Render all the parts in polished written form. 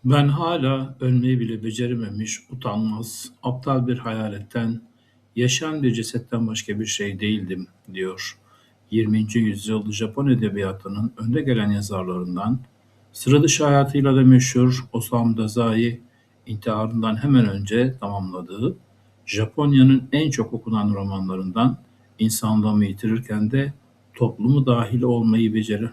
Ben hala ölmeyi bile becerememiş, utanmaz, aptal bir hayaletten, yaşayan bir cesetten başka bir şey değildim, diyor. 20. yüzyıl Japon edebiyatının önde gelen yazarlarından, sıra dışı hayatıyla da meşhur Osamu Dazai, intiharından hemen önce tamamladığı, Japonya'nın en çok okunan romanlarından insanlığımı yitirirken de toplumu dahil olmayı beceri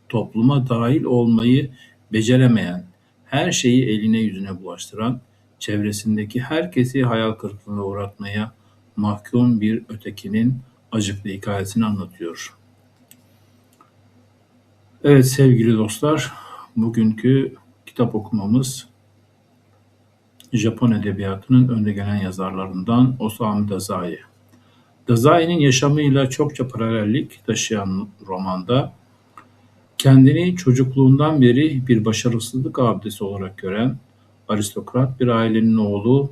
topluma dahil olmayı beceremeyen, her şeyi eline yüzüne bulaştıran, çevresindeki herkesi hayal kırıklığına uğratmaya mahkum bir ötekinin acıklı hikayesini anlatıyor. Evet sevgili dostlar, bugünkü kitap okumamız Japon edebiyatının önde gelen yazarlarından Osamu Dazai. Dazai'nin yaşamıyla çokça paralellik taşıyan romanda kendini çocukluğundan beri bir başarısızlık abidesi olarak gören aristokrat bir ailenin oğlu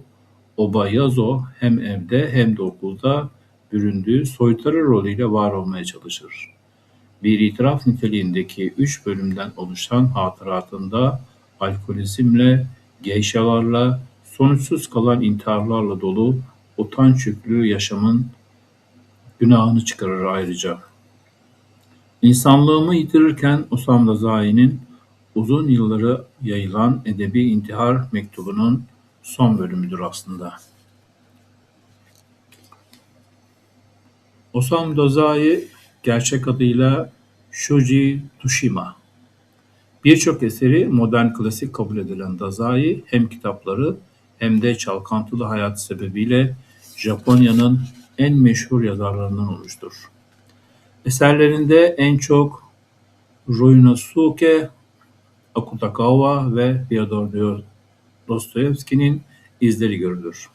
Obayazo hem evde hem de okulda büründüğü soytarı rolüyle var olmaya çalışır. Bir itiraf niteliğindeki 3 bölümden oluşan hatıratında alkolizmle, geyşalarla, sonuçsuz kalan intiharlarla dolu utanç yüklü yaşamın günahını çıkarır ayrıca. İnsanlığımı yitirirken Osamu Dazai'nin uzun yılları yayılan edebi intihar mektubunun son bölümüdür aslında. Osamu Dazai gerçek adıyla Shoji Tsushima. Birçok eseri modern klasik kabul edilen Dazai hem kitapları hem de çalkantılı hayatı sebebiyle Japonya'nın en meşhur yazarlarından olmuştur. Eserlerinde en çok Ryunosuke Akutagawa ve Fyodor Dostoyevski'nin izleri görülür.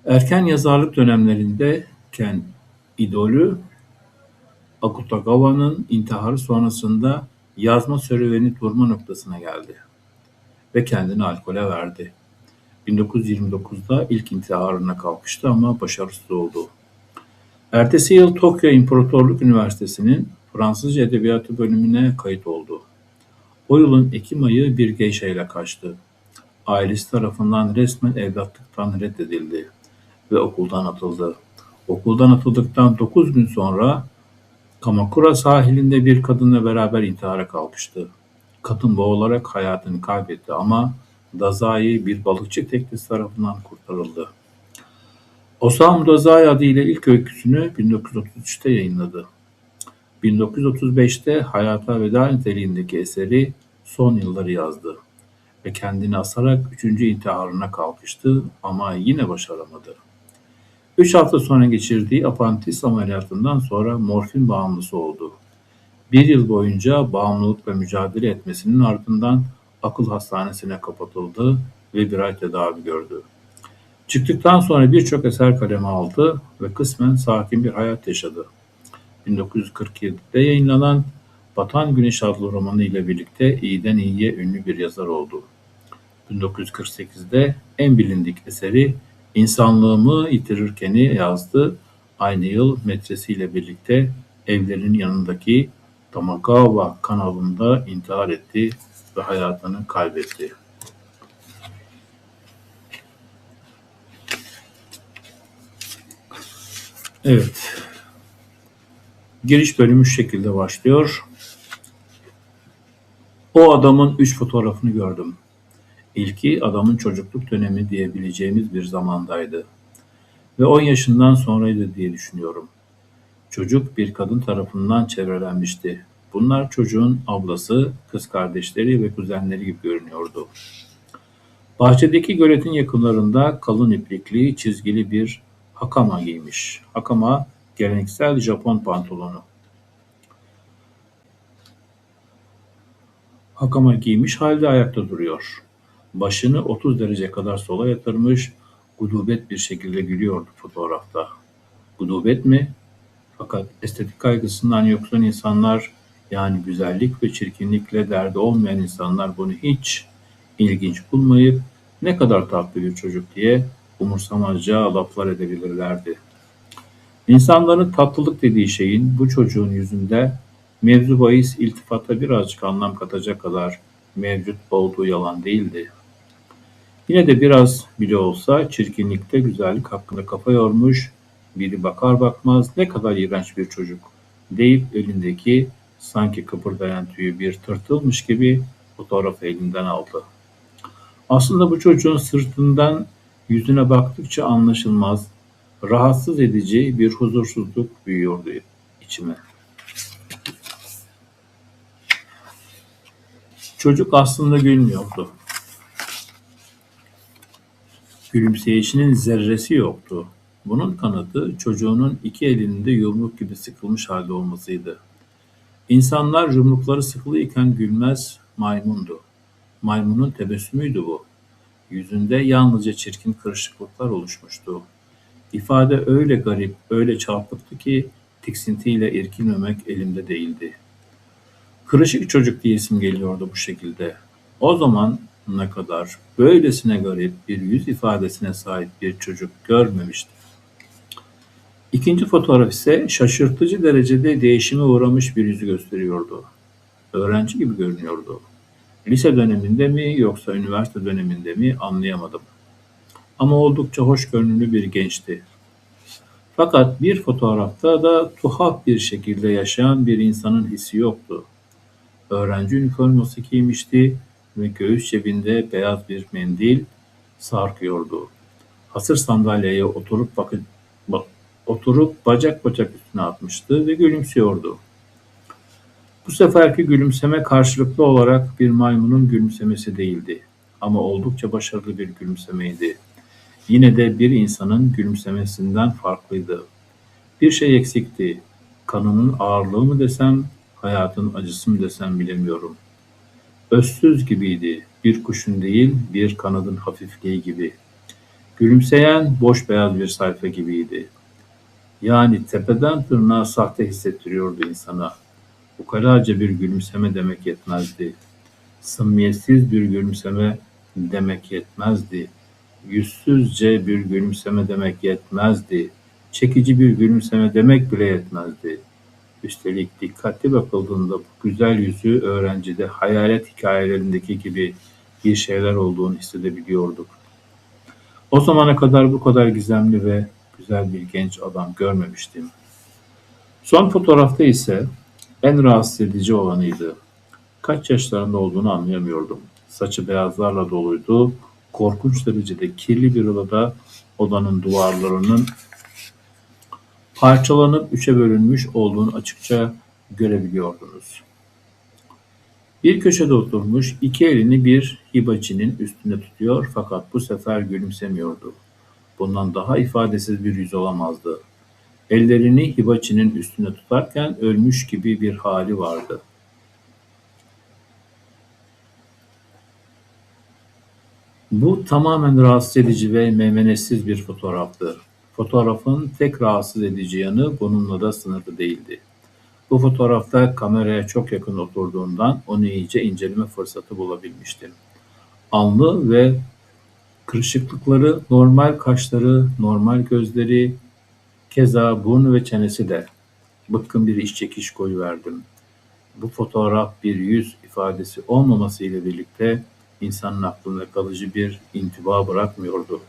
Erken yazarlık dönemlerindeyken idolü Akutagawa'nın intiharı sonrasında yazma serüveni durma noktasına geldi ve kendini alkole verdi. 1929'da ilk intiharına kalkıştı ama başarısız oldu. Ertesi yıl Tokyo İmparatorluk Üniversitesi'nin Fransızca Edebiyatı bölümüne kayıt oldu. O yılın Ekim ayı bir geisha ile kaçtı. Ailesi tarafından resmen evlatlıktan reddedildi ve okuldan atıldı. Okuldan atıldıktan 9 gün sonra Kamakura sahilinde bir kadınla beraber intihara kalkıştı. Kadın boğularak hayatını kaybetti ama Dazai bir balıkçı teknesi tarafından kurtarıldı. Osamu Dazai adıyla ilk öyküsünü 1933'te yayınladı. 1935'te hayata veda niteliğindeki eseri Son Yılları yazdı ve kendini asarak 3. intiharına kalkıştı ama yine başaramadı. 3 hafta sonra geçirdiği apandisis ameliyatından sonra morfin bağımlısı oldu. 1 yıl boyunca bağımlılıkla mücadele etmesinin ardından akıl hastanesine kapatıldı ve 1 ay tedavi gördü. Çıktıktan sonra birçok eser kaleme aldı ve kısmen sakin bir hayat yaşadı. 1947'de yayınlanan Batan Güneş adlı romanı ile birlikte iyiden iyiye ünlü bir yazar oldu. 1948'de en bilindik eseri İnsanlığımı Yitirirken'i yazdı. Aynı yıl metresiyle birlikte evlerinin yanındaki Tamagawa kanalında intihar etti ve hayatını kaybetti. Evet, giriş bölümü şu şekilde başlıyor. O adamın 3 fotoğrafını gördüm. İlki adamın çocukluk dönemi diyebileceğimiz bir zamandaydı. Ve 10 yaşından sonraydı diye düşünüyorum. Çocuk bir kadın tarafından çevrelenmişti. Bunlar çocuğun ablası, kız kardeşleri ve kuzenleri gibi görünüyordu. Bahçedeki göletin yakınlarında kalın iplikli, çizgili bir hakama giymiş. Hakama, geleneksel Japon pantolonu. Hakama giymiş halde ayakta duruyor. Başını 30 derece kadar sola yatırmış, gudubet bir şekilde gülüyordu fotoğrafta. Gudubet mi? Fakat estetik kaygısından yoksun insanlar, yani güzellik ve çirkinlikle derdi olmayan insanlar bunu hiç ilginç bulmayıp ne kadar tatlı bir çocuk diye umursamazca laflar edebilirlerdi. İnsanların tatlılık dediği şeyin bu çocuğun yüzünde mevzu bahis iltifata birazcık anlam katacak kadar mevcut olduğu yalan değildi. Yine de biraz bile olsa çirkinlikte güzellik hakkında kafa yormuş, biri bakar bakmaz ne kadar iğrenç bir çocuk deyip elindeki sanki kıpırdayan tüyü bir tırtılmış gibi fotoğrafı elinden aldı. Aslında bu çocuğun sırtından yüzüne baktıkça anlaşılmaz, rahatsız edici bir huzursuzluk büyüyordu içime. Çocuk aslında gülmüyordu. Gülümseyişinin zerresi yoktu. Bunun kanıtı çocuğunun iki elinin de yumruk gibi sıkılmış halde olmasıydı. İnsanlar yumrukları sıkılıyken gülmez, maymundu. Maymunun tebessümüydü bu. Yüzünde yalnızca çirkin kırışıklıklar oluşmuştu. İfade öyle garip, öyle çarpıktı ki tiksintiyle irkilmemek elimde değildi. Kırışık çocuk diyesim geliyordu bu şekilde. O zamana kadar böylesine garip bir yüz ifadesine sahip bir çocuk görmemiştim. İkinci fotoğraf ise şaşırtıcı derecede değişime uğramış bir yüzü gösteriyordu. Öğrenci gibi görünüyordu. Lise döneminde mi yoksa üniversite döneminde mi anlayamadım. Ama oldukça hoşgörülü bir gençti. Fakat bir fotoğrafta da tuhaf bir şekilde yaşayan bir insanın hissi yoktu. Öğrenci üniforması giymişti ve göğüs cebinde beyaz bir mendil sarkıyordu. Hasır sandalyeye oturup bacak bacak üstüne atmıştı ve gülümsüyordu. Bu seferki gülümseme karşılıklı olarak bir maymunun gülümsemesi değildi ama oldukça başarılı bir gülümsemeydi. Yine de bir insanın gülümsemesinden farklıydı. Bir şey eksikti. Kanının ağırlığı mı desem, hayatın acısı mı desem bilemiyorum. Özsüz gibiydi. Bir kuşun değil, bir kanadın hafifliği gibi. Gülümseyen boş beyaz bir sayfa gibiydi. Yani tepeden tırnağa sahte hissettiriyordu insana. Ukalaca bir gülümseme demek yetmezdi. Samimiyetsiz bir gülümseme demek yetmezdi. Yüzsüzce bir gülümseme demek yetmezdi. Çekici bir gülümseme demek bile yetmezdi. Üstelik dikkatli bakıldığında bu güzel yüzü öğrencide hayalet hikayelerindeki gibi bir şeyler olduğunu hissedebiliyorduk. O zamana kadar bu kadar gizemli ve güzel bir genç adam görmemiştim. Son fotoğrafta ise en rahatsız edici olanıydı. Kaç yaşlarında olduğunu anlayamıyordum. Saçı beyazlarla doluydu. Korkunç derecede kirli bir odada odanın duvarlarının parçalanıp üçe bölünmüş olduğunu açıkça görebiliyordunuz. Bir köşede oturmuş, iki elini bir hibacinin üstünde tutuyor fakat bu sefer gülümsemiyordu. Bundan daha ifadesiz bir yüz olamazdı. Ellerini hibacinin üstünde tutarken ölmüş gibi bir hali vardı. Bu tamamen rahatsız edici ve meymenetsiz bir fotoğraftı. Fotoğrafın tek rahatsız edici yanı bununla da sınırlı değildi. Bu fotoğrafta kameraya çok yakın oturduğundan onu iyice inceleme fırsatı bulabilmiştim. Alnı ve kırışıklıkları, normal kaşları, normal gözleri, keza burnu ve çenesi de bıkkın bir iç çekiş koyuverdim. Bu fotoğraf bir yüz ifadesi olmaması ile birlikte insanın aklında kalıcı bir intiba bırakmıyordu.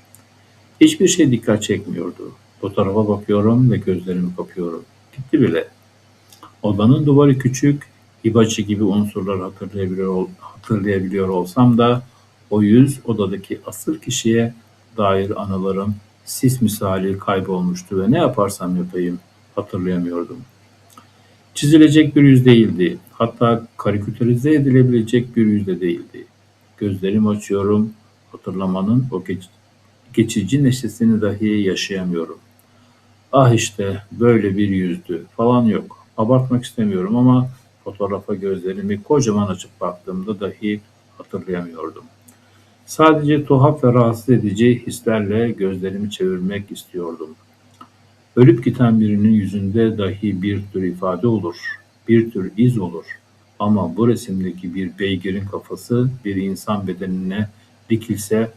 Hiçbir şey dikkat çekmiyordu. Fotoğrafa bakıyorum ve gözlerimi kapıyorum. Gitti bile. Odanın duvarı küçük, hibacı gibi unsurlar hatırlayabiliyor olsam da o yüz odadaki asıl kişiye dair anılarım sis misali kaybolmuştu ve ne yaparsam yapayım hatırlayamıyordum. Çizilecek bir yüz değildi. Hatta karikatürize edilebilecek bir yüz de değildi. Gözlerimi açıyorum, hatırlamanın o geçici neşesini dahi yaşayamıyorum. Ah işte böyle bir yüzdü falan yok. Abartmak istemiyorum ama fotoğrafa gözlerimi kocaman açıp baktığımda dahi hatırlayamıyordum. Sadece tuhaf ve rahatsız edici hislerle gözlerimi çevirmek istiyordum. Ölüp giden birinin yüzünde dahi bir tür ifade olur, bir tür iz olur. Ama bu resimdeki bir beygirin kafası bir insan bedenine dikilse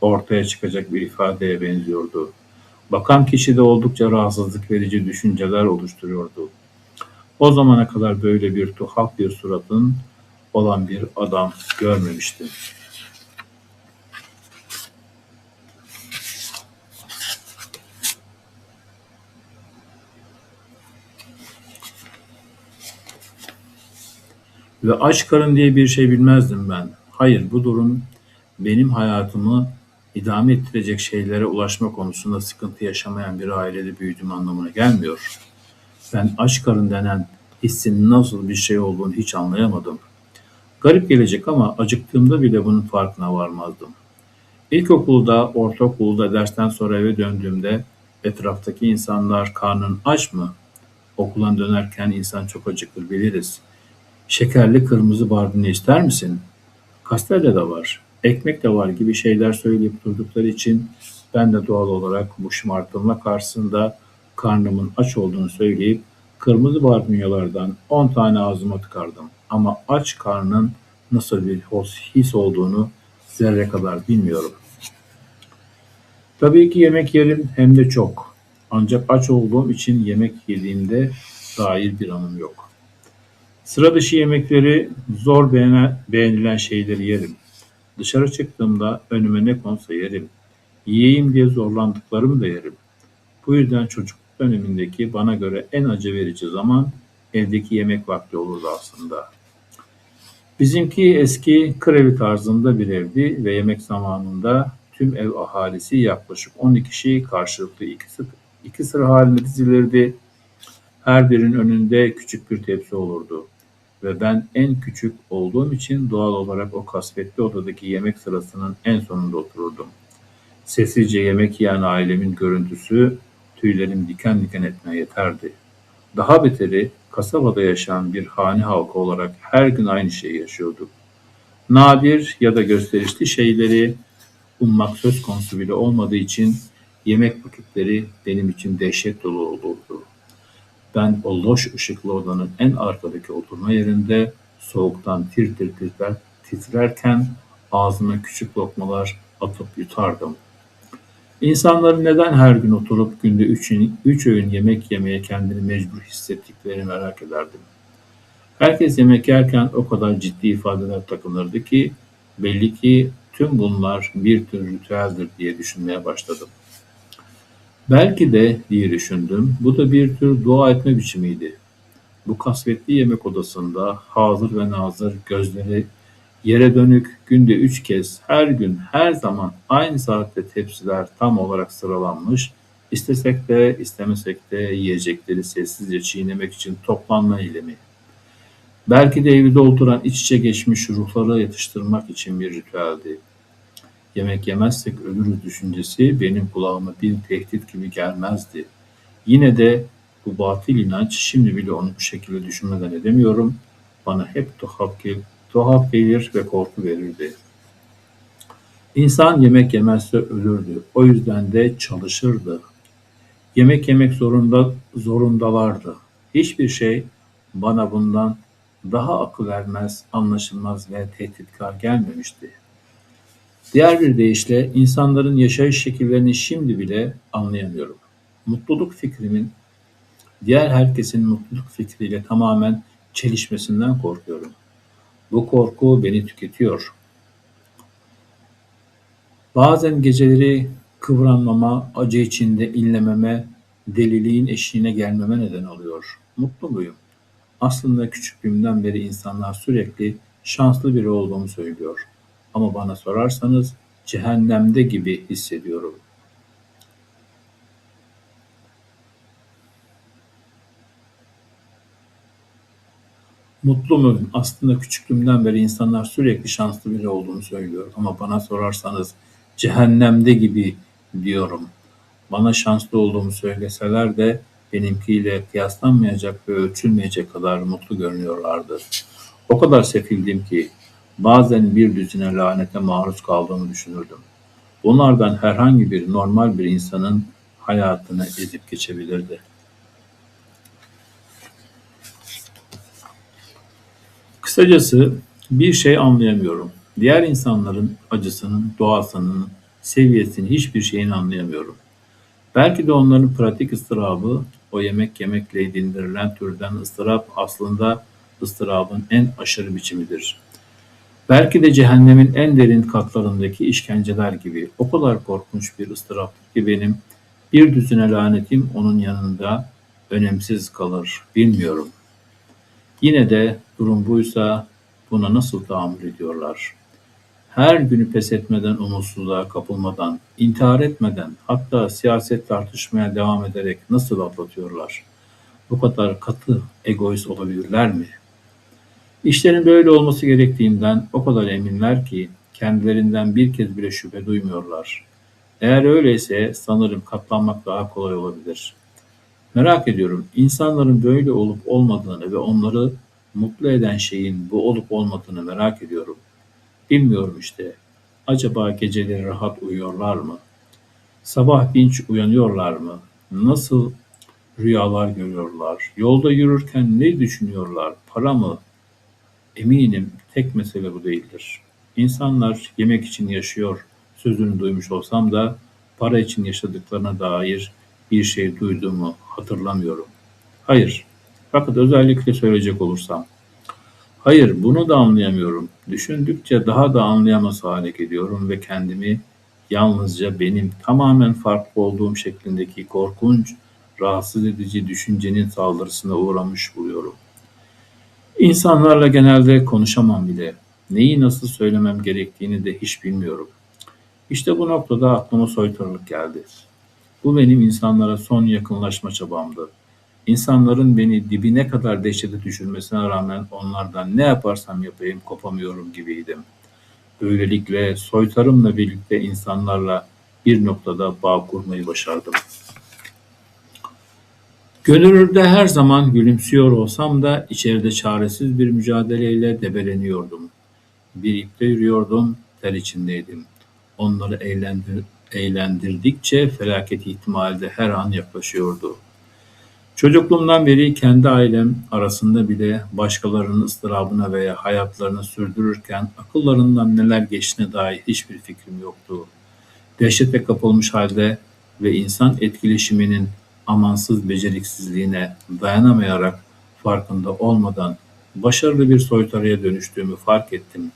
ortaya çıkacak bir ifadeye benziyordu. Bakan kişi de oldukça rahatsızlık verici düşünceler oluşturuyordu. O zamana kadar böyle bir tuhaf bir suratın olan bir adam görmemiştim. Ve aç karın diye bir şey bilmezdim ben. Hayır, bu durum benim hayatımı idame ettirecek şeylere ulaşma konusunda sıkıntı yaşamayan bir ailede büyüdüğüm anlamına gelmiyor. Ben aç karın denen hissin nasıl bir şey olduğunu hiç anlayamadım. Garip gelecek ama acıktığımda bile bunun farkına varmazdım. İlkokulda, ortaokulda dersten sonra eve döndüğümde etraftaki insanlar karnın aç mı? Okuldan dönerken insan çok acıkır biliriz. Şekerli kırmızı barbunya ister misin? Kasterde de var, ekmek de var gibi şeyler söyleyip durdukları için ben de doğal olarak bu şımartılma karşısında karnımın aç olduğunu söyleyip kırmızı barbunyalardan 10 tane ağzıma tıkardım. Ama aç karnın nasıl bir his olduğunu zerre kadar bilmiyorum. Tabii ki yemek yerim hem de çok. Ancak aç olduğum için yemek yediğimde dair bir anım yok. Sıra dışı yemekleri, zor beğenilen şeyleri yerim. Dışarı çıktığımda önüme ne konsa yerim. Yiyeyim diye zorlandıklarımı da yerim. Bu yüzden çocukluk dönemindeki bana göre en acı verici zaman evdeki yemek vakti olurdu aslında. Bizimki eski krevi tarzında bir evdi ve yemek zamanında tüm ev ahalisi yaklaşık 12 kişi karşılıklı iki sıra halinde dizilirdi. Her birinin önünde küçük bir tepsi olurdu. Ve ben en küçük olduğum için doğal olarak o kasvetli odadaki yemek sırasının en sonunda otururdum. Sessizce yemek yiyen ailemin görüntüsü tüylerim diken diken etmeye yeterdi. Daha beteri kasabada yaşayan bir hane halkı olarak her gün aynı şeyi yaşıyorduk. Nadir ya da gösterişli şeyleri ummak söz konusu bile olmadığı için yemek vakitleri benim için dehşet dolu olurdu. Ben o loş ışıklı odanın en arkadaki oturma yerinde soğuktan tir tir titrerken ağzıma küçük lokmalar atıp yutardım. İnsanların neden her gün oturup günde üç öğün yemek yemeye kendini mecbur hissettiklerini merak ederdim. Herkes yemek yerken o kadar ciddi ifadeler takınırdı ki belli ki tüm bunlar bir tür ritüeldir diye düşünmeye başladım. Belki de diye düşündüm, bu da bir tür dua etme biçimiydi. Bu kasvetli yemek odasında hazır ve nazır, gözleri yere dönük, günde 3 kez, her gün, her zaman aynı saatte tepsiler tam olarak sıralanmış, istesek de istemesek de yiyecekleri sessizce çiğnemek için toplanma eylemi. Belki de evi dolduran iç içe geçmiş ruhları yatıştırmak için bir ritüeldi. Yemek yemezsek ölürüz düşüncesi benim kulağıma bir tehdit gibi gelmezdi. Yine de bu batıl inanç, şimdi bile onu bu şekilde düşünmeden edemiyorum, bana hep tuhaf gelir ve korku verirdi. İnsan yemek yemezse ölürdü. O yüzden de çalışırdı. Yemek yemek zorundalardı. Hiçbir şey bana bundan daha akıl ermez, anlaşılmaz ve tehditkar gelmemişti. Diğer bir deyişle insanların yaşayış şekillerini şimdi bile anlayamıyorum. Mutluluk fikrimin diğer herkesin mutluluk fikriyle tamamen çelişmesinden korkuyorum. Bu korku beni tüketiyor. Bazen geceleri kıvranmama, acı içinde inlememe, deliliğin eşiğine gelmeme neden oluyor. Mutlu muyum? Aslında küçüklüğümden beri insanlar sürekli şanslı biri olduğumu söylüyor. Ama bana sorarsanız cehennemde gibi hissediyorum. Mutlu muyum? Aslında küçüklüğümden beri insanlar sürekli şanslı biri olduğumu söylüyor. Ama bana sorarsanız cehennemde gibi diyorum. Bana şanslı olduğumu söyleseler de benimkiyle kıyaslanmayacak ve ölçülmeyecek kadar mutlu görünüyorlardı. O kadar sefildim ki bazen bir düzine lanete maruz kaldığımı düşünürdüm. Bunlardan herhangi bir normal bir insanın hayatını ezip geçebilirdi. Kısacası bir şey anlayamıyorum. Diğer insanların acısının, doğasının, seviyesini, hiçbir şeyini anlayamıyorum. Belki de onların pratik ıstırabı, o yemek yemekle dindirilen türden ıstırap aslında ıstırabın en aşırı biçimidir. Belki de cehennemin en derin katlarındaki işkenceler gibi o kadar korkunç bir ıstıraptır ki benim bir düzine lanetim onun yanında önemsiz kalır, bilmiyorum. Yine de durum buysa buna nasıl tahammül ediyorlar? Her günü pes etmeden, umutsuzluğa kapılmadan, intihar etmeden, hatta siyaset tartışmaya devam ederek nasıl atlatıyorlar? Bu kadar katı, egoist olabilirler mi? İşlerin böyle olması gerektiğinden o kadar eminler ki kendilerinden bir kez bile şüphe duymuyorlar. Eğer öyleyse sanırım katlanmak daha kolay olabilir. Merak ediyorum, insanların böyle olup olmadığını ve onları mutlu eden şeyin bu olup olmadığını merak ediyorum. Bilmiyorum işte. Acaba geceleri rahat uyuyorlar mı? Sabah dinç uyanıyorlar mı? Nasıl rüyalar görüyorlar? Yolda yürürken ne düşünüyorlar? Para mı? Eminim tek mesele bu değildir. İnsanlar yemek için yaşıyor sözünü duymuş olsam da para için yaşadıklarına dair bir şey duyduğumu hatırlamıyorum. Hayır. Fakat özellikle söyleyecek olursam, hayır, bunu da anlayamıyorum. Düşündükçe daha da anlayamaz hale geliyorum ve kendimi yalnızca benim tamamen farklı olduğum şeklindeki korkunç, rahatsız edici düşüncenin saldırısına uğramış buluyorum. İnsanlarla genelde konuşamam bile. Neyi nasıl söylemem gerektiğini de hiç bilmiyorum. İşte bu noktada aklıma soytarılık geldi. Bu benim insanlara son yakınlaşma çabamdı. İnsanların beni dibine kadar dehşete düşürmesine rağmen onlardan ne yaparsam yapayım kopamıyorum gibiydim. Böylelikle soytarımla birlikte insanlarla bir noktada bağ kurmayı başardım. Görünürde her zaman gülümsüyor olsam da içeride çaresiz bir mücadeleyle debeleniyordum. Bir ipte yürüyordum, ter içindeydim. Onları eğlendirdikçe felaket ihtimali de her an yaklaşıyordu. Çocukluğumdan beri kendi ailem arasında bile başkalarının ıstırabına veya hayatlarını sürdürürken akıllarından neler geçtiğine dair hiçbir fikrim yoktu. Dehşete kapılmış halde ve insan etkileşiminin amansız beceriksizliğine dayanamayarak farkında olmadan başarılı bir soytarıya dönüştüğümü fark ettim.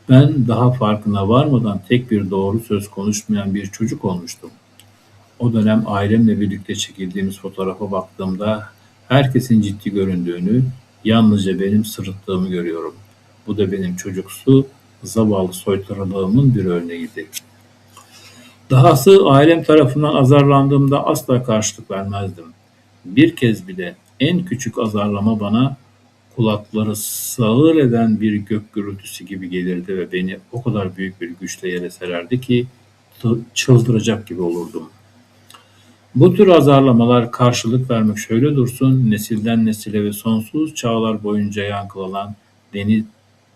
Ben daha farkına varmadan tek bir doğru söz konuşmayan bir çocuk olmuştum. O dönem ailemle birlikte çekildiğimiz fotoğrafa baktığımda herkesin ciddi göründüğünü, yalnızca benim sırıttığımı görüyorum. Bu da benim çocuksu, zavallı soytarılığımın bir örneğiydi. Dahası ailem tarafından azarlandığımda asla karşılık vermezdim. Bir kez bile en küçük azarlama bana kulakları sağır eden bir gök gürültüsü gibi gelirdi ve beni o kadar büyük bir güçle yere sererdi ki çıldıracak gibi olurdum. Bu tür azarlamalar karşılık vermek şöyle dursun, nesilden nesile ve sonsuz çağlar boyunca yankılanan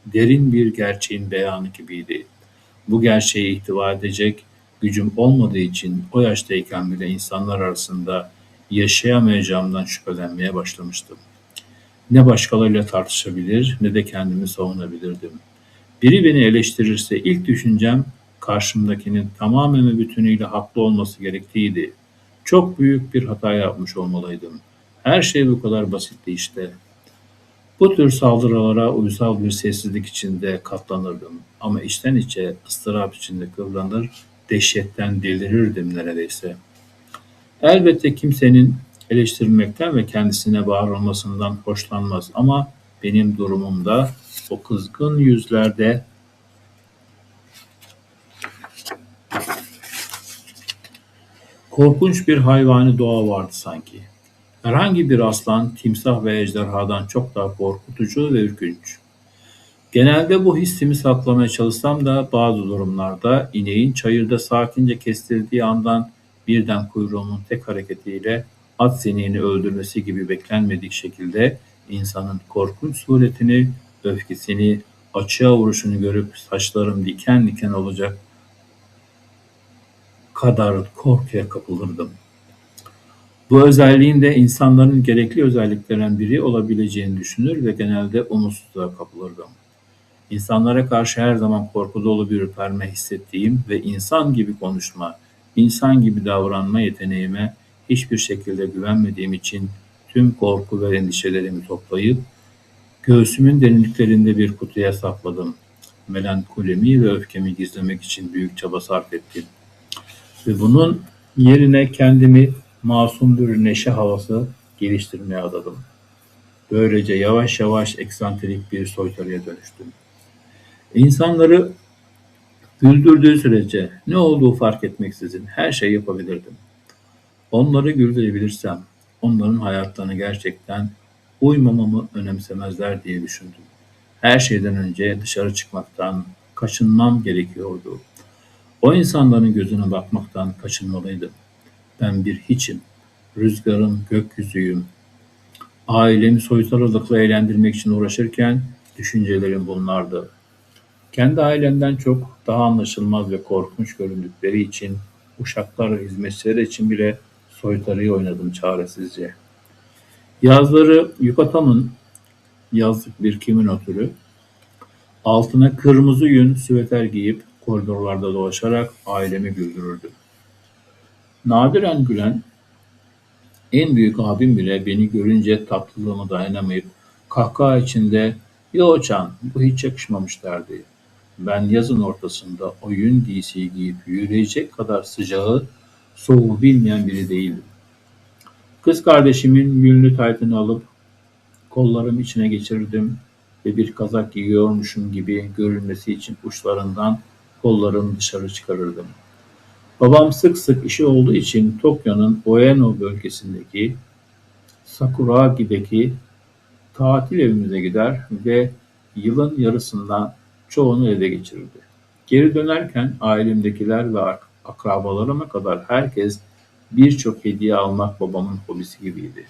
derin bir gerçeğin beyanı gibiydi. Bu gerçeği ihtiva edecek gücüm olmadığı için o yaştayken bile insanlar arasında yaşayamayacağımdan şüphelenmeye başlamıştım. Ne başkalarıyla tartışabilir ne de kendimi savunabilirdim. Biri beni eleştirirse ilk düşüncem karşımdakinin tamamen ve bütünüyle haklı olması gerektiğiydi. Çok büyük bir hata yapmış olmalıydım. Her şey bu kadar basitti işte. Bu tür saldırılara uysal bir sessizlik içinde katlanırdım. Ama içten içe ıstırap içinde kıvranır, dehşetten delirirdim neredeyse. Elbette kimsenin eleştirilmekten ve kendisine bağırılmasından hoşlanmaz ama benim durumumda o kızgın yüzlerde korkunç bir hayvani doğa vardı sanki. Herhangi bir aslan, timsah ve ejderhadan çok daha korkutucu ve ürkünç. Genelde bu hissimi saklamaya çalışsam da bazı durumlarda ineğin çayırda sakince kestirdiği andan birden kuyruğumun tek hareketiyle at sineğini öldürmesi gibi beklenmedik şekilde insanın korkunç suretini, öfkesini, açığa vuruşunu görüp saçlarım diken diken olacak kadar korkuya kapılırdım. Bu özelliğin de insanların gerekli özelliklerinden biri olabileceğini düşünür ve genelde umutsuzluğa kapılırdım. İnsanlara karşı her zaman korku dolu bir ürperme hissettiğim ve insan gibi konuşma, insan gibi davranma yeteneğime hiçbir şekilde güvenmediğim için tüm korku ve endişelerimi toplayıp Göğsümün derinliklerinde bir kutuya sakladım. Melankolimi ve öfkemi gizlemek için büyük çaba sarf ettim. Ve bunun yerine kendimi masum bir neşe havası geliştirmeye adadım. Böylece yavaş yavaş eksantrik bir soytarıya dönüştüm. İnsanları güldürdüğü sürece ne olduğu fark etmeksizin her şeyi yapabilirdim. Onları güldürebilirsem, onların hayatlarına gerçekten uymamamı önemsemezler diye düşündüm. Her şeyden önce dışarı çıkmaktan kaçınmam gerekiyordu. O insanların gözüne bakmaktan kaçınmalıydım. Ben bir hiçim, rüzgarın gökyüzüyüm. Ailemi soytarılıkla eğlendirmek için uğraşırken düşüncelerim bunlardı. Kendi ailemden çok daha anlaşılmaz ve korkunç göründükleri için uşaklar ve hizmetçiler için bile soytarıyı oynadım çaresizce. Yazları Yukatam'ın yazlık bir kimono türü, altına kırmızı yün süveter giyip koridorlarda dolaşarak ailemi güldürürdüm. Nadiren gülen en büyük abim bile beni görünce tatlılığıma dayanamayıp kahkaha içinde "Yo-chan, bu hiç yakışmamış" derdi. Ben yazın ortasında o yün giysiyi giyip yürüyecek kadar sıcağı, soğuğu bilmeyen biri değildim. Kız kardeşimin yünlü taytını alıp kollarım içine geçirirdim ve bir kazak giyiyormuşum gibi görünmesi için uçlarından kollarımı dışarı çıkarırdım. Babam sık sık işi olduğu için Tokyo'nun Ueno bölgesindeki Sakuragi'deki tatil evimize gider ve yılın yarısından çoğunu evde geçirirdi. Geri dönerken ailemdekiler ve akrabalarıma kadar herkes birçok hediye almak babamın hobisi gibiydi.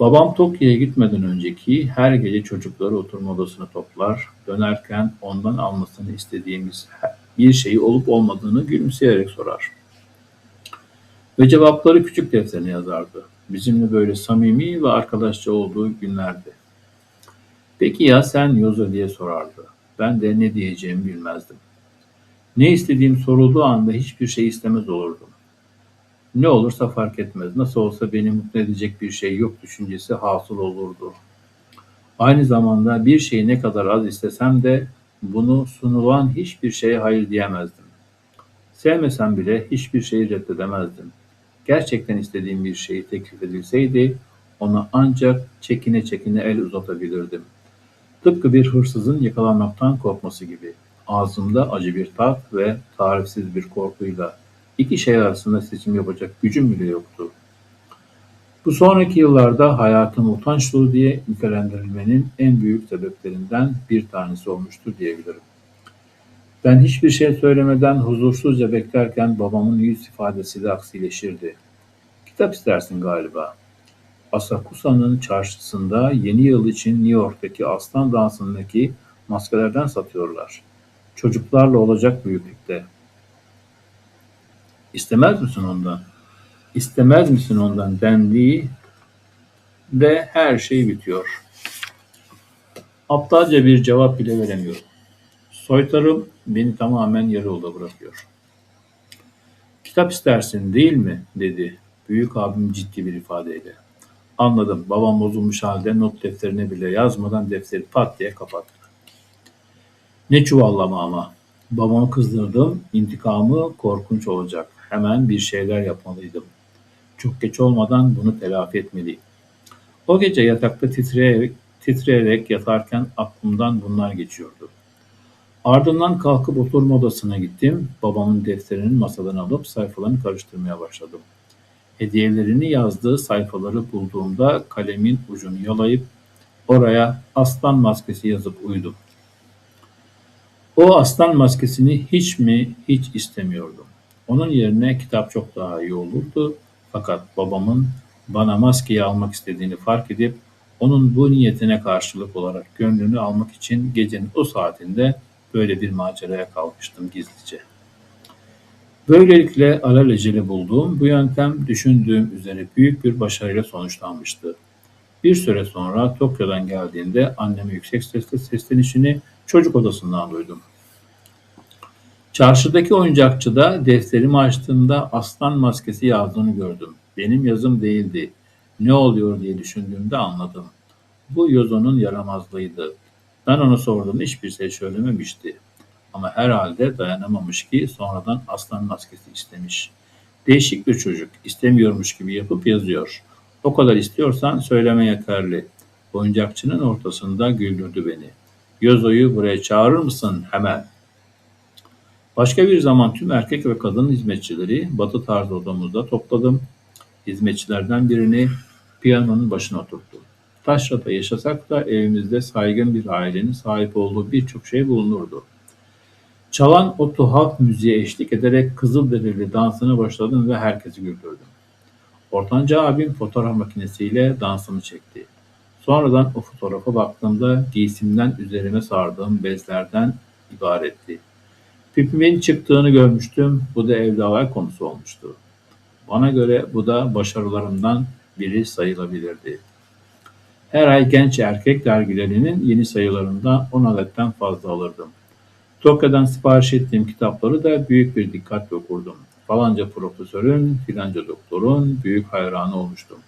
Babam Tokyo'ya gitmeden önceki her gece çocukları oturma odasına toplar, dönerken ondan almasını istediğimiz bir şeyi olup olmadığını gülümseyerek sorar. Ve cevapları küçük defterine yazardı. Bizimle böyle samimi ve arkadaşça olduğu günlerdi. "Peki ya sen Yozo?" diye sorardı. Ben de ne diyeceğimi bilmezdim. Ne istediğim sorulduğu anda hiçbir şey istemez olurdum. Ne olursa fark etmez, nasıl olsa beni mutlu edecek bir şey yok düşüncesi hasıl olurdu. Aynı zamanda bir şeyi ne kadar az istesem de bunu sunulan hiçbir şeye hayır diyemezdim. Sevmesem bile hiçbir şeyi reddedemezdim. Gerçekten istediğim bir şey teklif edilseydi ona ancak çekine çekine el uzatabilirdim. Tıpkı bir hırsızın yakalanmaktan korkması gibi. Ağzımda acı bir tat ve tarifsiz bir korkuyla iki şey arasında seçim yapacak gücüm bile yoktu. Bu sonraki yıllarda hayatım utanç dolu diye nitelendirilmenin en büyük sebeplerinden bir tanesi olmuştur diyebilirim. Ben hiçbir şey söylemeden huzursuzca beklerken babamın yüz ifadesi de aksileşirdi. "Kitap istersin galiba." Asakusa'nın çarşısında yeni yıl için New York'taki aslan dansındaki maskelerden satıyorlar. Çocuklarla olacak büyüklükte. "İstemez misin ondan?" "İstemez misin ondan?" dendiği de her şey bitiyor. Aptalca bir cevap bile veremiyorum. Soytarım beni tamamen yarı yolda bırakıyor. "Kitap istersin değil mi?" dedi büyük abim ciddi bir ifadeyle. Anladım. Babam bozulmuş halde not defterine bile yazmadan defteri pat diye kapattı. Ne çuvallama ama. Babamı kızdırdım. İntikamı korkunç olacak. Hemen bir şeyler yapmalıydım. Çok geç olmadan bunu telafi etmeliyim. O gece yatakta titreyerek yatarken aklımdan bunlar geçiyordu. Ardından kalkıp oturma odasına gittim. Babamın defterinin masadan alıp sayfalarını karıştırmaya başladım. Hediyelerini yazdığı sayfaları bulduğumda kalemin ucunu yalayıp oraya aslan maskesi yazıp uyudum. O aslan maskesini hiç istemiyordum. Onun yerine kitap çok daha iyi olurdu. Fakat babamın bana maskeyi almak istediğini fark edip onun bu niyetine karşılık olarak gönlünü almak için gecenin o saatinde böyle bir maceraya kalkıştım gizlice. Böylelikle alelacele bulduğum bu yöntem düşündüğüm üzere büyük bir başarıyla sonuçlanmıştı. Bir süre sonra Tokyo'dan geldiğinde anneme yüksek sesle seslenişini çocuk odasından duydum. Çarşıdaki oyuncakçıda defterimi açtığımda aslan maskesi yazdığını gördüm. Benim yazım değildi. Ne oluyor diye düşündüğümde anladım. Bu Yozo'nun yaramazlığıydı. Ben ona sorduğumda hiçbir şey söylememişti. Ama herhalde dayanamamış ki sonradan aslan maskesi istemiş. Değişik bir çocuk, istemiyormuş gibi yapıp yazıyor. O kadar istiyorsan söyleme yeterli. Oyuncakçının ortasında güldürdü beni. Yozo'yu buraya çağırır mısın hemen? Başka bir zaman tüm erkek ve kadın hizmetçileri batı tarzı odamızda topladım. Hizmetçilerden birini piyanonun başına oturttum. Taşra'da yaşasak da evimizde saygın bir ailenin sahip olduğu birçok şey bulunurdu. Çalan o tuhaf müziğe eşlik ederek Kızılderili dansına başladım ve herkesi güldürdüm. Ortanca abim fotoğraf makinesiyle dansımı çekti. Sonradan o fotoğrafa baktığımda giysimden üzerime sardığım bezlerden ibaretti. Pipimin çıktığını görmüştüm. Bu da evde alay konusu olmuştu. Bana göre bu da başarılarımdan biri sayılabilirdi. Her ay Genç Erkek dergilerinin yeni sayılarında 10 adetten fazla alırdım. Tokyo'dan sipariş ettiğim kitapları da büyük bir dikkatle okurdum. Falanca profesörün, filanca doktorun büyük hayranı olmuştum.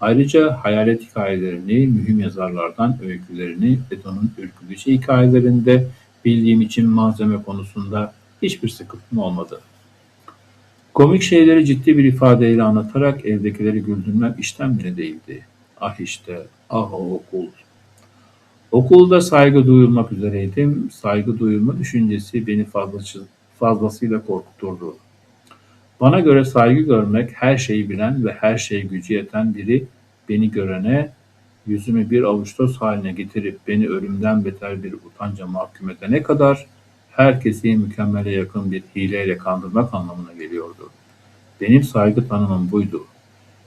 Ayrıca hayalet hikayelerini, mühim yazarlardan öykülerini ve onun ürkütücü hikayelerinde bildiğim için malzeme konusunda hiçbir sıkıntım olmadı. Komik şeyleri ciddi bir ifadeyle anlatarak evdekileri güldürmem işten bile değildi. Ah işte, ah o okul. Okulda saygı duyulmak üzereydim. Saygı duyulma düşüncesi beni fazlasıyla korkuturdu. Bana göre saygı görmek her şeyi bilen ve her şeye gücü yeten biri beni görene, yüzümü bir avuç toz haline getirip beni ölümden beter bir utanca mahkum edene kadar herkesi mükemmele yakın bir hileyle kandırmak anlamına geliyordu. Benim saygı tanımım buydu.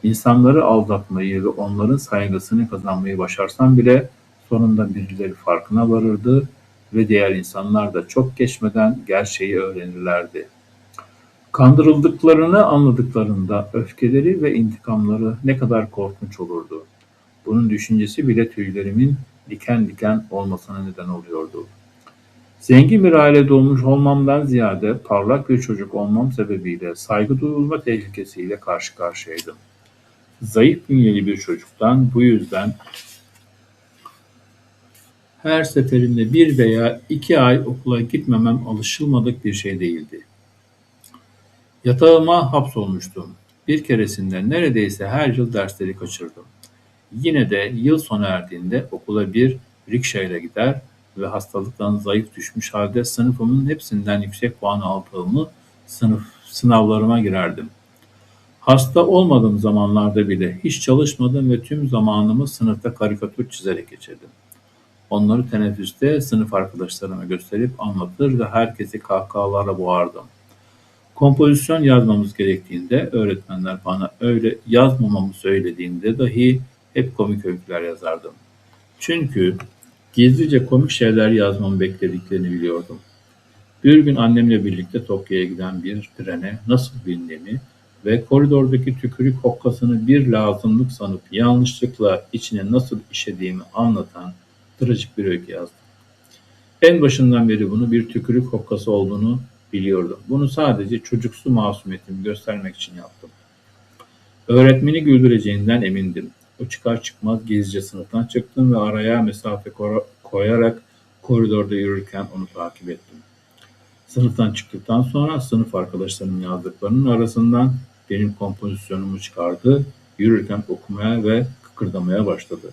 İnsanları aldatmayı ve onların saygısını kazanmayı başarsam bile sonunda birileri farkına varırdı ve diğer insanlar da çok geçmeden gerçeği öğrenirlerdi. Kandırıldıklarını anladıklarında öfkeleri ve intikamları ne kadar korkunç olurdu. Bunun düşüncesi bile tüylerimin diken diken olmasına neden oluyordu. Zengin bir aile doğmuş olmamdan ziyade parlak bir çocuk olmam sebebiyle saygı duyulma tehlikesiyle karşı karşıyaydım. Zayıf bünyeli bir çocuktan bu yüzden her seferinde 1 veya 2 ay okula gitmemem alışılmadık bir şey değildi. Yatağıma hapsolmuştum. Bir keresinde neredeyse her yıl dersleri kaçırdım. Yine de yıl sona erdiğinde okula bir rikşayla gider ve hastalıktan zayıf düşmüş halde sınıfımın hepsinden yüksek puan aldığımı sınavlarıma girerdim. Hasta olmadığım zamanlarda bile hiç çalışmadım ve tüm zamanımı sınıfta karikatür çizerek geçirdim. Onları teneffüste sınıf arkadaşlarıma gösterip anlatır ve herkesi kahkahalarla boğardım. Kompozisyon yazmamız gerektiğinde öğretmenler bana öyle yazmamamı söylediğinde dahi hep komik öyküler yazardım. Çünkü gizlice komik şeyler yazmamı beklediklerini biliyordum. Bir gün annemle birlikte Tokyo'ya giden bir trene nasıl bindiğimi ve koridordaki tükürük hokkasını bir lazımlık sanıp yanlışlıkla içine nasıl işediğimi anlatan trajik bir öykü yazdım. En başından beri bunu bir tükürük hokkası olduğunu biliyordum. Bunu sadece çocuksu masumiyetimi göstermek için yaptım. Öğretmeni güldüreceğinden emindim. O çıkar çıkmaz gizlice sınıftan çıktım ve araya mesafe koyarak koridorda yürürken onu takip ettim. Sınıftan çıktıktan sonra sınıf arkadaşlarımın yazdıklarının arasından benim kompozisyonumu çıkardı, yürürken okumaya ve kıkırdamaya başladı.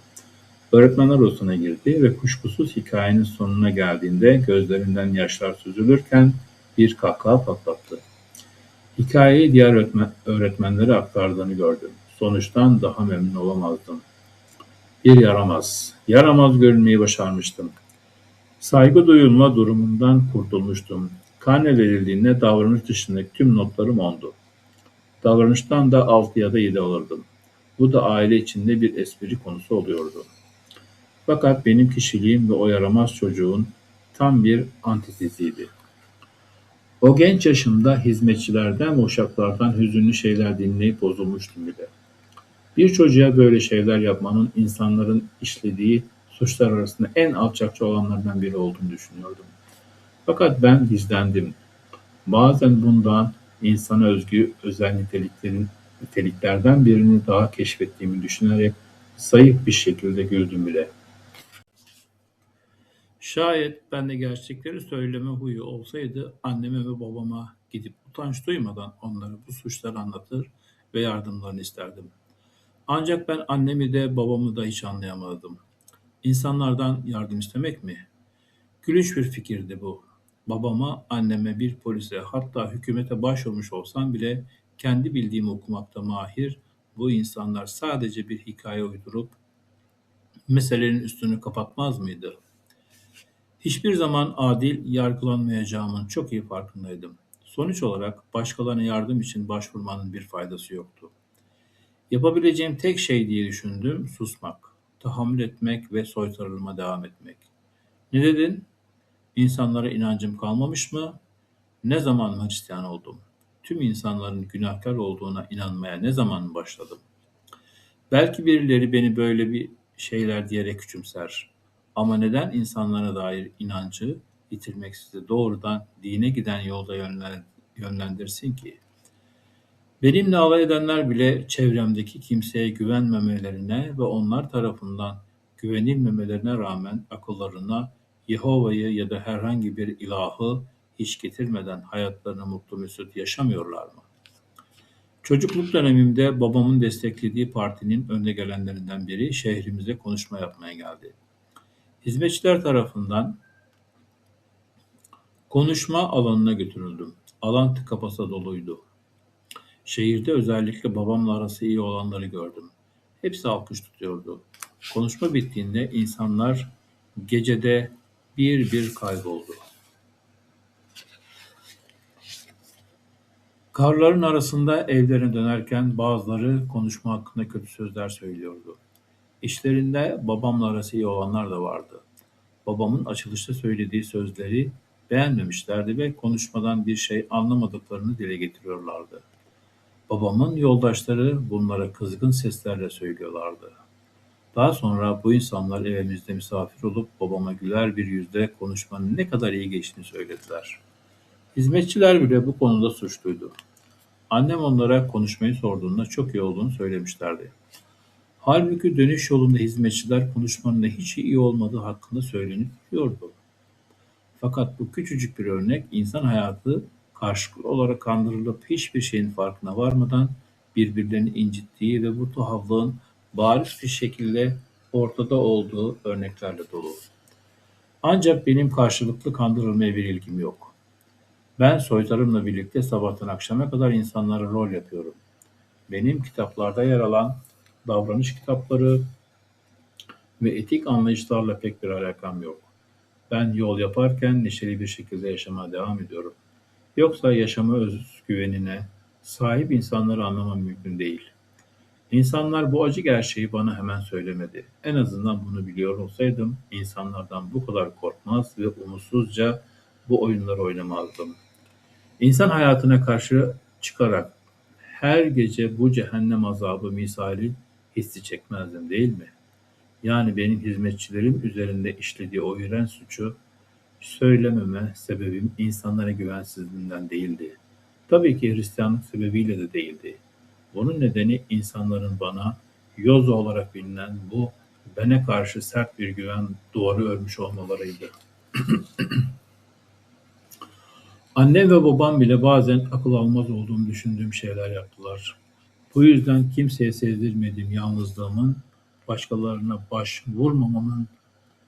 Öğretmenler odasına girdi ve kuşkusuz hikayenin sonuna geldiğinde gözlerinden yaşlar süzülürken bir kahkaha patlattı. Hikayeyi diğer öğretmenlere aktardığını gördüm. Sonuçtan daha memnun olamazdım. Bir yaramaz. Yaramaz görünmeyi başarmıştım. Saygı duyulma durumundan kurtulmuştum. Karne verildiğinde davranış dışındaki tüm notlarım 10'du. Davranıştan da 6 ya da 7 alırdım. Bu da aile içinde bir espri konusu oluyordu. Fakat benim kişiliğim ve o yaramaz çocuğun tam bir antiteziydi. O genç yaşımda hizmetçilerden ve uşaklardan hüzünlü şeyler dinleyip bozulmuştum bile. Bir çocuğa böyle şeyler yapmanın insanların işlediği suçlar arasında en alçakça olanlardan biri olduğunu düşünüyordum. Fakat ben gizlendim. Bazen bundan insana özgü özel niteliklerden birini daha keşfettiğimi düşünerek Zayıf bir şekilde güldüm bile. Şayet bende gerçekleri söyleme huyu olsaydı anneme ve babama gidip utanç duymadan onlara bu suçları anlatır ve yardımlarını isterdim. Ancak ben annemi de babamı da hiç anlayamadım. İnsanlardan yardım istemek mi? Gülünç bir fikirdi bu. Babama, anneme, bir polise, hatta hükümete başvurmuş olsam bile kendi bildiğimi okumakta mahir, bu insanlar sadece bir hikaye uydurup meselenin üstünü kapatmaz mıydı? Hiçbir zaman adil yargılanmayacağımın çok iyi farkındaydım. Sonuç olarak başkalarına yardım için başvurmanın bir faydası yoktu. Yapabileceğim tek şey diye düşündüm, susmak, tahammül etmek ve soykırılıma devam etmek. Ne dedin? İnsanlara inancım kalmamış mı? Ne zaman Hristiyan oldum? Tüm insanların günahkar olduğuna inanmaya ne zaman başladım? Belki birileri beni böyle bir şeyler diyerek küçümser. Ama neden insanlara dair inancı yitirmek sizi doğrudan dine giden yolda yönlendirsin ki? Benimle alay edenler bile çevremdeki kimseye güvenmemelerine ve onlar tarafından güvenilmemelerine rağmen akıllarına Yehova'yı ya da herhangi bir ilahı hiç getirmeden hayatlarını mutlu mesut yaşamıyorlar mı? Çocukluk dönemimde babamın desteklediği partinin önde gelenlerinden biri şehrimize konuşma yapmaya geldi. Hizmetçiler tarafından konuşma alanına götürüldüm. Alan tıka basa doluydu. Şehirde özellikle babamla arası iyi olanları gördüm. Hepsi alkış tutuyordu. Konuşma bittiğinde insanlar gecede bir bir kayboldu. Karların arasında evlerine dönerken bazıları konuşma hakkında kötü sözler söylüyordu. İşlerinde babamla arası iyi olanlar da vardı. Babamın açılışta söylediği sözleri beğenmemişlerdi ve konuşmadan bir şey anlamadıklarını dile getiriyorlardı. Babamın yoldaşları bunlara kızgın seslerle söylüyorlardı. Daha sonra bu insanlar evimizde misafir olup babama güler bir yüzle konuşmanın ne kadar iyi geçtiğini söylediler. Hizmetçiler bile bu konuda suçluydu. Annem onlara konuşmayı sorduğunda çok iyi olduğunu söylemişlerdi. Halbuki dönüş yolunda hizmetçiler konuşmanın da hiç iyi olmadığı hakkında söylenip duruyordu. Fakat bu küçücük bir örnek insan hayatı karşılıklı olarak kandırılıp hiçbir şeyin farkına varmadan birbirlerini incittiği ve bu tuhaflığın bariz bir şekilde ortada olduğu örneklerle dolu. Ancak benim karşılıklı kandırılmaya bir ilgim yok. Ben soytarımla birlikte sabahtan akşama kadar insanlara rol yapıyorum. Benim kitaplarda yer alan davranış kitapları ve etik anlayışlarla pek bir alakam yok. Ben yol yaparken neşeli bir şekilde yaşamaya devam ediyorum. Yoksa yaşama özgüvenine sahip insanları anlamam mümkün değil. İnsanlar bu acı gerçeği bana hemen söylemedi. En azından bunu biliyor olsaydım insanlardan bu kadar korkmaz ve umutsuzca bu oyunları oynamazdım. İnsan hayatına karşı çıkarak her gece bu cehennem azabı misali hissi çekmezdim değil mi? Yani benim hizmetçilerim üzerinde işlediği o iğrenç suçu söylememe sebebim insanlara güvensizliğinden değildi. Tabii ki Hristiyanlık sebebiyle de değildi. Bunun nedeni insanların bana Yozo olarak bilinen bu bana karşı sert bir güven duvarı örmüş olmalarıydı. Annem ve babam bile bazen akıl almaz olduğumu düşündüğüm şeyler yaptılar. Bu yüzden kimseye sezdirmediğim yalnızlığımın, başkalarına baş vurmamamın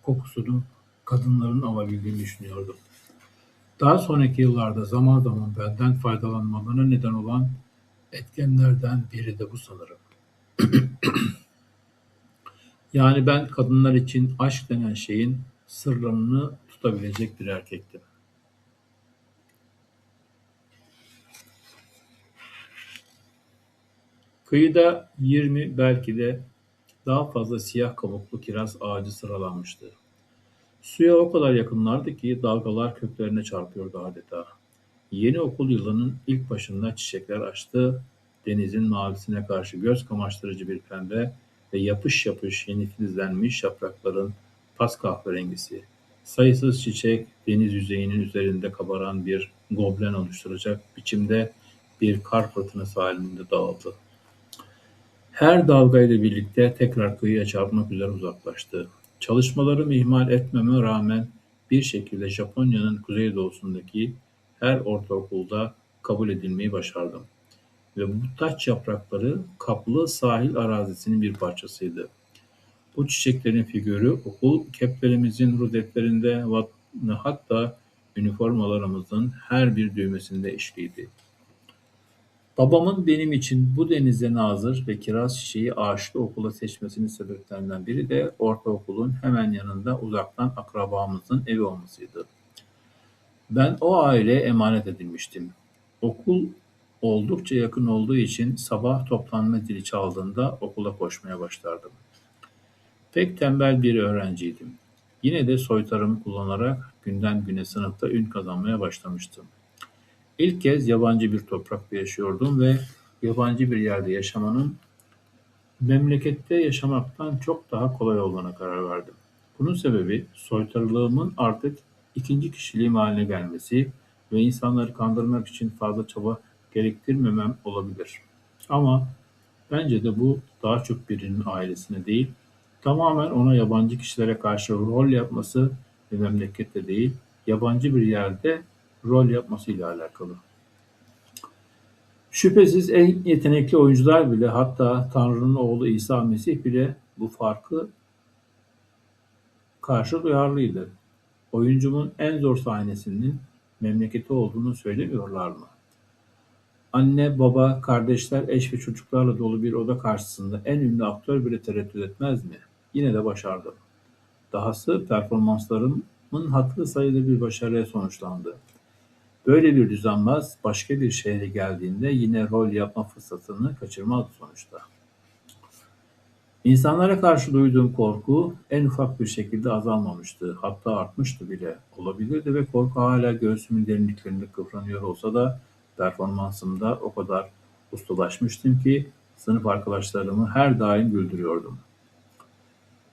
kokusunu kadınların alabildiğini düşünüyordum. Daha sonraki yıllarda zaman zaman benden faydalanmalarına neden olan etkenlerden biri de bu sanırım. Yani ben kadınlar için aşk denen şeyin sırrını tutabilecek bir erkektim. Kıyıda 20 belki de daha fazla siyah kabuklu kiraz ağacı sıralanmıştı. Suya o kadar yakınlardı ki dalgalar köklerine çarpıyordu adeta. Yeni okul yılının ilk başında çiçekler açtı, denizin mavisine karşı göz kamaştırıcı bir pembe ve yapış yapış yeni filizlenmiş yaprakların pas kahverengisi. Sayısız çiçek deniz yüzeyinin üzerinde kabaran bir goblen oluşturacak biçimde bir kar fırtınası halinde dağıldı. Her dalgayla birlikte tekrar kıyıya çarpmak üzere uzaklaştı. Çalışmalarımı ihmal etmeme rağmen bir şekilde Japonya'nın kuzeydoğusundaki her ortaokulda kabul edilmeyi başardım. Ve bu taç yaprakları kaplı sahil arazisinin bir parçasıydı. Bu çiçeklerin figürü okul keplerimizin rozetlerinde ve hatta üniformalarımızın her bir düğmesinde işliydi. Babamın benim için bu denize nazır ve kiraz çiçeği ağaçlı okula seçmesinin sebeplerinden biri de ortaokulun hemen yanında uzaktan akrabamızın evi olmasıydı. Ben o aileye emanet edilmiştim. Okul oldukça yakın olduğu için sabah toplanma zili çaldığında okula koşmaya başlardım. Pek tembel bir öğrenciydim. Yine de soytarımı kullanarak günden güne sınıfta ün kazanmaya başlamıştım. İlk kez yabancı bir toprakta yaşıyordum ve yabancı bir yerde yaşamanın memlekette yaşamaktan çok daha kolay olduğuna karar verdim. Bunun sebebi soytarılığımın artık ikinci kişiliğim haline gelmesi ve insanları kandırmak için fazla çaba gerektirmemem olabilir. Ama bence de bu daha çok birinin ailesine değil, tamamen ona yabancı kişilere karşı rol yapması ve memlekette değil, yabancı bir yerde rol yapmasıyla alakalı. Şüphesiz en yetenekli oyuncular bile, hatta Tanrı'nın oğlu İsa Mesih bile bu farkı karşı duyarlıydı. Oyuncumun en zor sahnesinin memleketi olduğunu söylemiyorlar mı? Anne, baba, kardeşler, eş ve çocuklarla dolu bir oda karşısında en ünlü aktör bile tereddüt etmez mi? Yine de başardım. Dahası performanslarımın hatırı sayılır bir başarıya sonuçlandı. Böyle bir düzenbaz başka bir şehre geldiğinde yine rol yapma fırsatını kaçırmazdı sonuçta. İnsanlara karşı duyduğum korku en ufak bir şekilde azalmamıştı. Hatta artmıştı bile olabilirdi ve korku hala göğsümün derinliklerinde kıvranıyor olsa da performansımda o kadar ustalaşmıştım ki sınıf arkadaşlarımı her daim güldürüyordum.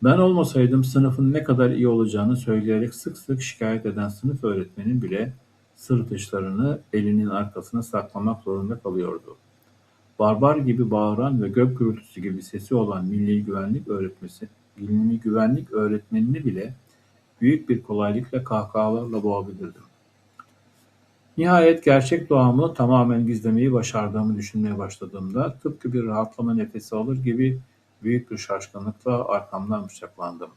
Ben olmasaydım sınıfın ne kadar iyi olacağını söyleyerek sık sık şikayet eden sınıf öğretmenim bile sırıtışlarını elinin arkasına saklamak zorunda kalıyordu. Barbar gibi bağıran ve gök gürültüsü gibi sesi olan milli güvenlik öğretmenini bile büyük bir kolaylıkla kahkahalarla boğabilirdim. Nihayet gerçek doğamı tamamen gizlemeyi başardığımı düşünmeye başladığımda tıpkı bir rahatlama nefesi alır gibi büyük bir şaşkınlıkla arkamdan bıçaklandım.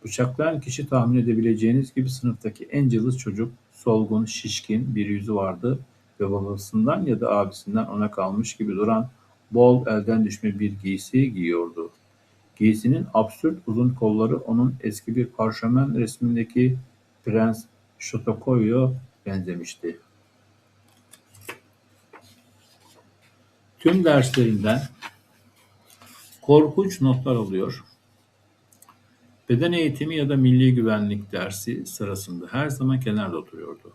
Bıçaklayan kişi tahmin edebileceğiniz gibi sınıftaki en cılız çocuk, solgun, şişkin bir yüzü vardı ve babasından ya da abisinden ona kalmış gibi duran bol elden düşme bir giysi giyiyordu. Giysinin absürt uzun kolları onun eski bir parşömen resmindeki Prens Shotoko'ya benzemişti. Tüm derslerinden korkunç notlar alıyor. Beden eğitimi ya da milli güvenlik dersi sırasında her zaman kenarda oturuyordu.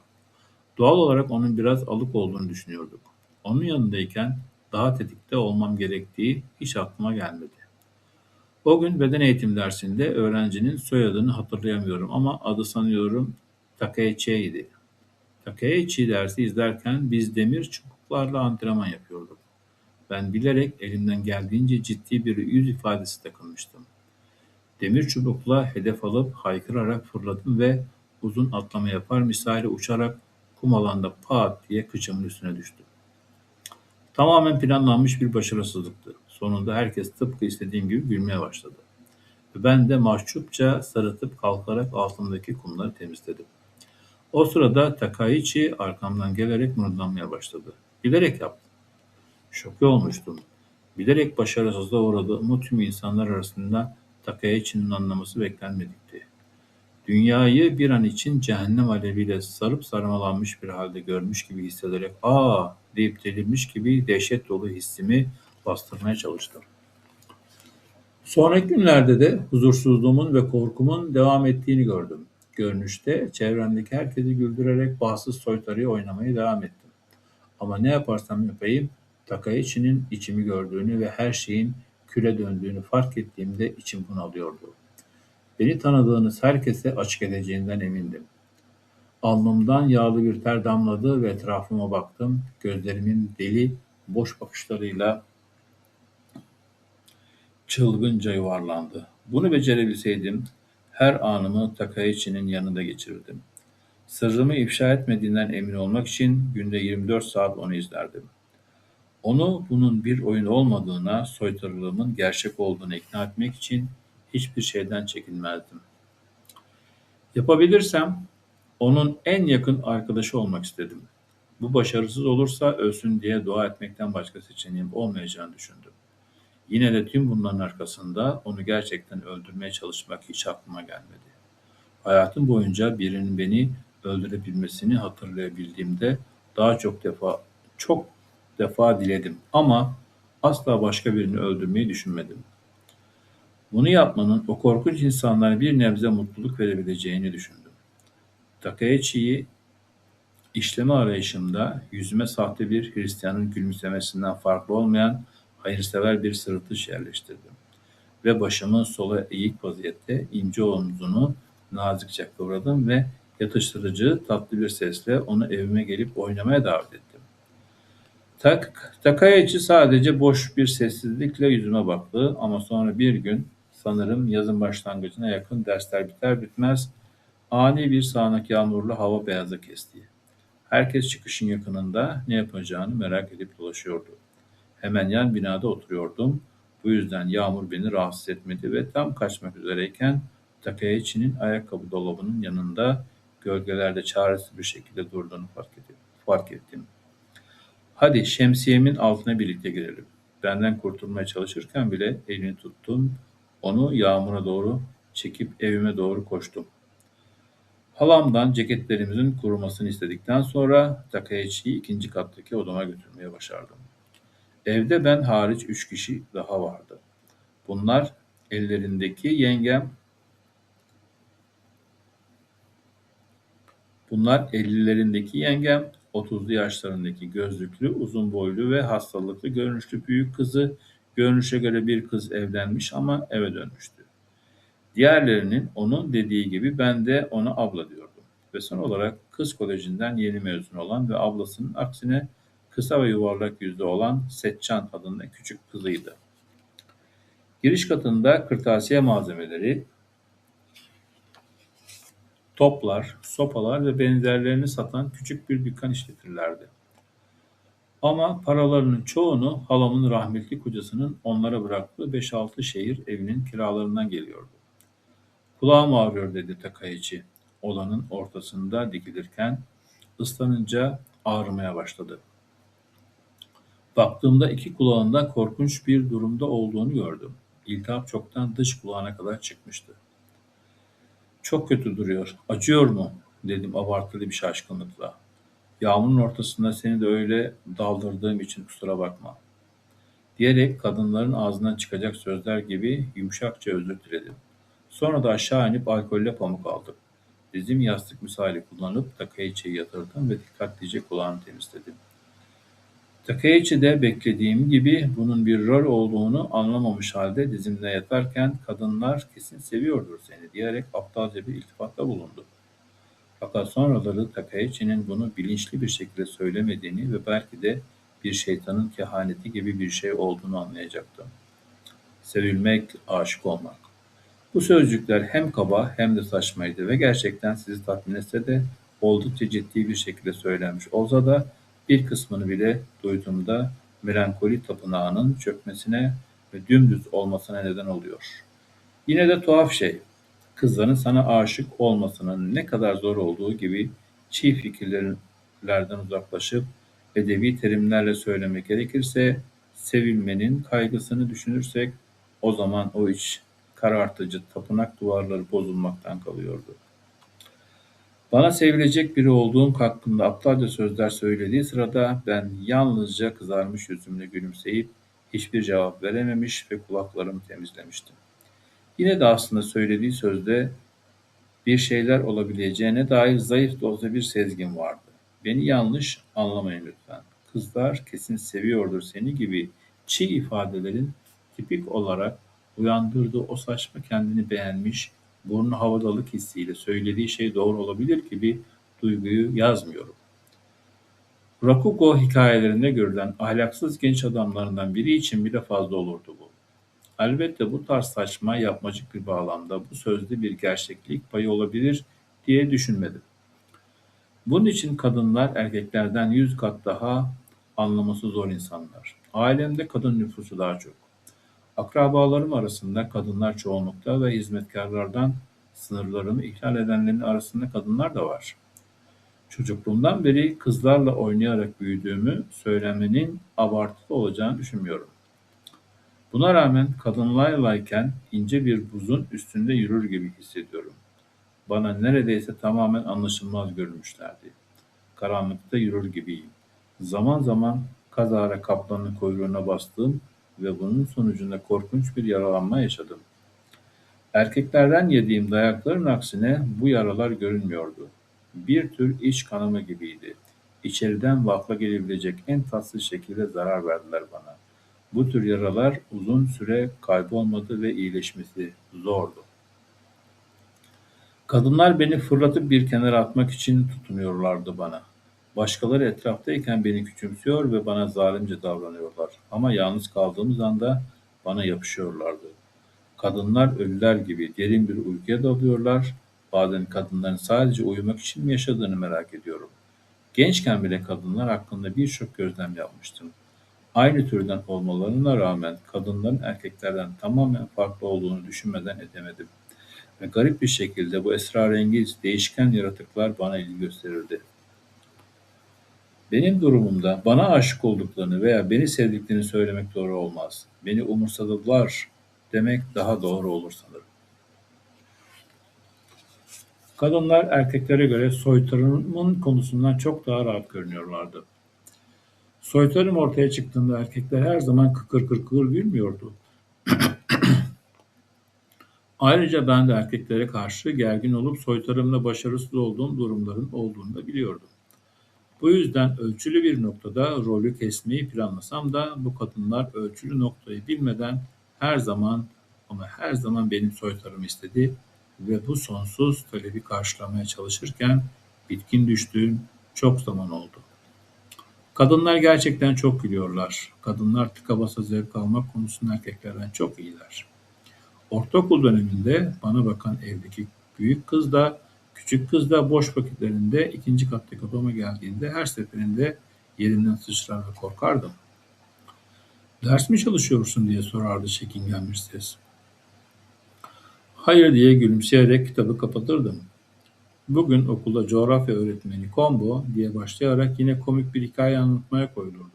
Doğal olarak onun biraz alık olduğunu düşünüyorduk. Onun yanındayken daha tetikte olmam gerektiği hiç aklıma gelmedi. O gün beden eğitim dersinde öğrencinin soyadını hatırlayamıyorum ama adı sanıyorum Takeichi'ydi. Takeichi dersi izlerken biz demir çubuklarla antrenman yapıyorduk. Ben bilerek elimden geldiğince ciddi bir yüz ifadesi takınmıştım. Demir çubukla hedef alıp haykırarak fırladım ve uzun atlama yapar misali uçarak kum alanda pat diye kıçımın üstüne düştüm. Tamamen planlanmış bir başarısızlıktı. Sonunda herkes tıpkı istediğim gibi gülmeye başladı. Ve ben de mahcupça sarıtıp kalkarak altımdaki kumları temizledim. O sırada Takaichi arkamdan gelerek mırıldanmaya başladı. Bilerek yaptım. Şoke olmuştum. Bilerek başarısızlığa uğradığımı tüm insanlar arasında Takaichi'nin anlaması beklenmedikti. Dünyayı bir an için cehennem aleviyle sarıp sarmalanmış bir halde görmüş gibi hissederek "Aa!" deyip delirmiş gibi dehşet dolu hissimi bastırmaya çalıştım. Sonraki günlerde de huzursuzluğumun ve korkumun devam ettiğini gördüm. Görünüşte çevremdeki herkesi güldürerek bahtsız soytarıyı oynamaya devam ettim. Ama ne yaparsam yapayım Takaichi'nin içimi gördüğünü ve her şeyin küle döndüğünü fark ettiğimde içim bunalıyordu. Beni tanıdığınız herkese açık edeceğinden emindim. Alnımdan yağlı bir ter damladı ve etrafıma baktım. Gözlerimin deli, boş bakışlarıyla Çılgınca yuvarlandı. Bunu becerebilseydim her anımı Takaichi'nin yanında geçirirdim. Sırrımı ifşa etmediğinden emin olmak için günde 24 saat onu izlerdim. Onu bunun bir oyun olmadığına, soytarılığımın gerçek olduğunu ikna etmek için hiçbir şeyden çekinmezdim. Yapabilirsem onun en yakın arkadaşı olmak istedim. Bu başarısız olursa ölsün diye dua etmekten başka seçeneğim olmayacağını düşündüm. Yine de tüm bunların arkasında onu gerçekten öldürmeye çalışmak hiç aklıma gelmedi. Hayatım boyunca birinin beni öldürebilmesini hatırlayabildiğimde daha çok defa diledim ama asla başka birini öldürmeyi düşünmedim. Bunu yapmanın o korkunç insanlara bir nebze mutluluk verebileceğini düşündüm. Takaichi'yi işleme arayışımda yüzüme sahte bir Hristiyanın gülümsemesinden farklı olmayan hayırsever bir sırıtış yerleştirdim ve başımı sola eğik vaziyette ince omzunu nazikçe kıvradım ve yatıştırıcı tatlı bir sesle onu evime gelip oynamaya davet ettim. Takaichi sadece boş bir sessizlikle yüzüme baktı ama sonra bir gün, sanırım yazın başlangıcına yakın, dersler biter bitmez ani bir sağanak yağmurlu hava beyaza kesti. Herkes çıkışın yakınında ne yapacağını merak edip dolaşıyordu. Hemen yan binada oturuyordum. Bu yüzden yağmur beni rahatsız etmedi ve tam kaçmak üzereyken Takaichi'nin ayakkabı dolabının yanında gölgelerde çaresiz bir şekilde durduğunu fark ettim. Hadi şemsiyemin altına birlikte girelim. Benden kurtulmaya çalışırken bile elini tuttum. Onu yağmura doğru çekip evime doğru koştum. Halamdan ceketlerimizin kurumasını istedikten sonra Takaichi'yi ikinci kattaki odama götürmeye başardım. Evde ben hariç 3 kişi daha vardı. Bunlar ellerindeki yengem, bunlar 50'lerindeki yengem, 30'lu yaşlarındaki gözlüklü, uzun boylu ve hastalıklı görünüşlü büyük kızı, görünüşe göre bir kız evlenmiş ama eve dönmüştü. Diğerlerinin onun dediği gibi ben de ona abla diyordum. Ve son olarak kız kolejinden yeni mezun olan ve ablasının aksine kısa ve yuvarlak yüzlü olan Setcan adında küçük kızıydı. Giriş katında kırtasiye malzemeleri, toplar, sopalar ve benzerlerini satan küçük bir dükkan işletirlerdi. Ama paralarının çoğunu halamın rahmetli kocasının onlara bıraktığı 5-6 şehir evinin kiralarından geliyordu. Kulağım ağrıyor dedi Takaichi. Odanın ortasında dikilirken ıslanınca ağrımaya başladı. Baktığımda iki kulağında korkunç bir durumda olduğunu gördüm. İltihap çoktan dış kulağına kadar çıkmıştı. Çok kötü duruyor. Acıyor mu? Dedim abartılı bir şaşkınlıkla. Yağmurun ortasında seni de öyle daldırdığım için kusura bakma. Diyerek kadınların ağzından çıkacak sözler gibi yumuşakça özür diledim. Sonra da aşağı inip alkolle pamuk aldım. Dizim yastık misali kullanıp Takaichi'yi yatırdım ve dikkatlice kulağını temizledim. Takaichi de beklediğim gibi bunun bir rol olduğunu anlamamış halde dizimde yatarken kadınlar kesin seviyordur seni diyerek aptalca bir iltifatta bulundu. Fakat sonraları Takaichi'nin bunu bilinçli bir şekilde söylemediğini ve belki de bir şeytanın kehaneti gibi bir şey olduğunu anlayacaktım. Sevilmek, aşık olmak. Bu sözcükler hem kaba hem de saçmaydı ve gerçekten sizi tatmin etse de oldukça ciddi bir şekilde söylenmiş olsa da bir kısmını bile duyduğumda melankoli tapınağının çökmesine ve dümdüz olmasına neden oluyor. Yine de tuhaf şey, kızların sana aşık olmasının ne kadar zor olduğu gibi çiğ fikirlerden uzaklaşıp edebi terimlerle söylemek gerekirse sevilmenin kaygısını düşünürsek o zaman o iç karartıcı tapınak duvarları bozulmaktan kalıyordu. Bana sevilecek biri olduğum hakkında aptalca sözler söylediği sırada ben yalnızca kızarmış yüzümle gülümseyip hiçbir cevap verememiş ve kulaklarımı temizlemiştim. Yine de aslında söylediği sözde bir şeyler olabileceğine dair zayıf da olsa bir sezgim vardı. Beni yanlış anlamayın lütfen. Kızlar kesin seviyordur seni gibi çiğ ifadelerin tipik olarak uyandırdığı o saçma kendini beğenmiş, burnu havadalık hissiyle söylediği şey doğru olabilir gibi duyguyu yazmıyorum. Rakugo hikayelerinde görülen ahlaksız genç adamlarından biri için bile fazla olurdu bu. Elbette bu tarz saçma, yapmacık bir bağlamda bu sözde bir gerçeklik payı olabilir diye düşünmedim. Bunun için kadınlar erkeklerden 100 kat daha anlaması zor insanlar. Ailemde kadın nüfusu daha çok. Akrabalarım arasında kadınlar çoğunlukta ve hizmetkarlardan sınırlarını ihlal edenlerin arasında kadınlar da var. Çocukluğumdan beri kızlarla oynayarak büyüdüğümü söylemenin abartılı olacağını düşünmüyorum. Buna rağmen kadınlarlayken ince bir buzun üstünde yürür gibi hissediyorum. Bana neredeyse tamamen anlaşılmaz görünmüşlerdi. Karanlıkta yürür gibiyim. Zaman zaman kazara kaplanın kuyruğuna bastığım ve bunun sonucunda korkunç bir yaralanma yaşadım. Erkeklerden yediğim dayakların aksine bu yaralar görünmüyordu. Bir tür iç kanama gibiydi. İçeriden vakla gelebilecek en tatsız şekilde zarar verdiler bana. Bu tür yaralar uzun süre kaybolmadı ve iyileşmesi zordu. Kadınlar beni fırlatıp bir kenara atmak için tutunuyorlardı bana. Başkaları etraftayken beni küçümsüyor ve bana zalimce davranıyorlar. Ama yalnız kaldığımız anda bana yapışıyorlardı. Kadınlar ölüler gibi derin bir uykuya dalıyorlar. Bazen kadınların sadece uyumak için mi yaşadığını merak ediyorum. Gençken bile kadınlar hakkında birçok gözlem yapmıştım. Aynı türden olmalarına rağmen kadınların erkeklerden tamamen farklı olduğunu düşünmeden edemedim. Ve garip bir şekilde bu esrarengiz, değişken yaratıklar bana ilgi gösterirdi. Benim durumumda bana aşık olduklarını veya beni sevdiklerini söylemek doğru olmaz. Beni umursadılar demek daha doğru olur sanırım. Kadınlar erkeklere göre soytarımın konusundan çok daha rahat görünüyorlardı. Soytarım ortaya çıktığında erkekler her zaman kıkır kıkır gülmüyordu. Ayrıca ben de erkeklere karşı gergin olup soytarımda başarısız olduğum durumların olduğunu da biliyordum. Bu yüzden ölçülü bir noktada rolü kesmeyi planlasam da bu kadınlar ölçülü noktayı bilmeden her zaman ama her zaman benim soytarımı istedi ve bu sonsuz talebi karşılamaya çalışırken bitkin düştüğüm çok zaman oldu. Kadınlar gerçekten çok gülüyorlar. Kadınlar tıka basa zevk almak konusunda erkeklerden çok iyiler. Ortaokul döneminde bana bakan evdeki büyük kız da küçük kız da boş vakitlerinde ikinci kattaki odama geldiğinde her seferinde yerimden sıçrar ve korkardım. Ders mi çalışıyorsun diye sorardı çekingen bir ses. Hayır diye gülümseyerek kitabı kapatırdım. Bugün okulda coğrafya öğretmeni Combo diye başlayarak yine komik bir hikaye anlatmaya koyulurdu.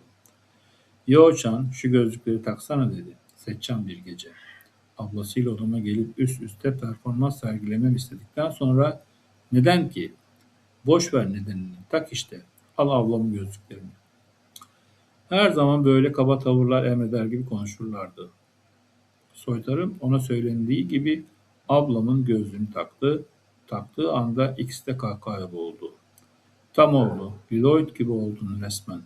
Yo-chan şu gözlükleri taksana dedi. Seçeceğim bir gece. Ablasıyla odama gelip üst üste performans sergilemem istedikten sonra neden ki? Boş ver nedenini. Tak işte. Al ablamın gözlüklerini. Her zaman böyle kaba tavırlar emreder gibi konuşurlardı. Soytarım ona söylendiği gibi ablamın gözlüğünü taktı. Taktığı anda ikisi de kahkahaya boğuldu. Tam oğlu, Lloyd gibi oldun resmen.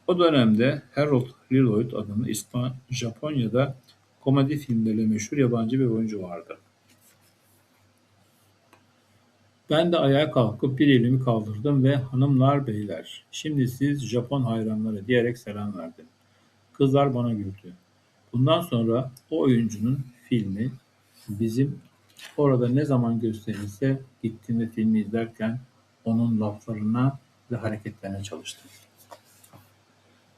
O dönemde Harold Lloyd adında Japonya'da komedi filmleriyle meşhur yabancı bir oyuncu vardı. Ben de ayağa kalkıp bir elimi kaldırdım ve hanımlar beyler, şimdi siz Japon hayranları diyerek selam verdim. Kızlar bana güldü. Bundan sonra o oyuncunun filmi bizim orada ne zaman gösterilse gittiğimde filmi izlerken onun laflarına ve hareketlerine çalıştım.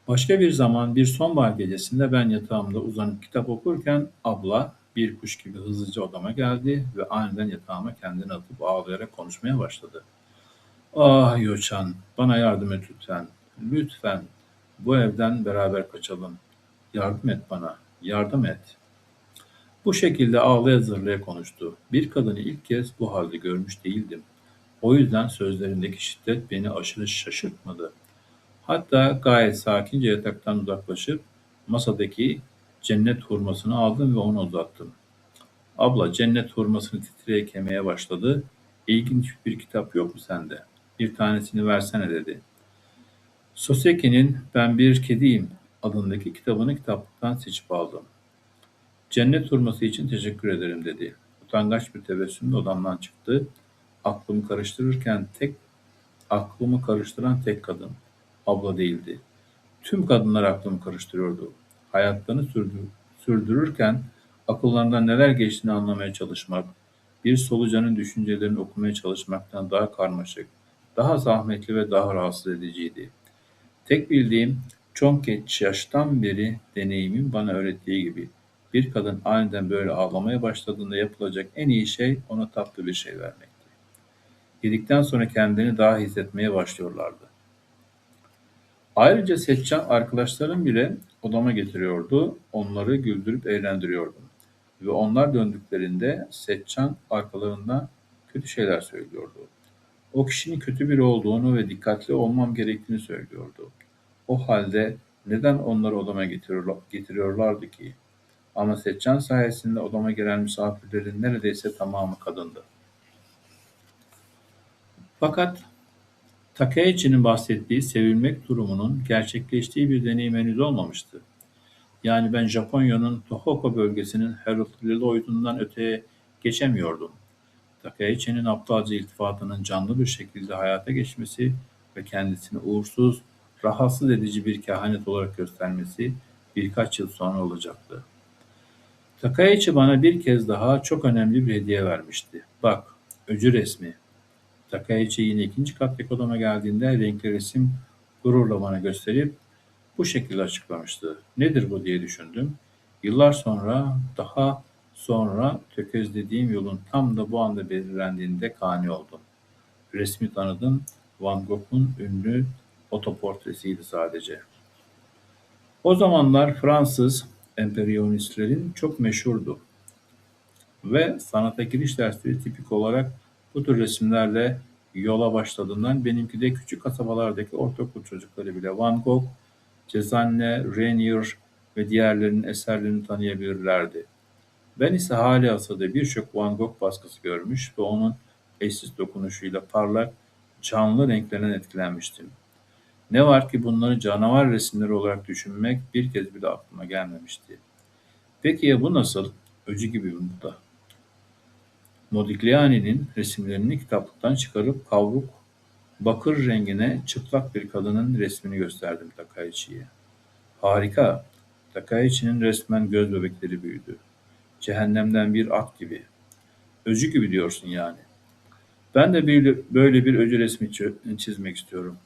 Başka bir zaman bir sonbahar gecesinde ben yatağımda uzanıp kitap okurken abla bir kuş gibi hızlıca odama geldi ve aniden yatağıma kendini atıp ağlayarak konuşmaya başladı. Ah Yoçan, bana yardım et lütfen. Lütfen bu evden beraber kaçalım. Yardım et bana, yardım et. Bu şekilde ağlaya zırlaya konuştu. Bir kadını ilk kez bu halde görmüş değildim. O yüzden sözlerindeki şiddet beni aşırı şaşırtmadı. Hatta gayet sakince yataktan uzaklaşıp masadaki cennet hurmasını aldım ve onu uzattım. Abla cennet hurmasını titreyerek yemeye başladı. İlginç bir kitap yok mu sende? Bir tanesini versene dedi. Soseki'nin Ben Bir Kediyim adındaki kitabını kitaplıktan seçip aldım. Cennet hurması için teşekkür ederim dedi. Utangaç bir tebessümle odamdan çıktı. Aklımı karıştıran tek kadın abla değildi. Tüm kadınlar aklımı karıştırıyordu. Hayatlarını sürdürürken akıllarından neler geçtiğini anlamaya çalışmak, bir solucanın düşüncelerini okumaya çalışmaktan daha karmaşık, daha zahmetli ve daha rahatsız ediciydi. Tek bildiğim, çok geç yaştan beri deneyimin bana öğrettiği gibi, bir kadın aniden böyle ağlamaya başladığında yapılacak en iyi şey ona tatlı bir şey vermekti. Yedikten sonra kendini daha hissetmeye başlıyorlardı. Ayrıca Setcan arkadaşlarım bile odama getiriyordu, onları güldürüp eğlendiriyordum. Ve onlar döndüklerinde Setcan arkalarından kötü şeyler söylüyordu. O kişinin kötü biri olduğunu ve dikkatli olmam gerektiğini söylüyordu. O halde neden onları odama getiriyorlardı ki? Ama Setcan sayesinde odama gelen misafirlerin neredeyse tamamı kadındı. Fakat Takeichi'nin bahsettiği sevilmek durumunun gerçekleştiği bir deneyim henüz olmamıştı. Yani ben Japonya'nın Tohoku bölgesinin Harold Lloyd'undan öteye geçemiyordum. Takeichi'nin aptalca iltifatının canlı bir şekilde hayata geçmesi ve kendisini uğursuz, rahatsız edici bir kehanet olarak göstermesi birkaç yıl sonra olacaktı. Takaichi bana bir kez daha çok önemli bir hediye vermişti. Bak, öcü resmi. Takaichi yine ikinci kattaki odama geldiğinde renkli resim gururla bana gösterip bu şekilde açıklamıştı. Nedir bu diye düşündüm. Yıllar sonra, daha sonra tökezlediğim yolun tam da bu anda belirlendiğinde kani oldum. Resmi tanıdım. Van Gogh'un ünlü otoportresiydi sadece. O zamanlar Fransız emperyalistlerin çok meşhurdu ve sanata giriş dersleri tipik olarak bu tür resimlerle yola başladığından benimki de küçük kasabalardaki ortaokul çocukları bile Van Gogh, Cezanne, Renier ve diğerlerinin eserlerini tanıyabilirlerdi. Ben ise hâlihazırda birçok Van Gogh baskısı görmüş ve onun eşsiz dokunuşuyla parlak, canlı renklerinden etkilenmiştim. Ne var ki bunları canavar resimleri olarak düşünmek bir kez bile aklıma gelmemişti. Peki ya bu nasıl? Öcü gibi mi bu da? Modigliani'nin resimlerini kitaplıktan çıkarıp kavruk, bakır rengine çıplak bir kadının resmini gösterdim Takaichi'ye. Harika! Takaichi'nin resmen göz bebekleri büyüdü. Cehennemden bir at gibi. Öcü gibi diyorsun yani. Ben de böyle bir öcü resmi çizmek istiyorum.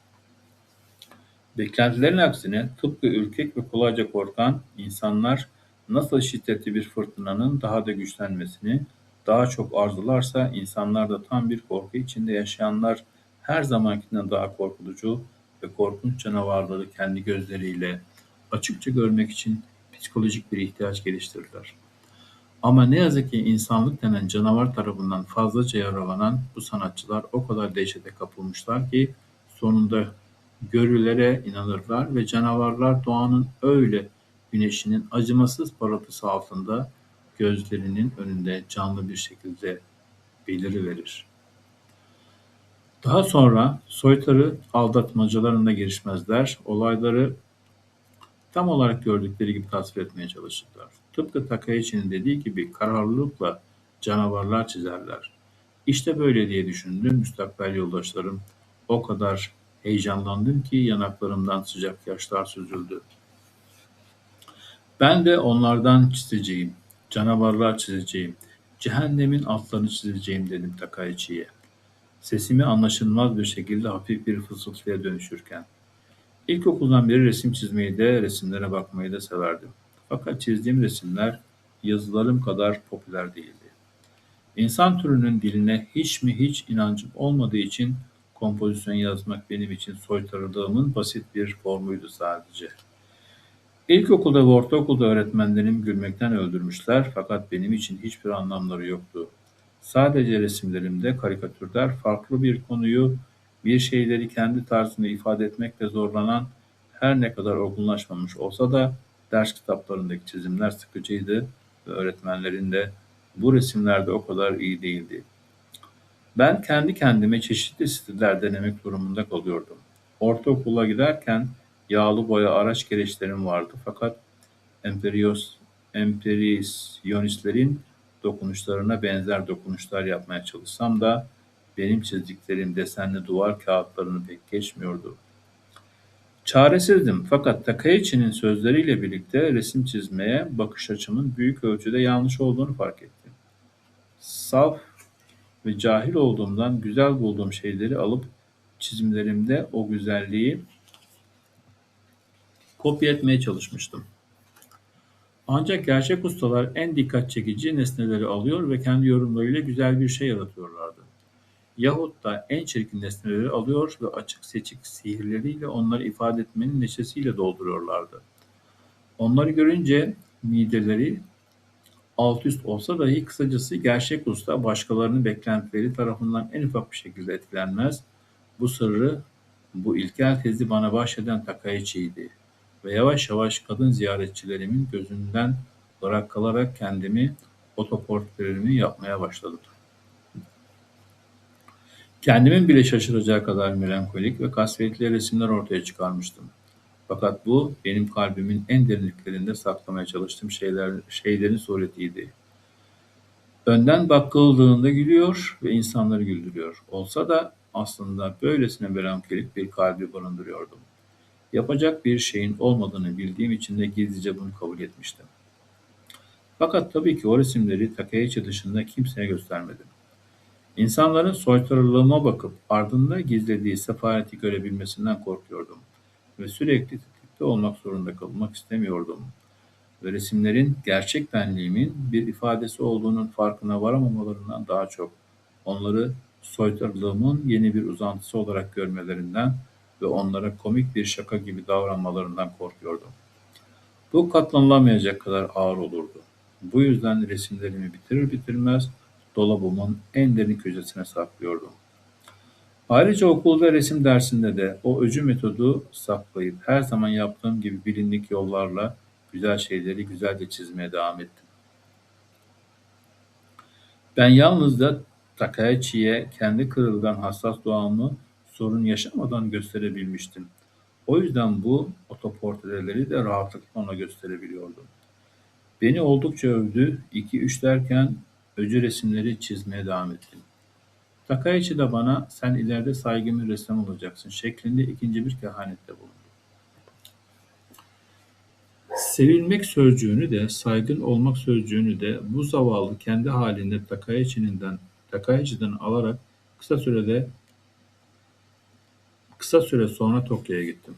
Beklentilerin aksine tıpkı ürkek ve kolayca korkan insanlar nasıl şiddetli bir fırtınanın daha da güçlenmesini daha çok arzularsa insanlar da tam bir korku içinde yaşayanlar her zamankinden daha korkutucu ve korkunç canavarları kendi gözleriyle açıkça görmek için psikolojik bir ihtiyaç geliştirirler. Ama ne yazık ki insanlık denen canavar tarafından fazlaca yaralanan bu sanatçılar o kadar dehşete kapılmışlar ki sonunda görülere inanırlar ve canavarlar doğanın öyle güneşinin acımasız parıltısı altında gözlerinin önünde canlı bir şekilde beliriverir. Daha sonra soytarı aldatmacalarına girişmezler, olayları tam olarak gördükleri gibi tasvir etmeye çalışırlar. Tıpkı Takaichi'nin dediği gibi kararlılıkla canavarlar çizerler. İşte böyle diye düşündüm müstakbel yoldaşlarım. O kadar heyecanlandım ki yanaklarımdan sıcak yaşlar süzüldü. Ben de onlardan çizeceğim, canavarlar çizeceğim, cehennemin altlarını çizeceğim dedim Takaichi'ye. Sesimi anlaşılmaz bir şekilde hafif bir fısıltıya dönüşürken. İlkokuldan beri resim çizmeyi de, resimlere bakmayı da severdim. Fakat çizdiğim resimler yazılarım kadar popüler değildi. İnsan türünün diline hiç mi hiç inancım olmadığı için kompozisyon yazmak benim için soytarılığımın basit bir formuydu sadece. İlkokulda ve ortaokulda öğretmenlerim gülmekten öldürmüşler fakat benim için hiçbir anlamları yoktu. Sadece resimlerimde karikatürler farklı bir konuyu, bir şeyleri kendi tarzında ifade etmekte zorlanan her ne kadar olgunlaşmamış olsa da ders kitaplarındaki çizimler sıkıcıydı ve öğretmenlerin de bu resimlerde o kadar iyi değildi. Ben kendi kendime çeşitli stiller denemek durumunda kalıyordum. Ortaokula giderken yağlı boya araç gereçlerim vardı fakat empresyonistlerin dokunuşlarına benzer dokunuşlar yapmaya çalışsam da benim çizdiklerim desenli duvar kağıtlarını pek geçmiyordu. Çaresizdim fakat Takaichi'nin sözleriyle birlikte resim çizmeye bakış açımın büyük ölçüde yanlış olduğunu fark ettim. Saf ve cahil olduğumdan güzel bulduğum şeyleri alıp çizimlerimde o güzelliği kopya etmeye çalışmıştım. Ancak gerçek ustalar en dikkat çekici nesneleri alıyor ve kendi yorumlarıyla güzel bir şey yaratıyorlardı. Yahut da en çirkin nesneleri alıyor ve açık seçik sihirleriyle onları ifade etmenin neşesiyle dolduruyorlardı. Onları görünce mideleri alt üst olsa dahi kısacası gerçek usta başkalarının beklentileri tarafından en ufak bir şekilde etkilenmez. Bu sırrı, bu ilkel tezi bana bahşeden Takaichi'ydi ve yavaş yavaş kadın ziyaretçilerimin gözünden ırak kalarak kendimi, otoportrelerimi yapmaya başladım. Kendimin bile şaşıracağı kadar melankolik ve kasvetli resimler ortaya çıkarmıştım. Fakat bu benim kalbimin en derinliklerinde saklamaya çalıştığım şeylerin suretiydi. Önden bakıldığında gülüyor ve insanları güldürüyor. Olsa da aslında böylesine melankolik bir kalbi barındırıyordum. Yapacak bir şeyin olmadığını bildiğim için de gizlice bunu kabul etmiştim. Fakat tabii ki o resimleri Takaichi dışında kimseye göstermedim. İnsanların soytarılığıma bakıp ardında gizlediği sefaleti görebilmesinden korkuyordum ve sürekli tetikte olmak zorunda kalmak istemiyordum ve resimlerin gerçek benliğimin bir ifadesi olduğunun farkına varamamalarından daha çok onları soytarılığımın yeni bir uzantısı olarak görmelerinden ve onlara komik bir şaka gibi davranmalarından korkuyordum. Bu katlanılamayacak kadar ağır olurdu. Bu yüzden resimlerimi bitirir bitirmez dolabımın en derin köşesine saklıyordum. Ayrıca okulda resim dersinde de o öcü metodu saklayıp her zaman yaptığım gibi bilindik yollarla güzel şeyleri güzelce çizmeye devam ettim. Ben yalnızca Takaichi'ye kendi kırılgan hassas doğamı sorun yaşamadan gösterebilmiştim. O yüzden bu otoportreleri de rahatlıkla ona gösterebiliyordum. Beni oldukça övdü, 2-3 derken öcü resimleri çizmeye devam ettim. Takaichi de bana sen ileride saygın bir ressam olacaksın şeklinde ikinci bir kehanette bulundu. Sevilmek sözcüğünü de saygın olmak sözcüğünü de bu zavallı kendi halinde Takaichi'den alarak kısa süre sonra Tokyo'ya gittim.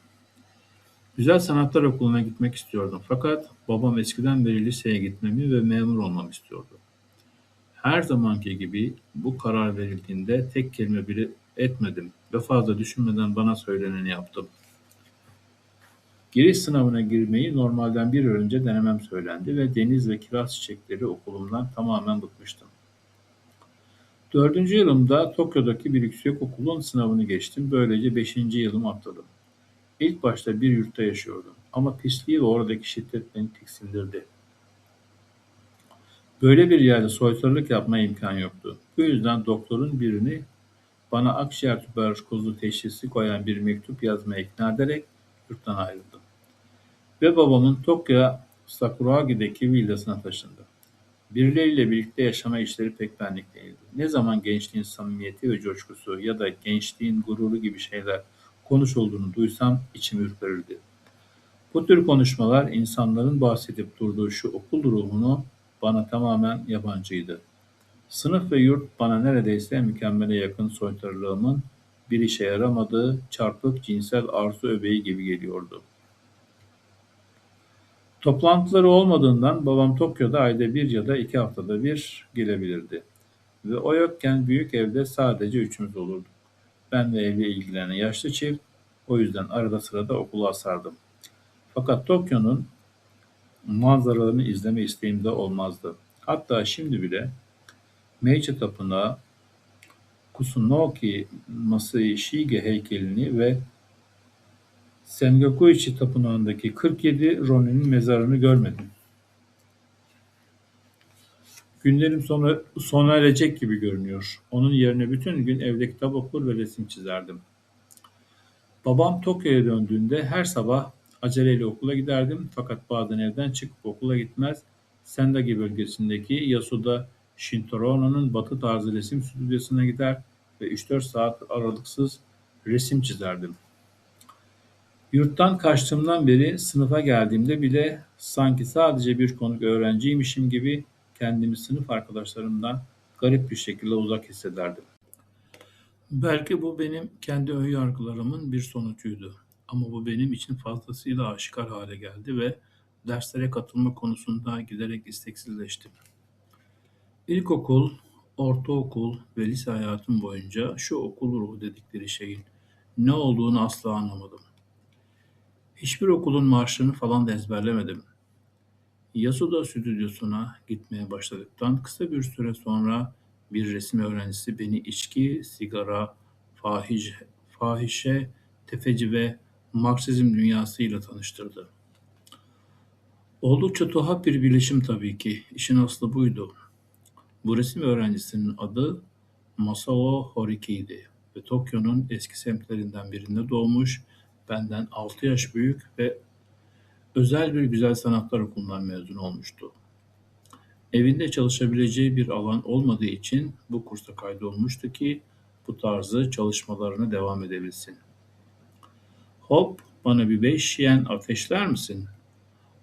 Güzel Sanatlar Okulu'na gitmek istiyordum fakat babam eskiden beri liseye gitmemi ve memur olmamı istiyordu. Her zamanki gibi bu karar verildiğinde tek kelime bile etmedim ve fazla düşünmeden bana söyleneni yaptım. Giriş sınavına girmeyi normalden bir yıl önce denemem söylendi ve deniz ve kiraz çiçekleri okulumdan tamamen bıkmıştım. 4. yılımda Tokyo'daki bir yüksekokulun sınavını geçtim. Böylece 5. yılımı atladım. İlk başta bir yurtta yaşıyordum ama pisliği ve oradaki şiddet beni tiksindirdi. Böyle bir yerde soytarılık yapmaya imkan yoktu. Bu yüzden doktorun birini bana akciğer tüberkülozu teşhisi koyan bir mektup yazmaya ikna ederek yurttan ayrıldım. Ve babamın Tokyo Sakuragi'deki villasına taşındı. Birileriyle birlikte yaşama işleri pek benlik değildi. Ne zaman gençliğin samimiyeti ve coşkusu ya da gençliğin gururu gibi şeyler konuşulduğunu duysam içim ürperirdi. Bu tür konuşmalar insanların bahsedip durduğu şu okul ruhunu bana tamamen yabancıydı. Sınıf ve yurt bana neredeyse mükemmele yakın soytarılığımın bir işe yaramadığı çarpık cinsel arzu öbeği gibi geliyordu. Toplantıları olmadığından babam Tokyo'da ayda bir ya da 2 haftada bir gelebilirdi. Ve o yokken büyük evde sadece üçümüz olurduk. Ben ve evle ilgilenen yaşlı çift, o yüzden arada sırada okula asardım. Fakat Tokyo'nun manzaralarını izleme isteğim de olmazdı. Hatta şimdi bile Meiji Tapınağı, Kusunoki Masai Shige heykelini ve Sengakuichi Tapınağı'ndaki 47 Ronin'in mezarını görmedim. Günlerim sona erecek gibi görünüyor. Onun yerine bütün gün evde kitap okur ve resim çizerdim. Babam Tokyo'ya döndüğünde her sabah aceleyle okula giderdim fakat bazen evden çıkıp okula gitmez, Sendagi bölgesindeki Yasuda Shintoro'nun batı tarzı resim stüdyosuna gider ve 3-4 saat aralıksız resim çizerdim. Yurttan kaçtığımdan beri sınıfa geldiğimde bile sanki sadece bir konuk öğrenciymişim gibi kendimi sınıf arkadaşlarımdan garip bir şekilde uzak hissederdim. Belki bu benim kendi önyargılarımın bir sonucuydu. Ama bu benim için fazlasıyla aşikar hale geldi ve derslere katılma konusunda giderek isteksizleştim. İlkokul, ortaokul ve lise hayatım boyunca şu okul ruhu dedikleri şeyin ne olduğunu asla anlamadım. Hiçbir okulun marşını falan da ezberlemedim. Yasuda stüdyosuna gitmeye başladıktan kısa bir süre sonra bir resim öğrencisi beni içki, sigara, fahişe, tefeci ve Marksizm dünyasıyla tanıştırdı. Oldukça tuhaf bir birleşim tabii ki. İşin aslı buydu. Bu resim öğrencisinin adı Masao Horiki'ydi ve Tokyo'nun eski semtlerinden birinde doğmuş, benden 6 yaş büyük ve özel bir güzel sanatlar okulundan mezun olmuştu. Evinde çalışabileceği bir alan olmadığı için bu kursa kaydolmuştu ki bu tarzı çalışmalarına devam edebilsin. Hop, bana bir 5 yen ateşler misin?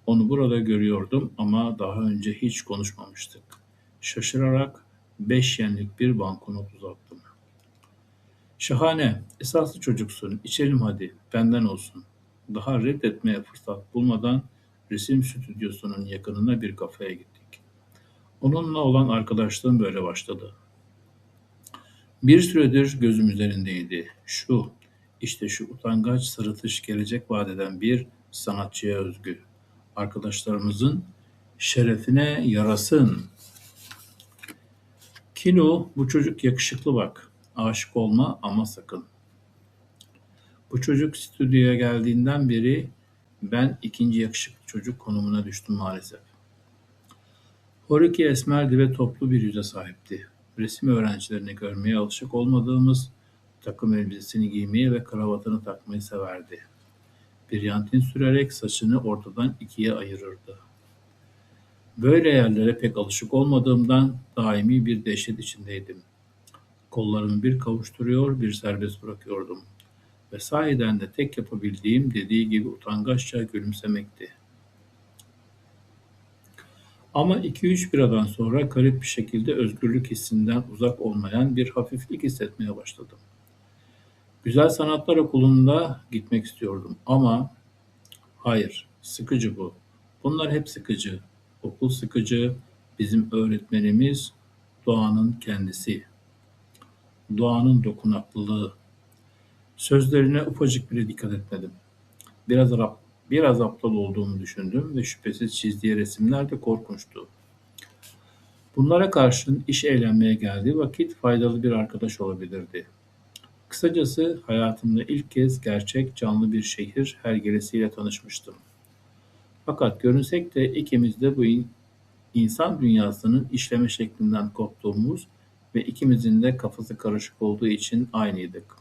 Onu burada görüyordum ama daha önce hiç konuşmamıştık. Şaşırarak 5 yenlik bir banknot uzattım. Şahane, esaslı çocuksun, içelim hadi, benden olsun. Daha reddetmeye fırsat bulmadan resim stüdyosunun yakınına bir kafeye gittik. Onunla olan arkadaşlığım böyle başladı. Bir süredir gözüm üzerindeydi. İşte şu utangaç sırıtış gelecek vaat eden bir sanatçıya özgü. Arkadaşlarımızın şerefine yarasın. Kino, bu çocuk yakışıklı bak. Aşık olma ama sakın. Bu çocuk stüdyoya geldiğinden beri ben ikinci yakışıklı çocuk konumuna düştüm maalesef. Horiki esmerdi ve toplu bir yüze sahipti. Resim öğrencilerini görmeye alışık olmadığımız takım elbisesini giymeyi ve kravatını takmayı severdi. Brilyantin sürerek saçını ortadan ikiye ayırırdı. Böyle yerlere pek alışık olmadığımdan daimi bir dehşet içindeydim. Kollarımı bir kavuşturuyor, bir serbest bırakıyordum. Ve sahiden de tek yapabildiğim dediği gibi utangaçça gülümsemekti. Ama 2-3 biradan sonra garip bir şekilde özgürlük hissinden uzak olmayan bir hafiflik hissetmeye başladım. Güzel Sanatlar Okulu'nda gitmek istiyordum ama hayır, sıkıcı bu. Bunlar hep sıkıcı. Okul sıkıcı, bizim öğretmenimiz doğanın kendisi, doğanın dokunaklılığı. Sözlerine ufacık bile dikkat etmedim. Biraz, biraz aptal olduğumu düşündüm ve şüphesiz çizdiği resimler de korkunçtu. Bunlara karşın iş eğlenmeye geldiği vakit faydalı bir arkadaş olabilirdi. Kısacası hayatımda ilk kez gerçek canlı bir şehir hergelesiyle tanışmıştım. Fakat görünsek de ikimiz de bu insan dünyasının işleme şeklinden koptuğumuz ve ikimizin de kafası karışık olduğu için aynıydık.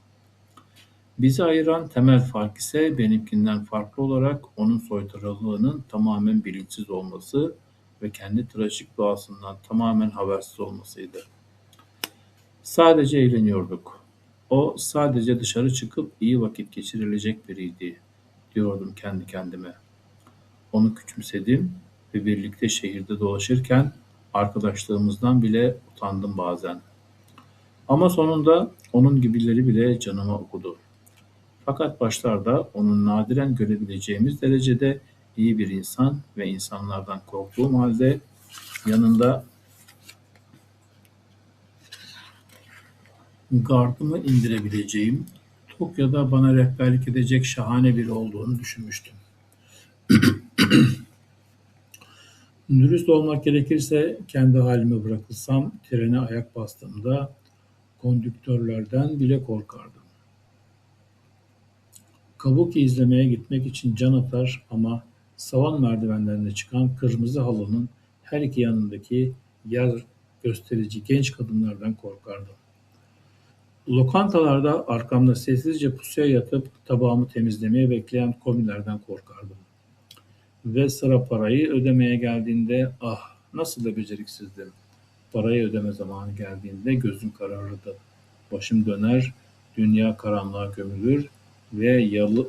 Bizi ayıran temel fark ise benimkinden farklı olarak onun soytarılığının tamamen bilinçsiz olması ve kendi trajik doğasından tamamen habersiz olmasıydı. Sadece eğleniyorduk. O sadece dışarı çıkıp iyi vakit geçirilecek biriydi, diyordum kendi kendime. Onu küçümsedim ve birlikte şehirde dolaşırken arkadaşlığımızdan bile utandım bazen. Ama sonunda onun gibileri bile canıma okudu. Fakat başlarda onun nadiren görebileceğimiz derecede iyi bir insan ve insanlardan korktuğum halde yanında gardımı indirebileceğim, Tokyo'da bana rehberlik edecek şahane biri olduğunu düşünmüştüm. Dürüst olmak gerekirse kendi halime bırakılsam trene ayak bastığımda kondüktörlerden bile korkardım. Kabuki izlemeye gitmek için can atar ama savan merdivenlerine çıkan kırmızı halının her iki yanındaki yer gösterici genç kadınlardan korkardım. Lokantalarda arkamda sessizce pusuya yatıp tabağımı temizlemeye bekleyen komilerden korkardım. Ve sıra parayı ödemeye geldiğinde nasıl da beceriksizdim. Parayı ödeme zamanı geldiğinde gözüm kararırdı. Başım döner, dünya karanlığa gömülür ve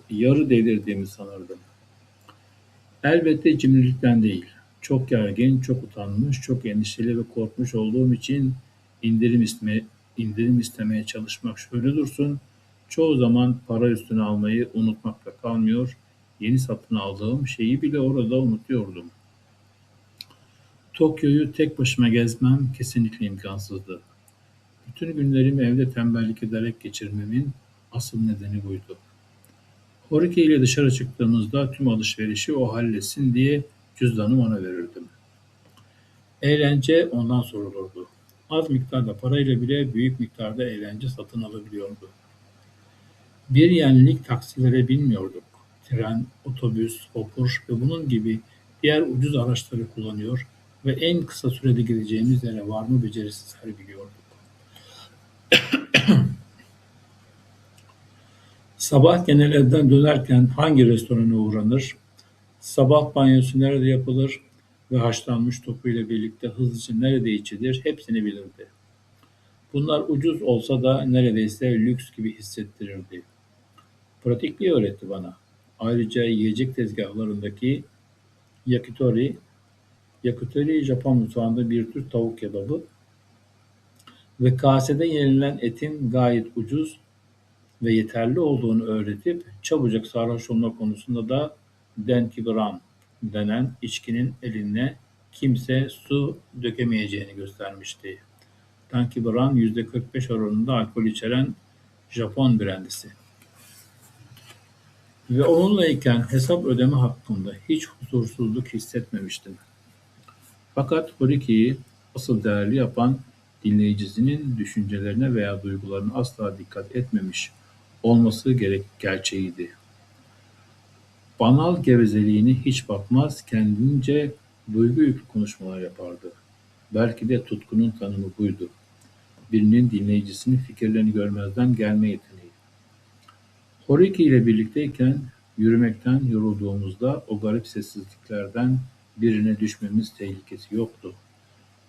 yarı delirdiğimi sanırdım. Elbette cimrilikten değil. Çok gergin, çok utanmış, çok endişeli ve korkmuş olduğum için indirim indirim istemeye çalışmak şöyle dursun, çoğu zaman para üstüne almayı unutmakla kalmıyor, yeni satın aldığım şeyi bile orada unutuyordum. Tokyo'yu tek başıma gezmem kesinlikle imkansızdı. Bütün günlerimi evde tembellik ederek geçirmemin asıl nedeni buydu. Horiki ile dışarı çıktığımızda tüm alışverişi o halletsin diye cüzdanımı ona verirdim. Eğlence ondan sorulurdu. Az miktarda parayla bile büyük miktarda eğlence satın alabiliyordu. Bir yenilik taksilere binmiyorduk. Tren, otobüs, vapur ve bunun gibi diğer ucuz araçları kullanıyor ve en kısa sürede gideceğimiz yere varma becerisi sergiliyorduk. Sabah genel evden dönerken hangi restorana uğranır, sabah banyosu nerede yapılır ve haşlanmış topuyla birlikte hızlıca nerede içilir hepsini bilirdi. Bunlar ucuz olsa da neredeyse lüks gibi hissettirirdi. Pratikliği öğretti bana. Ayrıca yiyecek tezgahlarındaki yakitori, yakitori Japon mutfağında bir tür tavuk kebabı ve kasede yenilen etin gayet ucuz ve yeterli olduğunu öğretip çabucak sarhoş olma konusunda da Denkibiran denen içkinin eline kimse su dökemeyeceğini göstermişti. Denkibiran %45 oranında alkol içeren Japon brandisi. Ve onunlayken hesap ödeme hakkında hiç huzursuzluk hissetmemiştim. Fakat Horiki'yi asıl değerli yapan dinleyicisinin düşüncelerine veya duygularına asla dikkat etmemiş olması gerçeğiydi. Banal gevezeliğine hiç bakmaz, kendince duygu yüklü konuşmalar yapardı. Belki de tutkunun tanımı buydu. Birinin dinleyicisinin fikirlerini görmezden gelme yeteneği. Horiki ile birlikteyken yürümekten yorulduğumuzda o garip sessizliklerden birine düşmemiz tehlikesi yoktu.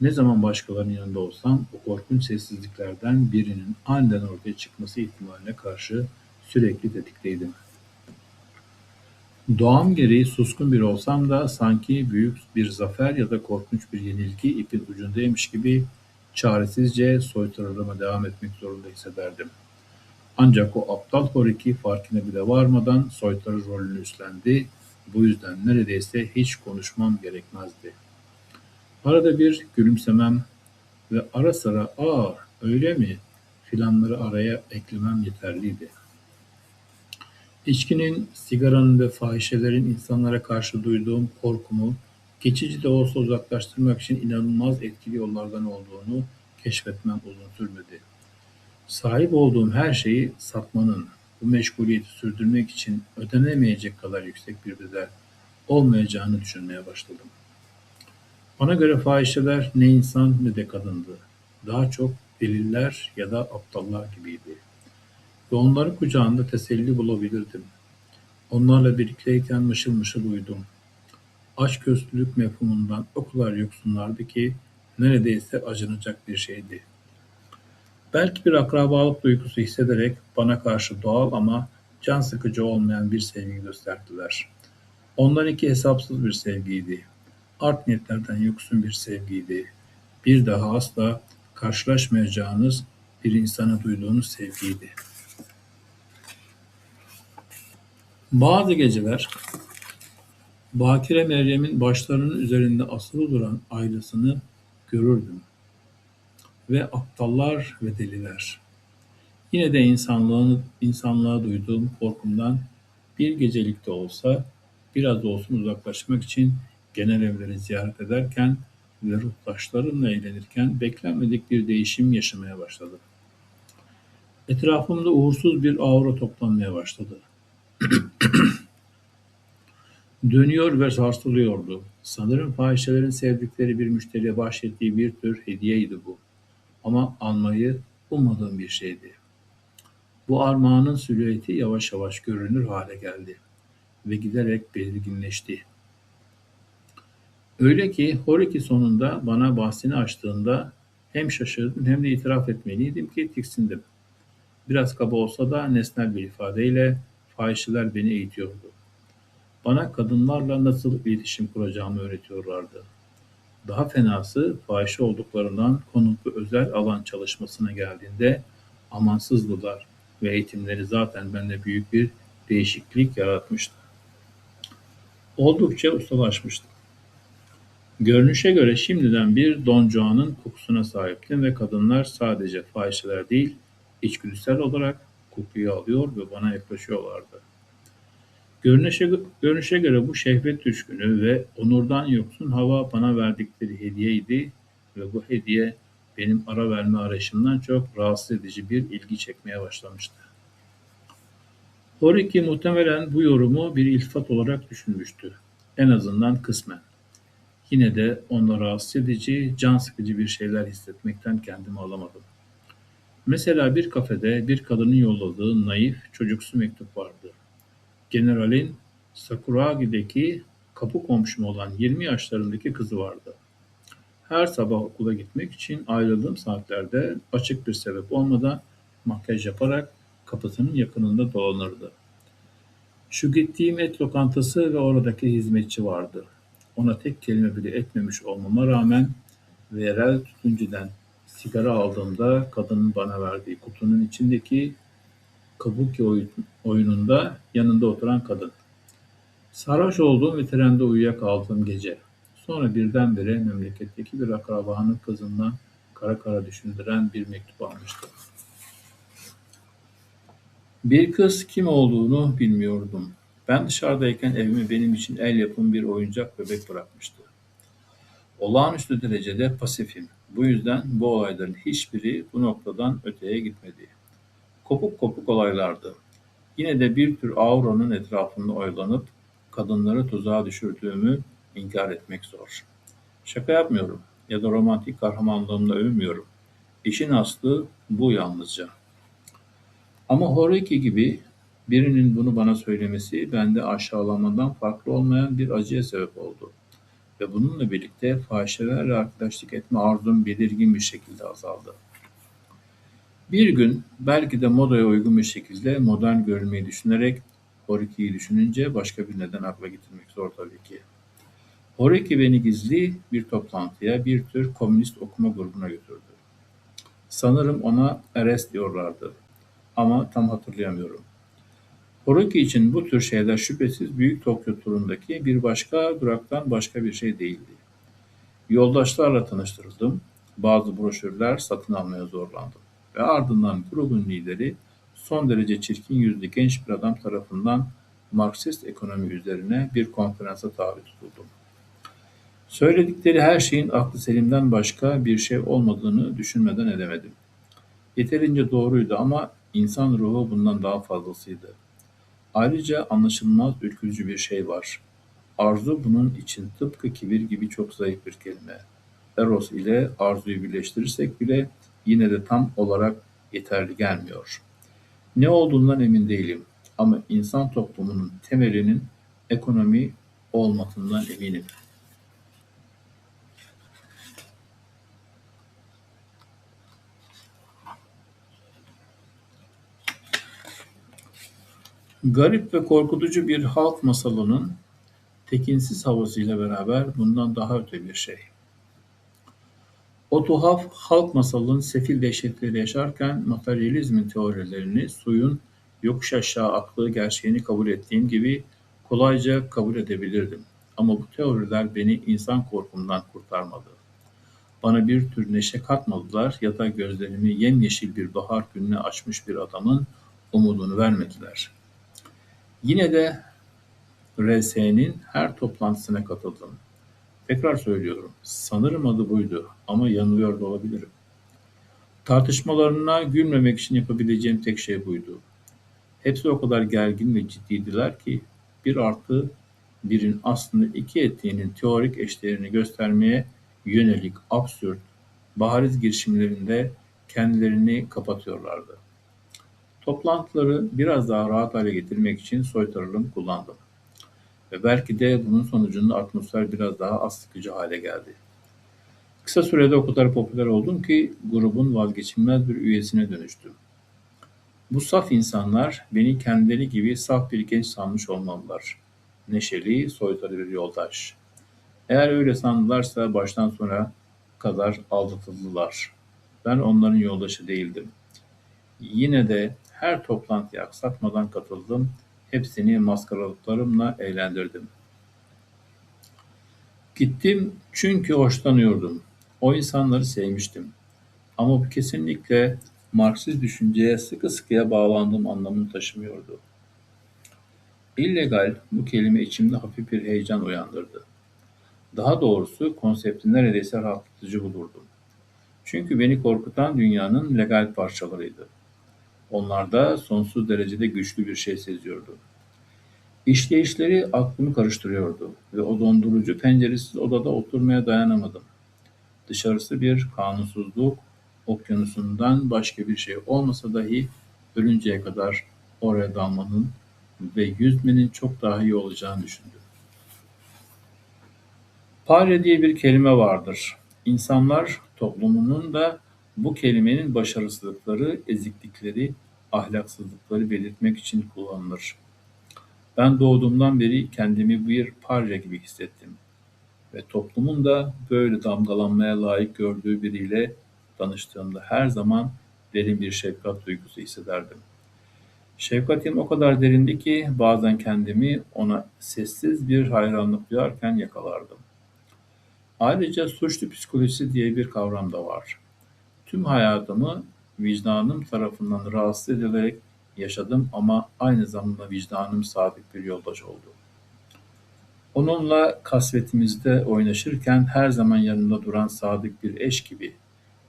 Ne zaman başkalarının yanında olsam o korkunç sessizliklerden birinin aniden ortaya çıkması ihtimaline karşı sürekli tetikteydim. Doğam gereği suskun biri olsam da sanki büyük bir zafer ya da korkunç bir yenilgi ipin ucundaymış gibi çaresizce soykırılıma devam etmek zorunda hissederdim. Ancak o aptal Horiki farkına bile varmadan soytarı rolünü üstlendi. Bu yüzden neredeyse hiç konuşmam gerekmezdi. Arada bir gülümsemem ve ara sıra "Aa, öyle mi?" filanları araya eklemem yeterliydi. İçkinin, sigaranın ve fahişelerin insanlara karşı duyduğum korkumu geçici de olsa uzaklaştırmak için inanılmaz etkili yollardan olduğunu keşfetmem uzun sürmedi. Sahip olduğum her şeyi satmanın, bu meşguliyeti sürdürmek için ödenemeyecek kadar yüksek bir bedel olmayacağını düşünmeye başladım. Bana göre fahişeler ne insan ne de kadındı. Daha çok deliller ya da aptallar gibiydi. Ve onların kucağında teselli bulabilirdim. Onlarla birlikteyken mışıl mışıl uyudum. Açgözlülük mefhumundan o kadar yoksunlardı ki neredeyse acınacak bir şeydi. Belki bir akrabalık duygusu hissederek bana karşı doğal ama can sıkıcı olmayan bir sevgi gösterdiler. Onlarınki hesapsız bir sevgiydi. Art niyetlerden yoksun bir sevgiydi. Bir daha asla karşılaşmayacağınız bir insana duyduğunuz sevgiydi. Bazı geceler Bakire Meryem'in başlarının üzerinde asılı duran aynasını görürdüm ve aptallar ve deliler. Yine de insanlığa duyduğum korkumdan bir gecelik de olsa biraz olsun uzaklaşmak için genel evleri ziyaret ederken ve ruhtaşlarımla eğlenirken beklenmedik bir değişim yaşamaya başladım. Etrafımda uğursuz bir aura toplanmaya başladı. Dönüyor ve sarsılıyordu. Sanırım fahişelerin sevdikleri bir müşteriye bahşettiği bir tür hediyeydi bu. Ama almayı ummadığım bir şeydi. Bu armağanın silüeti yavaş yavaş görünür hale geldi ve giderek belirginleşti. Öyle ki Horiki sonunda bana bahsini açtığında hem şaşırdım hem de itiraf etmeliydim ki tiksindim. Biraz kaba olsa da nesnel bir ifadeyle fahişeler beni eğitiyordu. Bana kadınlarla nasıl iletişim kuracağımı öğretiyorlardı. Daha fenası fahişe olduklarından konutlu özel alan çalışmasına geldiğinde amansızdılar ve eğitimleri zaten bende büyük bir değişiklik yaratmıştı. Oldukça ustalaşmıştım. Görünüşe göre şimdiden bir Don Juan'ın kokusuna sahiptim ve kadınlar sadece fahişeler değil, içgüdüsel olarak kokuyu alıyor ve bana yaklaşıyorlardı. Görünüşe göre bu şehvet düşkünü ve onurdan yoksun hava bana verdikleri hediyeydi ve bu hediye benim ara verme arayışımdan çok rahatsız edici bir ilgi çekmeye başlamıştı. Horiki muhtemelen bu yorumu bir iltifat olarak düşünmüştü. En azından kısmen. Yine de onda rahatsız edici, can sıkıcı bir şeyler hissetmekten kendimi alamadım. Mesela bir kafede bir kadının yolladığı naif, çocuksu mektup vardı. Generalin Sakuragi'deki kapı komşum olan 20 yaşlarındaki kızı vardı. Her sabah okula gitmek için ayrıldığım saatlerde açık bir sebep olmadan makyaj yaparak kapısının yakınında dolanırdı. Şu gittiğim et lokantası ve oradaki hizmetçi vardı. Ona tek kelime bile etmemiş olmama rağmen yerel tütüncüden sigara aldığımda kadının bana verdiği kutunun içindeki kabuki oyununda yanında oturan kadın. Sarhoş olduğum ve trende uyuyakaldığım gece. Sonra birdenbire memleketteki bir akrabanın kızından kara kara düşündüren bir mektup almıştım. Bir kız kim olduğunu bilmiyordum. Ben dışarıdayken evime benim için el yapımı bir oyuncak bebek bırakmıştı. Olağanüstü derecede pasifim. Bu yüzden bu olayların hiçbiri bu noktadan öteye gitmedi. Kopuk kopuk olaylardı. Yine de bir tür auranın etrafında oyalanıp kadınları tuzağa düşürdüğümü inkar etmek zor. Şaka yapmıyorum ya da romantik kahramanlığımla övünmüyorum. İşin aslı bu yalnızca. Ama Horiki gibi birinin bunu bana söylemesi bende aşağılamadan farklı olmayan bir acıya sebep oldu. Ve bununla birlikte fahişelerle arkadaşlık etme arzum belirgin bir şekilde azaldı. Bir gün belki de modaya uygun bir şekilde modern görünmeyi düşünerek Horiki'yi düşününce başka bir neden akla getirmek zor tabii ki. Horiki beni gizli bir toplantıya, bir tür komünist okuma grubuna götürdü. Sanırım ona Eres diyorlardı ama tam hatırlayamıyorum. Horiki için bu tür şeyler şüphesiz Büyük Tokyo turundaki bir başka duraktan başka bir şey değildi. Yoldaşlarla tanıştırıldım, bazı broşürler satın almaya zorlandım ve ardından grubun lideri son derece çirkin yüzlü genç bir adam tarafından Marksist ekonomi üzerine bir konferansa tabi tutuldum. Söyledikleri her şeyin aklı selimden başka bir şey olmadığını düşünmeden edemedim. Yeterince doğruydu ama insan ruhu bundan daha fazlasıydı. Ayrıca anlaşılmaz ürkütücü bir şey var. Arzu bunun için tıpkı kibir gibi çok zayıf bir kelime. Eros ile arzuyu birleştirirsek bile yine de tam olarak yeterli gelmiyor. Ne olduğundan emin değilim ama insan toplumunun temelinin ekonomi olmadığından eminim. Garip ve korkutucu bir halk masalının tekinsiz havasıyla beraber bundan daha öte bir şey. O tuhaf halk masalının sefil dehşetleri yaşarken materyalizmin teorilerini suyun yokuş aşağı aktığı gerçeğini kabul ettiğim gibi kolayca kabul edebilirdim. Ama bu teoriler beni insan korkumdan kurtarmadı. Bana bir tür neşe katmadılar ya da gözlerimi yemyeşil bir bahar gününe açmış bir adamın umudunu vermediler. Yine de RS'nin her toplantısına katıldım. Tekrar söylüyorum, sanırım adı buydu ama yanılıyor da olabilirim. Tartışmalarına gülmemek için yapabileceğim tek şey buydu. Hepsi o kadar gergin ve ciddiydiler ki bir artı birin aslında iki ettiğinin teorik eşdeğerini göstermeye yönelik absürt, bariz girişimlerinde kendilerini kapatıyorlardı. Toplantıları biraz daha rahat hale getirmek için soytarılım kullandım. Ve belki de bunun sonucunda atmosfer biraz daha az sıkıcı hale geldi. Kısa sürede o kadar popüler oldum ki grubun vazgeçilmez bir üyesine dönüştüm. Bu saf insanlar beni kendileri gibi saf bir genç sanmış olmalılar. Neşeli, soytarı bir yoldaş. Eğer öyle sandılarsa baştan sona kadar aldatıldılar. Ben onların yoldaşı değildim. Yine de her toplantıya aksatmadan katıldım. Hepsini maskaralıklarımla eğlendirdim. Gittim çünkü hoşlanıyordum. O insanları sevmiştim. Ama bu kesinlikle Marksist düşünceye sıkı sıkıya bağlandığım anlamını taşımıyordu. İllegal bu kelime içimde hafif bir heyecan uyandırdı. Daha doğrusu konsepti neredeyse rahatlatıcı bulurdum. Çünkü beni korkutan dünyanın legal parçalarıydı. Onlarda sonsuz derecede güçlü bir şey seziyordum. İşleyişleri aklımı karıştırıyordu ve o dondurucu penceresiz odada oturmaya dayanamadım. Dışarısı bir kanunsuzluk okyanusundan başka bir şey olmasa dahi ölünceye kadar oraya dalmanın ve yüzmenin çok daha iyi olacağını düşündüm. Pare diye bir kelime vardır. İnsanlar toplumunun da bu kelimenin başarısızlıkları, eziklikleri, ahlaksızlıkları belirtmek için kullanılır. Ben doğduğumdan beri kendimi bir parya gibi hissettim ve toplumun da böyle damgalanmaya layık gördüğü biriyle tanıştığımda her zaman derin bir şefkat duygusu hissederdim. Şefkatim o kadar derindi ki bazen kendimi ona sessiz bir hayranlık duyarken yakalardım. Ayrıca suçlu psikolojisi diye bir kavram da var. Tüm hayatımı vicdanım tarafından rahatsız edilerek yaşadım ama aynı zamanda vicdanım sadık bir yoldaş oldu. Onunla kasvetimizde oynaşırken her zaman yanımda duran sadık bir eş gibi,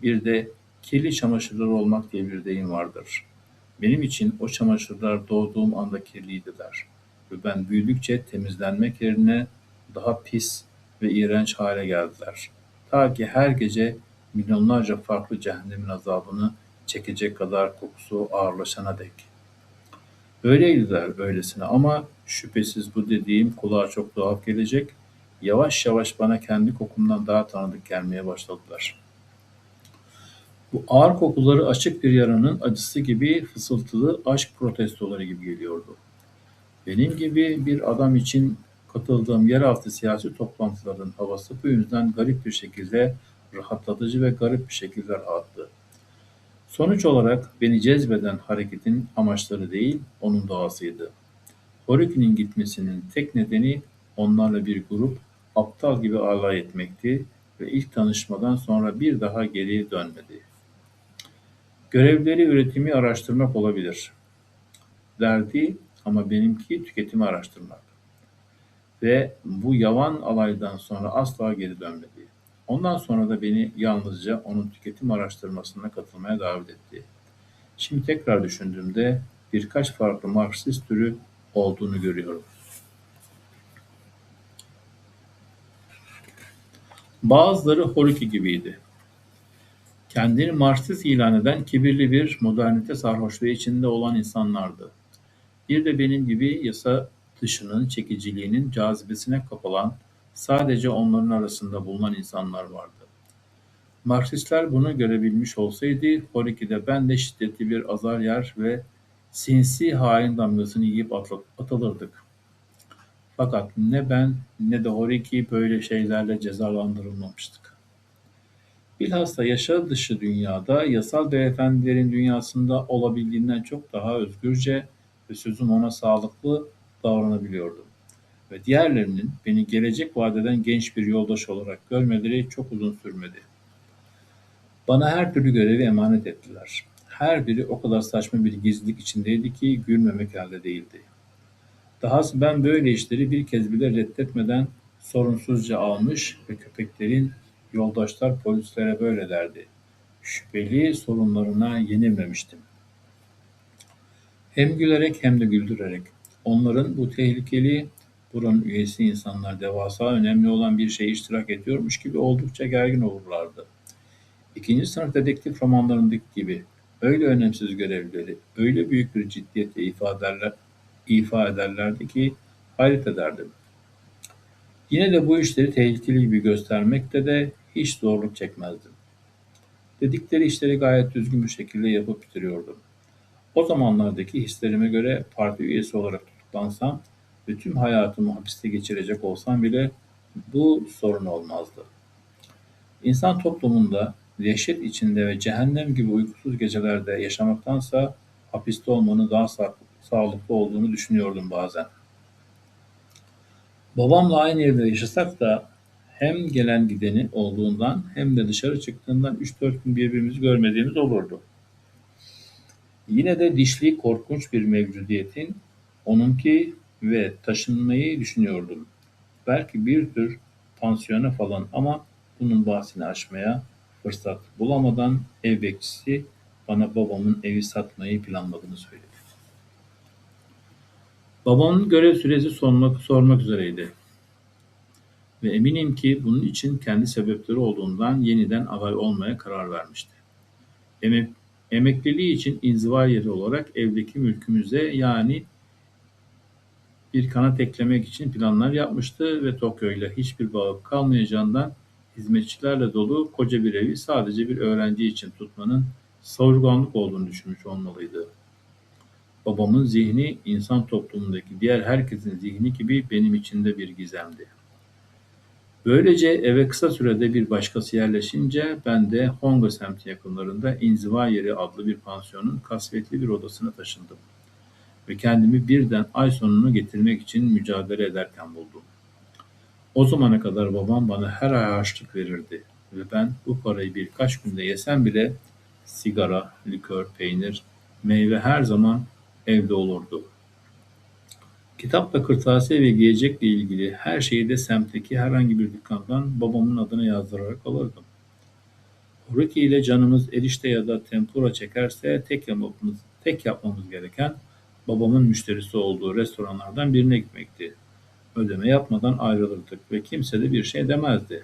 bir de kirli çamaşırlar olmak diye bir deyim vardır. Benim için o çamaşırlar doğduğum anda kirliydiler ve ben büyüdükçe temizlenmek yerine daha pis ve iğrenç hale geldiler. Ta ki her gece milyonlarca farklı cehennemin azabını çekecek kadar kokusu ağırlaşana dek. Öyleydiler öylesine ama şüphesiz bu dediğim kulağa çok tuhaf gelecek. Yavaş yavaş bana kendi kokumdan daha tanıdık gelmeye başladılar. Bu ağır kokuları açık bir yaranın acısı gibi fısıltılı aşk protestoları gibi geliyordu. Benim gibi bir adam için katıldığım yeraltı siyasi toplantıların havası bu yüzden garip bir şekilde rahatlatıcı ve garip bir şekilde rahattı. Sonuç olarak beni cezbeden hareketin amaçları değil, onun doğasıydı. Horiki'nin gitmesinin tek nedeni onlarla bir grup aptal gibi alay etmekti ve ilk tanışmadan sonra bir daha geriye dönmedi. Görevleri üretimi araştırmak olabilir. Derdi ama benimki tüketimi araştırmak. Ve bu yavan alaydan sonra asla geri dönmedi. Ondan sonra da beni yalnızca onun tüketim araştırmasına katılmaya davet etti. Şimdi tekrar düşündüğümde birkaç farklı Marksist türü olduğunu görüyorum. Bazıları Horiki gibiydi. Kendini Marksist ilan eden kibirli bir modernite sarhoşluğu içinde olan insanlardı. Bir de benim gibi yasa dışının çekiciliğinin cazibesine kapılan, sadece onların arasında bulunan insanlar vardı. Marksistler bunu görebilmiş olsaydı, Horiki'de ben de şiddetli bir azar yer ve sinsi hain damgasını yiyip atılırdık. Fakat ne ben ne de Horiki böyle şeylerle cezalandırılmamıştık. Bilhassa yaşa dışı dünyada, yasal beyefendilerin dünyasında olabildiğinden çok daha özgürce ve sözüm ona sağlıklı davranabiliyordum. Ve diğerlerinin beni gelecek vadeden genç bir yoldaş olarak görmeleri çok uzun sürmedi. Bana her türlü görevi emanet ettiler. Her biri o kadar saçma bir gizlilik içindeydi ki gülmemek elde değildi. Dahası ben böyle işleri bir kez bile reddetmeden sorunsuzca almış ve köpeklerin yoldaşlar polislere böyle derdi. Şüpheli sorunlarına yenilmemiştim. Hem gülerek hem de güldürerek. Onların bu tehlikeli buranın üyesi insanlar devasa önemli olan bir şeye iştirak ediyormuş gibi oldukça gergin olurlardı. İkinci sınıf dedektif romanlarındaki gibi öyle önemsiz görevleri öyle büyük bir ciddiyetle ifa ederlerdi ki hayret ederdim. Yine de bu işleri tehlikeli gibi göstermekte de hiç zorluk çekmezdim. Dedikleri işleri gayet düzgün bir şekilde yapıp bitiriyordum. O zamanlardaki hislerime göre parti üyesi olarak tutuklansam ve tüm hayatımı hapiste geçirecek olsam bile bu sorun olmazdı. İnsan toplumunda dehşet içinde ve cehennem gibi uykusuz gecelerde yaşamaktansa hapiste olmanın daha sağlıklı olduğunu düşünüyordum bazen. Babamla aynı evde yaşasak da hem gelen gideni olduğundan hem de dışarı çıktığından 3-4 gün birbirimizi görmediğimiz olurdu. Yine de dişli korkunç bir mevcudiyetin onunki ve taşınmayı düşünüyordum. Belki bir tür pansiyona falan ama bunun bahsini açmaya fırsat bulamadan ev bekçisi bana babamın evi satmayı planladığını söyledi. Babamın görev süresi sormak üzereydi ve eminim ki bunun için kendi sebepleri olduğundan yeniden aday olmaya karar vermişti. Emek, Emekliliği için inziva yeri olarak evdeki mülkümüze yani bir kanat eklemek için planlar yapmıştı ve Tokyo ile hiçbir bağı kalmayacağından hizmetçilerle dolu koca bir evi sadece bir öğrenci için tutmanın savurganlık olduğunu düşünmüş olmalıydı. Babamın zihni insan toplumundaki diğer herkesin zihni gibi benim için de bir gizemdi. Böylece eve kısa sürede bir başkası yerleşince ben de Honga semti yakınlarında İnziva Yeri adlı bir pansiyonun kasvetli bir odasına taşındım ve kendimi birden ay sonunu getirmek için mücadele ederken buldum. O zamana kadar babam bana her ay harçlık verirdi ve ben bu parayı birkaç günde yesem bile sigara, likör, peynir, meyve her zaman evde olurdu. Kitapla kırtasiye ve giyecekle ilgili her şeyi de semtteki herhangi bir dükkandan babamın adına yazdırarak alırdım. Horuki ile canımız erişte ya da tempura çekerse tek yapmamız gereken babamın müşterisi olduğu restoranlardan birine gitmekti. Ödeme yapmadan ayrılırdık ve kimse de bir şey demezdi.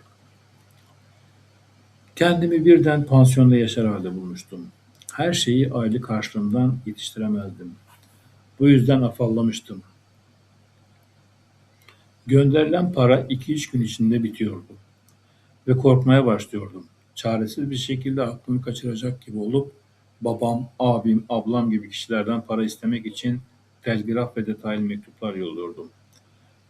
Kendimi birden pansiyonda yaşar halde bulmuştum. Her şeyi aylık karşılığımdan yetiştiremezdim. Bu yüzden afallamıştım. Gönderilen para 2-3 gün içinde bitiyordu ve korkmaya başlıyordum. Çaresiz bir şekilde aklımı kaçıracak gibi olup babam, abim, ablam gibi kişilerden para istemek için telgraf ve detaylı mektuplar yolluyordum.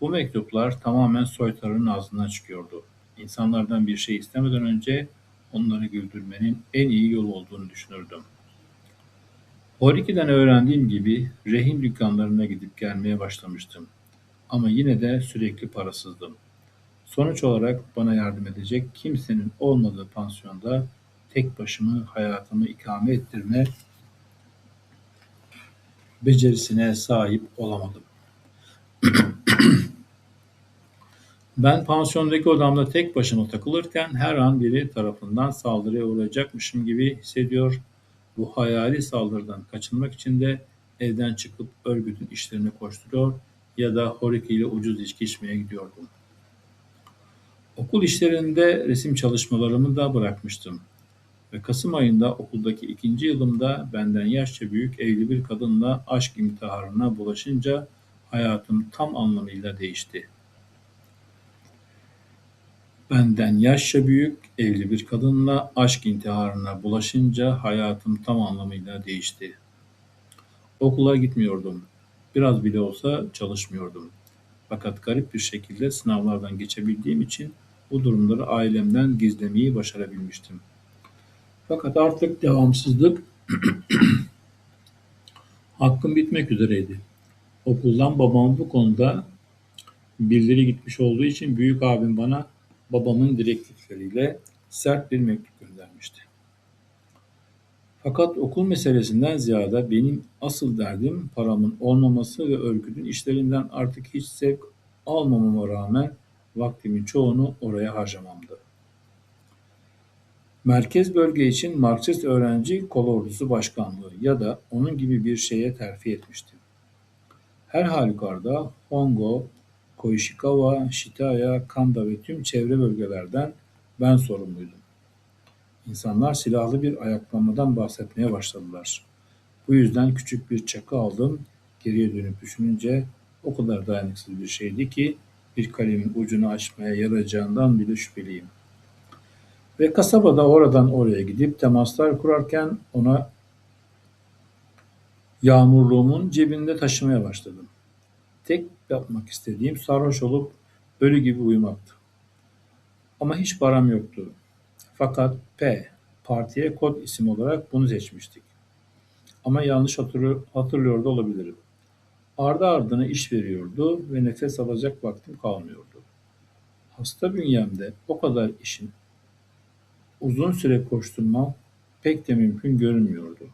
Bu mektuplar tamamen soytarının ağzından çıkıyordu. İnsanlardan bir şey istemeden önce onları güldürmenin en iyi yol olduğunu düşünürdüm. Horiki'den öğrendiğim gibi rehin dükkanlarına gidip gelmeye başlamıştım. Ama yine de sürekli parasızdım. Sonuç olarak bana yardım edecek kimsenin olmadığı pansiyonda tek başıma hayatımı ikame ettirme becerisine sahip olamadım. Ben pansiyondaki odamda tek başıma takılırken her an biri tarafından saldırıya uğrayacakmışım gibi hissediyor. Bu hayali saldırıdan kaçınmak için de evden çıkıp örgütün işlerine koşturuyor ya da Horiki ile ucuz içki içmeye gidiyordum. Okul işlerinde resim çalışmalarımı da bırakmıştım ve Kasım ayında okuldaki 2. yılımda benden yaşça büyük evli bir kadınla aşk imtihanına bulaşınca hayatım tam anlamıyla değişti. Benden yaşça büyük evli bir kadınla aşk intiharına bulaşınca hayatım tam anlamıyla değişti. Okula gitmiyordum. Biraz bile olsa çalışmıyordum. Fakat garip bir şekilde sınavlardan geçebildiğim için bu durumları ailemden gizlemeyi başarabilmiştim. Fakat artık devamsızlık hakkım bitmek üzereydi. Okuldan babam bu konuda bildiri gitmiş olduğu için büyük abim bana babamın direktifleriyle sert bir mektup göndermişti. Fakat okul meselesinden ziyade benim asıl derdim paramın olmaması ve örgütün işlerinden artık hiç zevk almamama rağmen vaktimin çoğunu oraya harcamamdı. Merkez bölge için Marksist Öğrenci Kolordusu Başkanlığı ya da onun gibi bir şeye terfi etmiştim. Her halükarda Hongo, Koishikawa, Shitaya, Kanda ve tüm çevre bölgelerden ben sorumluydum. İnsanlar silahlı bir ayaklanmadan bahsetmeye başladılar. Bu yüzden küçük bir çakı aldım. Geriye dönüp düşününce o kadar dayanıksız bir şeydi ki bir kalemin ucunu açmaya yarayacağından bile şüpheliyim. Ve kasabada oradan oraya gidip temaslar kurarken ona Yağmurluğumun cebinde taşımaya başladım. Tek yapmak istediğim sarhoş olup ölü gibi uyumaktı. Ama hiç param yoktu. Fakat partiye kod isim olarak bunu seçmiştik. Ama yanlış hatırlıyor da olabilirim. Ardı ardına iş veriyordu ve nefes alacak vaktim kalmıyordu. Hasta bünyemde o kadar işin uzun süre koşturmam pek de mümkün görünmüyordu.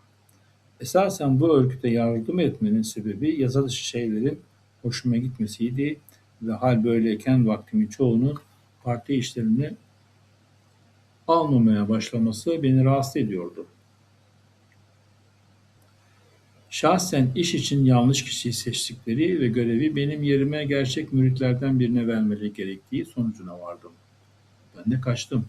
Esasen bu örgüte yardım etmenin sebebi yasa dışı şeylerin hoşuma gitmesiydi ve hal böyleyken vaktimin çoğunu parti işlerini almamaya başlaması beni rahatsız ediyordu. Şahsen iş için yanlış kişiyi seçtikleri ve görevi benim yerime gerçek müritlerden birine vermeleri gerektiği sonucuna vardım. Ben de kaçtım.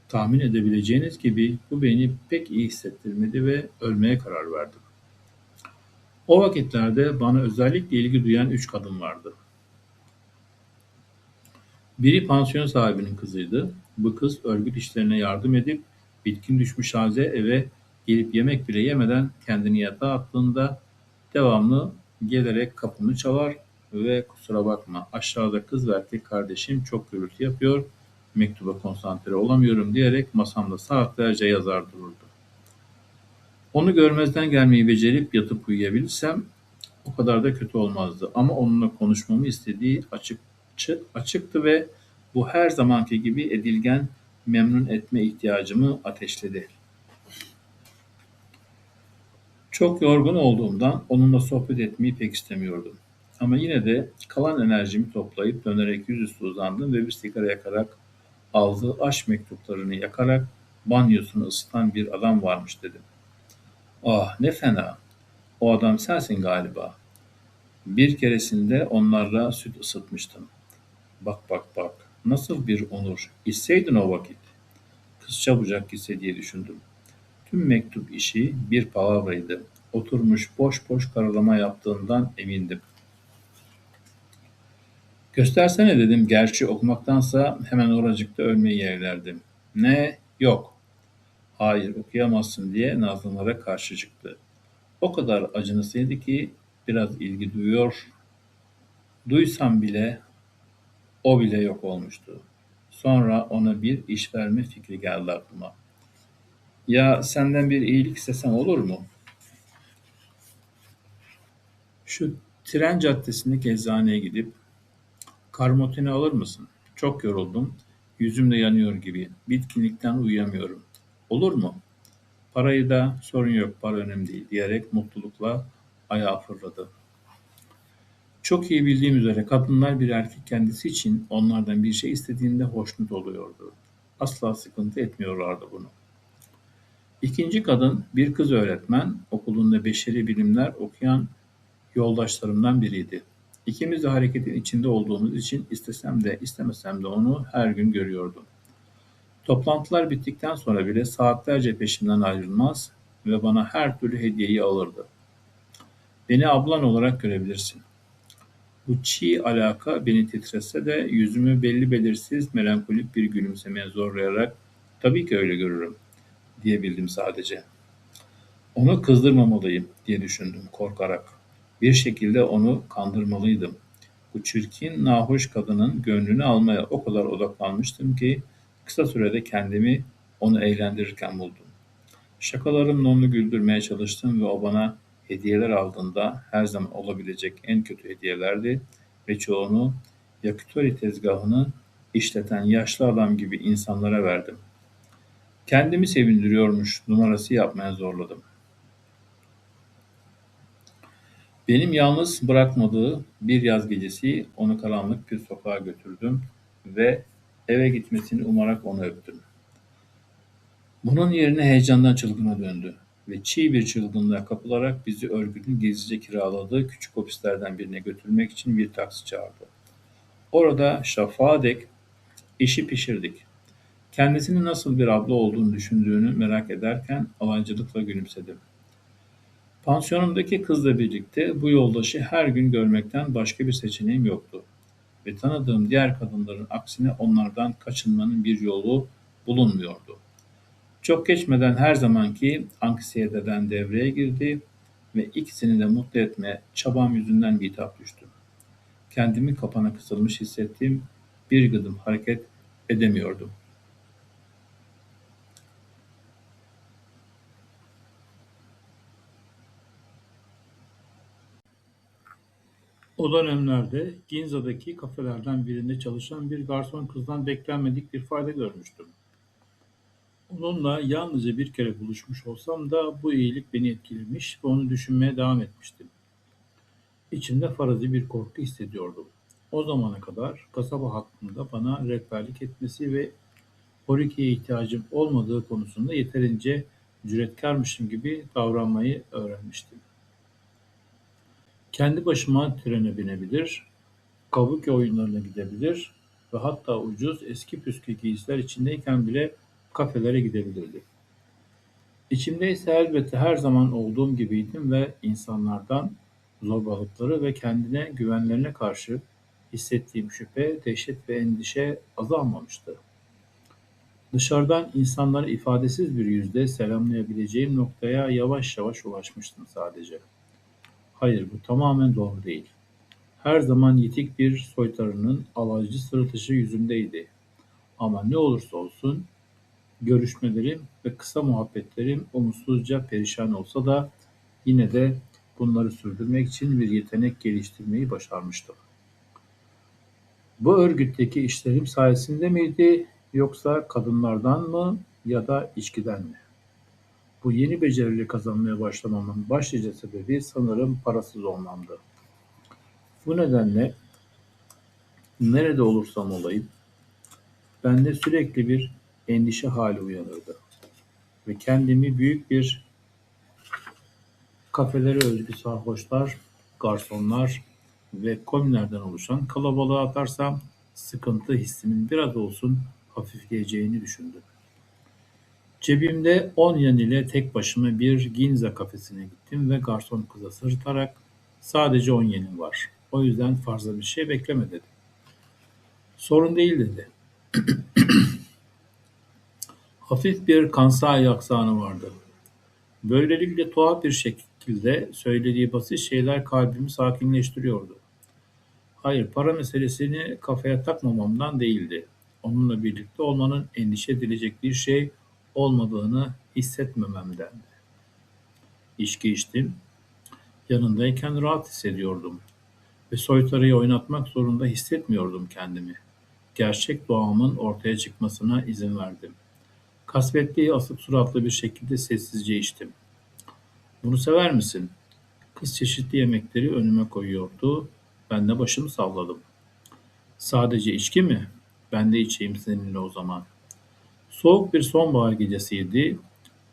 Tahmin edebileceğiniz gibi bu beni pek iyi hissettirmedi ve ölmeye karar verdim. O vakitlerde bana özellikle ilgi duyan 3 kadın vardı. Biri pansiyon sahibinin kızıydı. Bu kız örgüt işlerine yardım edip bitkin düşmüş halde eve gelip yemek bile yemeden kendini yatağa attığında devamlı gelerek kapımı çalar ve kusura bakma aşağıda kız ve erkek kardeşim çok gürültü yapıyor, mektuba konsantre olamıyorum diyerek masamda saatlerce yazar dururdu. Onu görmezden gelmeyi becerip yatıp uyuyabilirsem o kadar da kötü olmazdı. Ama onunla konuşmamı istediği açıktı ve bu her zamanki gibi edilgen memnun etme ihtiyacımı ateşledi. Çok yorgun olduğumdan onunla sohbet etmeyi pek istemiyordum. Ama yine de kalan enerjimi toplayıp dönerek yüzüstü uzandım ve bir sigara yakarak aldığı aşk mektuplarını yakarak banyosunu ısıtan bir adam varmış dedim. Ah ne fena. O adam sensin galiba. Bir keresinde onlarla süt ısıtmıştım. Bak bak bak. Nasıl bir onur. İçseydin o vakit. Kız çabucak gitse diye düşündüm. Tüm mektup işi bir palavraydı. Oturmuş boş boş karalama yaptığından emindim. Göstersene dedim. Gerçi okumaktansa hemen oracıkta ölmeyi yeğlerdim. Ne? Yok. Hayır okuyamazsın diye nazlanlara karşı çıktı. O kadar acınasıydı ki biraz ilgi duysam bile o bile yok olmuştu. Sonra ona bir iş verme fikri geldi aklıma. Ya senden bir iyilik istesem olur mu? Şu tren caddesindeki eczaneye gidip karmotini alır mısın? Çok yoruldum. Yüzüm de yanıyor gibi. Bitkinlikten uyuyamıyorum. Olur mu? Parayı da sorun yok, para önemli değil diyerek mutlulukla ayağa fırladı. Çok iyi bildiğim üzere kadınlar bir erkek kendisi için onlardan bir şey istediğinde hoşnut oluyordu. Asla sıkıntı etmiyorlardı bunu. İkinci kadın bir kız öğretmen, okulunda beşeri bilimler okuyan yoldaşlarımdan biriydi. İkimiz de hareketin içinde olduğumuz için istesem de istemesem de onu her gün görüyordum. Toplantılar bittikten sonra bile saatlerce peşimden ayrılmaz ve bana her türlü hediyeyi alırdı. Beni ablan olarak görebilirsin. Bu çiğ alaka beni titretse de yüzümü belli belirsiz melankolik bir gülümsemeye zorlayarak tabii ki öyle görürüm diyebildim sadece. Onu kızdırmamalıyım diye düşündüm korkarak. Bir şekilde onu kandırmalıydım. Bu çirkin, nahoş kadının gönlünü almaya o kadar odaklanmıştım ki kısa sürede kendimi onu eğlendirirken buldum. Şakalarımla onu güldürmeye çalıştım ve o bana hediyeler aldığında her zaman olabilecek en kötü hediyelerdi ve çoğunu yakitori tezgahını işleten yaşlı adam gibi insanlara verdim. Kendimi sevindiriyormuş numarası yapmaya zorladım. Benim yalnız bırakmadığı bir yaz gecesi onu karanlık bir sokağa götürdüm ve eve gitmesini umarak onu öptüm. Bunun yerine heyecandan çılgına döndü ve çiğ bir çılgınlığa kapılarak bizi örgütün gizlice kiraladığı küçük ofislerden birine götürmek için bir taksi çağırdı. Orada şafağa dek işi pişirdik. Kendisinin nasıl bir abla olduğunu düşündüğünü merak ederken alancılıkla gülümsedim. Pansiyonumdaki kızla birlikte bu yoldaşı her gün görmekten başka bir seçeneğim yoktu ve tanıdığım diğer kadınların aksine onlardan kaçınmanın bir yolu bulunmuyordu. Çok geçmeden her zamanki anksiyeteden devreye girdi ve ikisini de mutlu etmeye çabam yüzünden bitap düştüm. Kendimi kapana kısılmış hissettiğim bir gıdım hareket edemiyordum. O dönemlerde Ginza'daki kafelerden birinde çalışan bir garson kızdan beklenmedik bir fayda görmüştüm. Onunla yalnızca bir kere buluşmuş olsam da bu iyilik beni etkilemiş ve onu düşünmeye devam etmiştim. İçimde farazi bir korku hissediyordum. O zamana kadar kasaba hakkında bana rehberlik etmesi ve Horike'ye ihtiyacım olmadığı konusunda yeterince cüretkarmışım gibi davranmayı öğrenmiştim. Kendi başıma trene binebilir, kabuki oyunlarına gidebilir ve hatta ucuz eski püskü giysiler içindeyken bile kafelere gidebilirdim. İçimde ise elbette her zaman olduğum gibiydim ve insanlardan zorbalıkları ve kendine güvenlerine karşı hissettiğim şüphe, dehşet ve endişe azalmamıştı. Dışarıdan insanları ifadesiz bir yüzle selamlayabileceğim noktaya yavaş yavaş ulaşmıştım sadece. Hayır, bu tamamen doğru değil. Her zaman yitik bir soytarının alaycı sırıtışı yüzümdeydi. Ama ne olursa olsun görüşmelerim ve kısa muhabbetlerim umutsuzca perişan olsa da yine de bunları sürdürmek için bir yetenek geliştirmeyi başarmıştım. Bu örgütteki işlerim sayesinde miydi yoksa kadınlardan mı ya da içkiden mi? Bu yeni becerileri kazanmaya başlamamın başlıca sebebi sanırım parasız olmamdı. Bu nedenle nerede olursam olayım bende sürekli bir endişe hali uyanırdı ve kendimi büyük bir kafelere özgü sarhoşlar, garsonlar ve komilerden oluşan kalabalığa atarsam sıkıntı hissimin biraz olsun hafifleyeceğini düşündüm. Cebimde 10 yen ile tek başıma bir Ginza kafesine gittim ve garson kıza sırıtarak sadece 10 yenim var. O yüzden fazla bir şey bekleme dedim. Sorun değil dedi. Hafif bir Kansai aksanı vardı. Böylelikle tuhaf bir şekilde söylediği basit şeyler kalbimi sakinleştiriyordu. Hayır, para meselesini kafaya takmamamdan değildi. Onunla birlikte olmanın endişe edilecek bir şey olmadığını hissetmememdendi. İçki içtim, yanındayken rahat hissediyordum ve soytarıyı oynatmak zorunda hissetmiyordum kendimi. Gerçek doğamın ortaya çıkmasına izin verdim. Kasvetli, asık suratlı bir şekilde sessizce içtim. Bunu sever misin? Kız çeşitli yemekleri önüme koyuyordu. Ben de başımı salladım. Sadece içki mi? Ben de içeyim seninle o zaman. Soğuk bir sonbahar gecesiydi.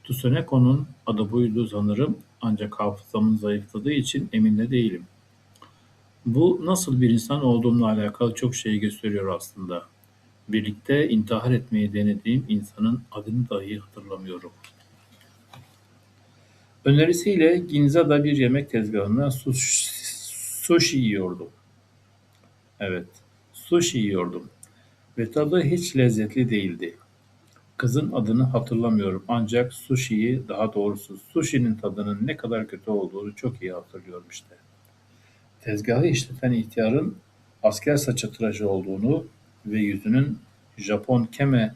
Tsuneko'nun adı buydu sanırım ancak hafızamın zayıfladığı için emin de değilim. Bu nasıl bir insan olduğumla alakalı çok şey gösteriyor aslında. Birlikte intihar etmeyi denediğim insanın adını dahi hatırlamıyorum. Önerisiyle Ginza'da bir yemek tezgahında sushi yiyordum. Evet, sushi yiyordum ve tadı hiç lezzetli değildi. Kızın adını hatırlamıyorum ancak sushi'yi, daha doğrusu sushi'nin tadının ne kadar kötü olduğunu çok iyi hatırlıyorum işte. Tezgahı işleten ihtiyarın asker saçı tıraşı olduğunu ve yüzünün Japon keme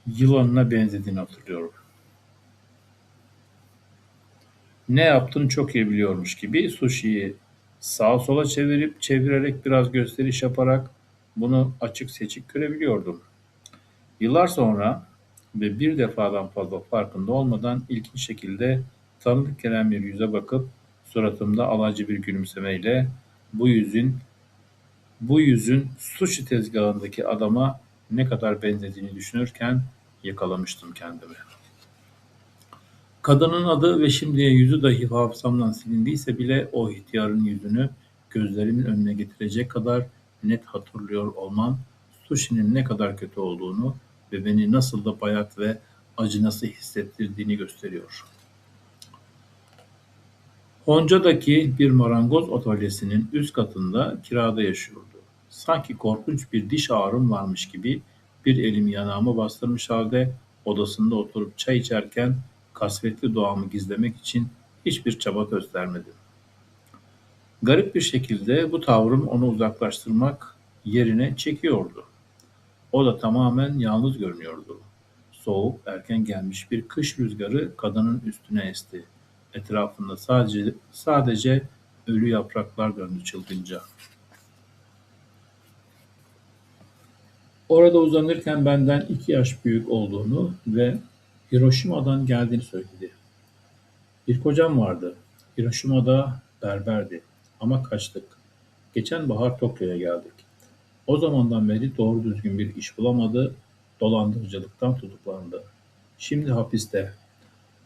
yılanına benzediğini hatırlıyorum. Ne yaptığını çok iyi biliyormuş gibi sushi'yi sağa sola çevirerek biraz gösteriş yaparak bunu açık seçik görebiliyordum. Yıllar sonra ve bir defadan fazla farkında olmadan ilginç şekilde tanıdık gelen bir yüze bakıp suratımda alaycı bir gülümsemeyle bu yüzün sushi tezgahındaki adama ne kadar benzediğini düşünürken yakalamıştım kendimi. Kadının adı ve şimdiye yüzü dahi hafızamdan silindiyse bile o ihtiyarın yüzünü gözlerimin önüne getirecek kadar net hatırlıyor olmam sushi'nin ne kadar kötü olduğunu ve beni nasıl da bayat ve acınası hissettirdiğini gösteriyor. Honca'daki bir marangoz atölyesinin üst katında kirada yaşıyordu. Sanki korkunç bir diş ağrım varmış gibi bir elimi yanağıma bastırmış halde odasında oturup çay içerken kasvetli doğamı gizlemek için hiçbir çaba göstermedi. Garip bir şekilde bu tavrım onu uzaklaştırmak yerine çekiyordu. O da tamamen yalnız görünüyordu. Soğuk, erken gelmiş bir kış rüzgarı kadının üstüne esti. Etrafında sadece ölü yapraklar döndü çılgınca. Orada uzanırken benden 2 yaş büyük olduğunu ve Hiroşima'dan geldiğini söyledi. Bir kocam vardı. Hiroşima'da berberdi. Ama kaçtık. Geçen bahar Tokyo'ya geldik. O zamandan beri doğru düzgün bir iş bulamadı, dolandırıcılıktan tutuklandı. Şimdi hapiste.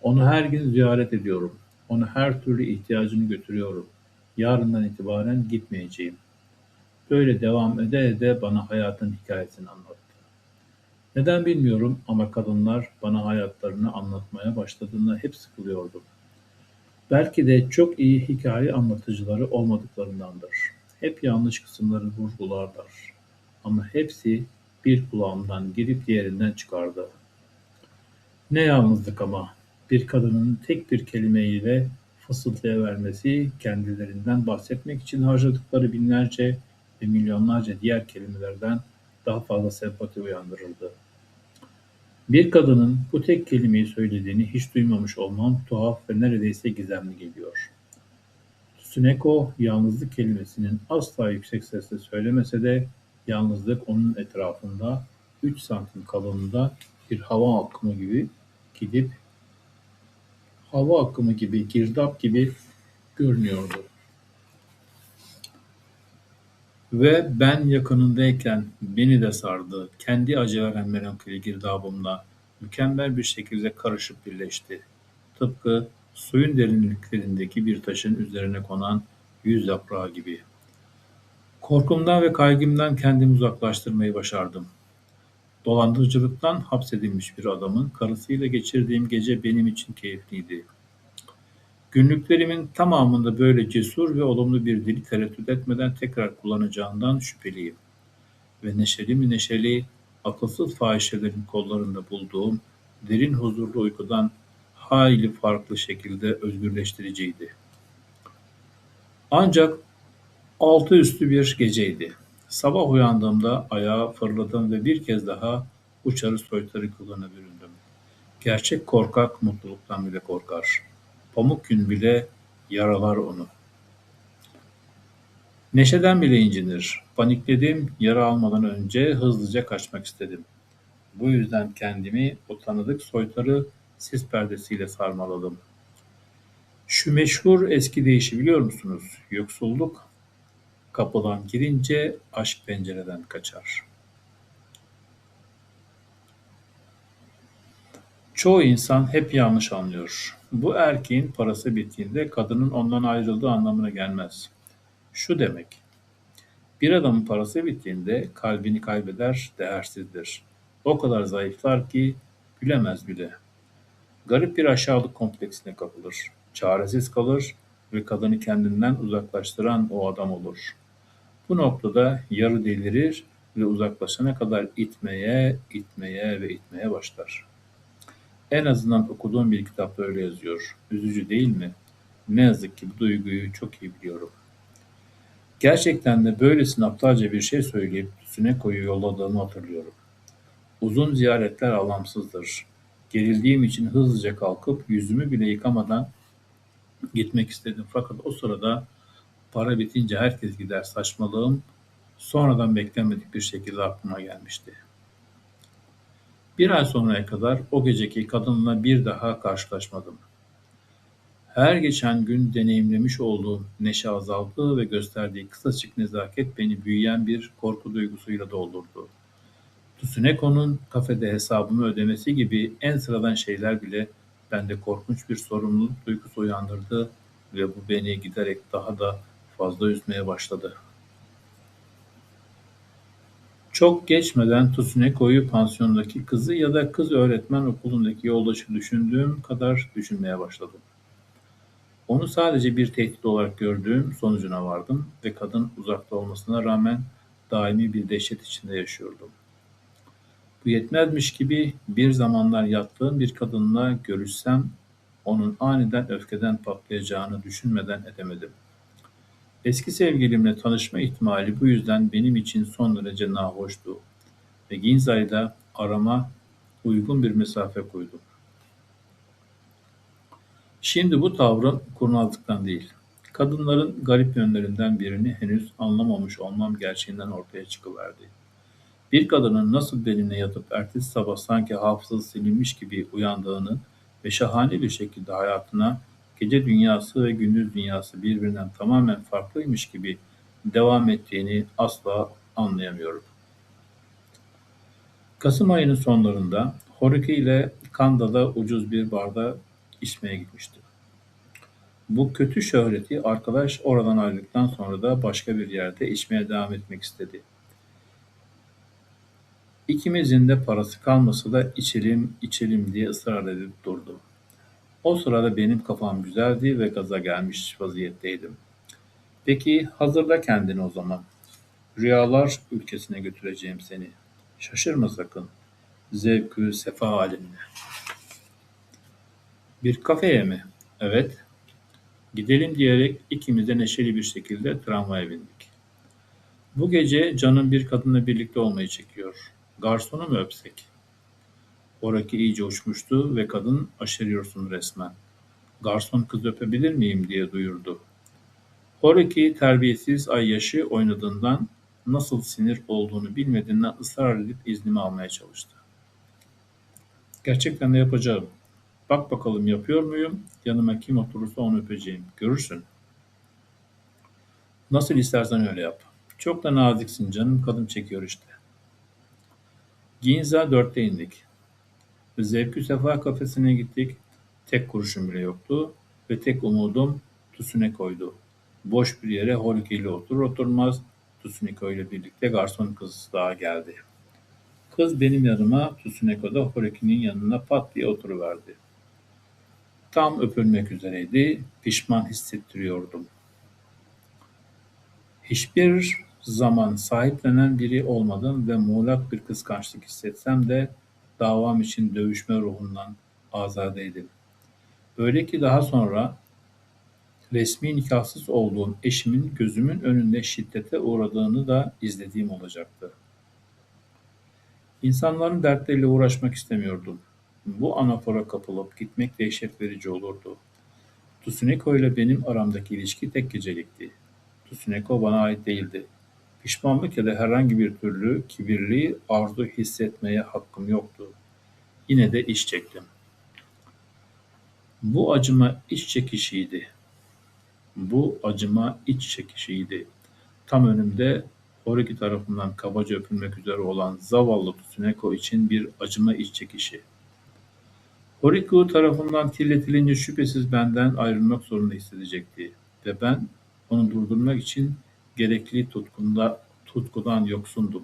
Onu her gün ziyaret ediyorum. Ona her türlü ihtiyacını götürüyorum. Yarından itibaren gitmeyeceğim. Böyle devam ede ede bana hayatın hikayesini anlattı. Neden bilmiyorum ama kadınlar bana hayatlarını anlatmaya başladığında hep sıkılıyordum. Belki de çok iyi hikaye anlatıcıları olmadıklarındandır. Hep yanlış kısımları vurgularlar. Ama hepsi bir kulağımdan girip diğerinden çıkardı. Ne yalnızlık ama! Bir kadının tek bir kelimeyle fısıldayavermesi, kendilerinden bahsetmek için harcadıkları binlerce ve milyonlarca diğer kelimelerden daha fazla sempati uyandırırdı. Bir kadının bu tek kelimeyi söylediğini hiç duymamış olmam tuhaf ve neredeyse gizemli geliyor. Tsuneko, yalnızlık kelimesinin asla yüksek sesle söylemese de yalnızlık onun etrafında 3 santim kalınlığında bir gidip hava akımı gibi, girdap gibi görünüyordu. Ve ben yakınındayken beni de sardı. Kendi acı veren melankoli girdabımla mükemmel bir şekilde karışıp birleşti. Tıpkı suyun derinliklerindeki bir taşın üzerine konan 100 yaprağı gibi. Korkumdan ve kaygımdan kendimi uzaklaştırmayı başardım. Dolandırıcılıktan hapsedilmiş bir adamın karısıyla geçirdiğim gece benim için keyifliydi. Günlüklerimin tamamında böyle cesur ve olumlu bir dili tereddüt etmeden tekrar kullanacağından şüpheliyim. Ve neşeli mi neşeli, akılsız fahişelerin kollarında bulduğum derin huzurlu uykudan hayli farklı şekilde özgürleştiriciydi. Ancak altı üstü bir geceydi. Sabah uyandığımda ayağa fırladım ve bir kez daha uçarı soytarı kılığına büründüm. Gerçek korkak mutluluktan bile korkar. Pamuk yün bile yaralar onu. Neşeden bile incinir. Panikledim, yara almadan önce hızlıca kaçmak istedim. Bu yüzden kendimi o tanıdık soytarı sis perdesiyle sarmaladım. Şu meşhur eski deyişi biliyor musunuz? Yoksulluk kapıdan girince aşk pencereden kaçar. Çoğu insan hep yanlış anlıyor. Bu erkeğin parası bittiğinde kadının ondan ayrıldığı anlamına gelmez. Şu demek, bir adamın parası bittiğinde kalbini kaybeder, değersizdir. O kadar zayıflar ki gülemez bile. Garip bir aşağılık kompleksine kapılır. Çaresiz kalır ve kadını kendinden uzaklaştıran o adam olur. Bu noktada yarı delirir ve uzaklaşana kadar itmeye başlar. En azından okuduğum bir kitapta öyle yazıyor. Üzücü değil mi? Ne yazık ki bu duyguyu çok iyi biliyorum. Gerçekten de böylesine aptalca bir şey söyleyip Tsuneko'yu yolladığımı hatırlıyorum. Uzun ziyaretler anlamsızdır. Gerildiğim için hızlıca kalkıp yüzümü bile yıkamadan gitmek istedim. Fakat o sırada para bitince herkes gider saçmalığım sonradan beklenmedik bir şekilde aklıma gelmişti. Bir ay sonraya kadar o geceki kadınla bir daha karşılaşmadım. Her geçen gün deneyimlemiş olduğum neşe azaldı ve gösterdiği kısacık nezaket beni büyüyen bir korku duygusuyla doldurdu. Tsuneko'nun kafede hesabımı ödemesi gibi en sıradan şeyler bile bende korkunç bir sorumluluk duygusu uyandırdı ve bu beni giderek daha da fazla üzmeye başladı. Çok geçmeden Tsuneko'yu pansiyondaki kızı ya da kız öğretmen okulundaki yoldaşı düşündüğüm kadar düşünmeye başladım. Onu sadece bir tehdit olarak gördüğüm sonucuna vardım ve kadın uzakta olmasına rağmen daimi bir dehşet içinde yaşıyordum. Bu yetmezmiş gibi bir zamanlar yattığım bir kadınla görüşsem onun aniden öfkeden patlayacağını düşünmeden edemedim. Eski sevgilimle tanışma ihtimali bu yüzden benim için son derece nahoştu ve Ginza'yla arama uygun bir mesafe koydum. Şimdi bu tavrım kurnazlıktan değil, kadınların garip yönlerinden birini henüz anlamamış olmam gerçeğinden ortaya çıkıverdi. Bir kadının nasıl benimle yatıp ertesi sabah sanki hafızası silinmiş gibi uyandığını ve şahane bir şekilde hayatına gece dünyası ve gündüz dünyası birbirinden tamamen farklıymış gibi devam ettiğini asla anlayamıyorum. Kasım ayının sonlarında Horuki ile Kanda'da ucuz bir barda içmeye gitmiştim. Bu kötü şöhreti arkadaş oradan ayrıldıktan sonra da başka bir yerde içmeye devam etmek istedi. İkimizin de parası kalmasa da içelim içelim diye ısrar edip durdu. O sırada benim kafam güzeldi ve gaza gelmiş vaziyetteydim. Peki hazırla kendini o zaman. Rüyalar ülkesine götüreceğim seni. Şaşırma sakın. Zevkü sefa alemine. Bir kafeye mi? Evet. Gidelim diyerek ikimiz de neşeli bir şekilde tramvaya bindik. Bu gece canım bir kadınla birlikte olmayı çekiyor. Garsonu mu öpsek? Oraki iyice uçmuştu ve kadın aşeriyorsun resmen. Garson kız öpebilir miyim diye duyurdu. Oraki terbiyesiz ayyaşı oynadığından nasıl sinir olduğunu bilmediğinden ısrar edip iznimi almaya çalıştı. Gerçekten de yapacağım. Bak bakalım yapıyor muyum? Yanıma kim oturursa onu öpeceğim. Görürsün. Nasıl istersen öyle yap. Çok da naziksin canım kadın çekiyor işte. Ginza 4'te indik. Zevkü Sefa kafesine gittik. Tek kuruşum bile yoktu ve tek umudum Tsuneko'ydu. Boş bir yere Horuki ile oturur oturmaz Tsuneko ile birlikte garson kız daha geldi. Kız benim yanıma, Tsuneko da Horuki'nin yanına pat diye oturuverdi. Tam öpülmek üzereydi, pişman hissettiriyordum. Hiçbir zaman sahiplenen biri olmadım ve muğlak bir kıskançlık hissetsem de davam için dövüşme ruhundan azadeydim. Öyle ki daha sonra resmi nikahsız olduğum eşimin gözümün önünde şiddete uğradığını da izlediğim olacaktı. İnsanların dertleriyle uğraşmak istemiyordum. Bu anafora kapılıp gitmek dehşet verici olurdu. Tsuneko ile benim aramdaki ilişki tek gecelikti. Tsuneko bana ait değildi. Pişmanlık ya da herhangi bir türlü kibirli arzu hissetmeye hakkım yoktu. Yine de iç çektim. Bu acıma iç çekişiydi. Bu acıma iç çekişiydi. Tam önümde Horuki tarafından kabaca öpülmek üzere olan zavallı Tsuneko için bir acıma iç çekişi. Horuki tarafından kirletilince şüphesiz benden ayrılmak zorunda hissedecekti ve ben onu durdurmak için gerekli tutkudan yoksundum.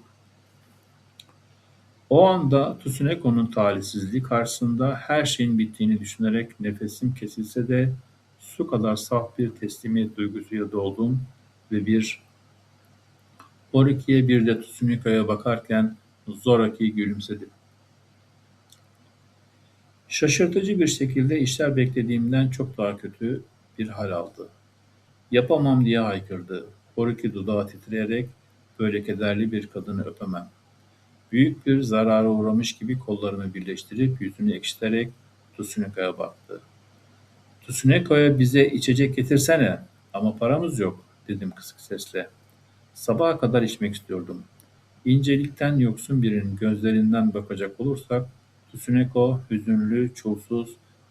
O anda Tsuneko'nun talihsizliği karşısında her şeyin bittiğini düşünerek nefesim kesilse de su kadar saf bir teslimiyet duygusuyla doldum ve bir Horuki'ye bir de Tsuneko'ya bakarken zoraki gülümsedim. Şaşırtıcı bir şekilde işler beklediğimden çok daha kötü bir hal aldı. Yapamam diye haykırdı. Horuki dudağı titreyerek böyle kederli bir kadını öpemem. Büyük bir zarara uğramış gibi kollarını birleştirip yüzünü ekşiterek Tsuneko'ya baktı. Tsuneko'ya bize içecek getirsene ama paramız yok dedim kısık sesle. Sabaha kadar içmek istiyordum. İncelikten yoksun birinin gözlerinden bakacak olursak Tsuneko hüzünlü, çulsuz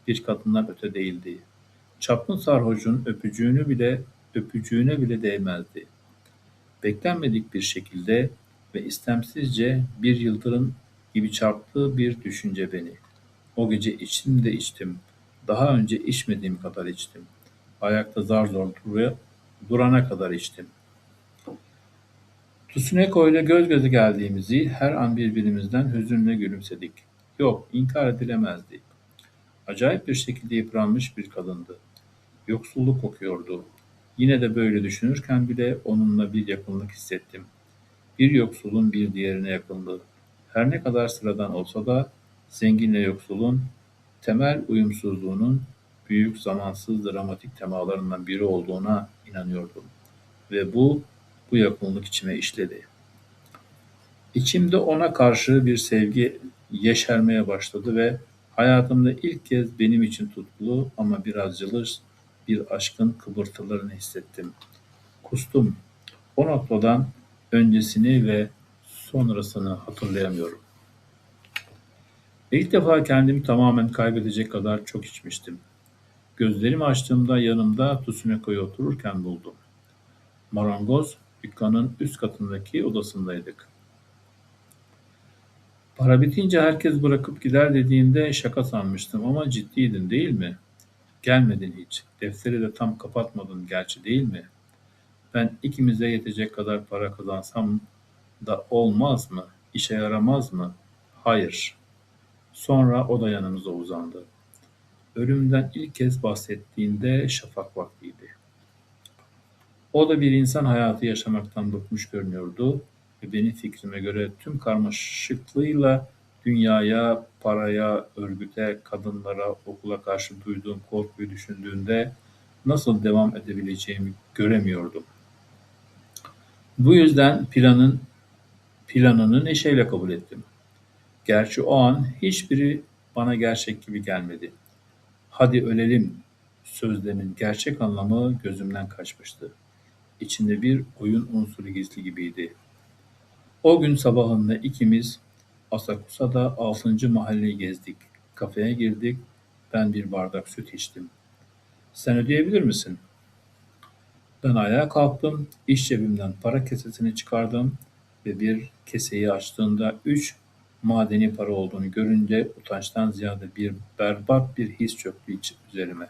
bir kadından öte değildi. Çapkın sarhoşun öpücüğüne bile değmezdi. Beklenmedik bir şekilde ve istemsizce bir yıldırım gibi çarptığı bir düşünce beni. O gece içtim de içtim. Daha önce içmediğim kadar içtim. Ayakta zar zor durana kadar içtim. Tsuneko ile göz göze geldiğimizi her an birbirimizden hüzünle gülümsedik. Yok, inkar edilemezdi. Acayip bir şekilde yıpranmış bir kadındı. Yoksulluk kokuyordu. Yine de böyle düşünürken bile onunla bir yakınlık hissettim. Bir yoksulun bir diğerine yakınlığı. Her ne kadar sıradan olsa da zenginle yoksulun temel uyumsuzluğunun büyük, zamansız, dramatik temalarından biri olduğuna inanıyordum. Ve bu yakınlık içime işledi. İçimde ona karşı bir sevgi yeşermeye başladı ve hayatımda ilk kez benim için tutkulu ama biraz cılız bir aşkın kıpırtılarını hissettim. Kustum. O noktadan öncesini ve sonrasını hatırlayamıyorum. İlk defa kendimi tamamen kaybedecek kadar çok içmiştim. Gözlerimi açtığımda yanımda Tsuneko'yu otururken buldum. Marangoz dükkanın üst katındaki odasındaydık. Para bitince herkes bırakıp gider dediğinde şaka sanmıştım ama ciddiydin değil mi? Gelmedin hiç. Defteri de tam kapatmadın gerçi değil mi? Ben ikimize yetecek kadar para kazansam da olmaz mı? İşe yaramaz mı? Hayır. Sonra o da yanımıza uzandı. Ölümden ilk kez bahsettiğinde şafak vaktiydi. O da bir insan hayatı yaşamaktan bıkmış görünüyordu ve benim fikrime göre tüm karmaşıklığıyla dünyaya, paraya, örgüte, kadınlara, okula karşı duyduğum korkuyu düşündüğünde nasıl devam edebileceğimi göremiyordum. Bu yüzden planını neşeyle kabul ettim. Gerçi o an hiçbiri bana gerçek gibi gelmedi. Hadi ölelim sözlerinin gerçek anlamı gözümden kaçmıştı. İçinde bir oyun unsuru gizli gibiydi. O gün sabahında ikimiz Asakusa'da 6. mahalleyi gezdik. Kafeye girdik. Ben bir bardak süt içtim. Sen ödeyebilir misin? Ben ayağa kalktım. İş cebimden para kesesini çıkardım ve bir keseyi açtığımda 3 madeni para olduğunu görünce utançtan ziyade bir berbat bir his çöktü üzerime.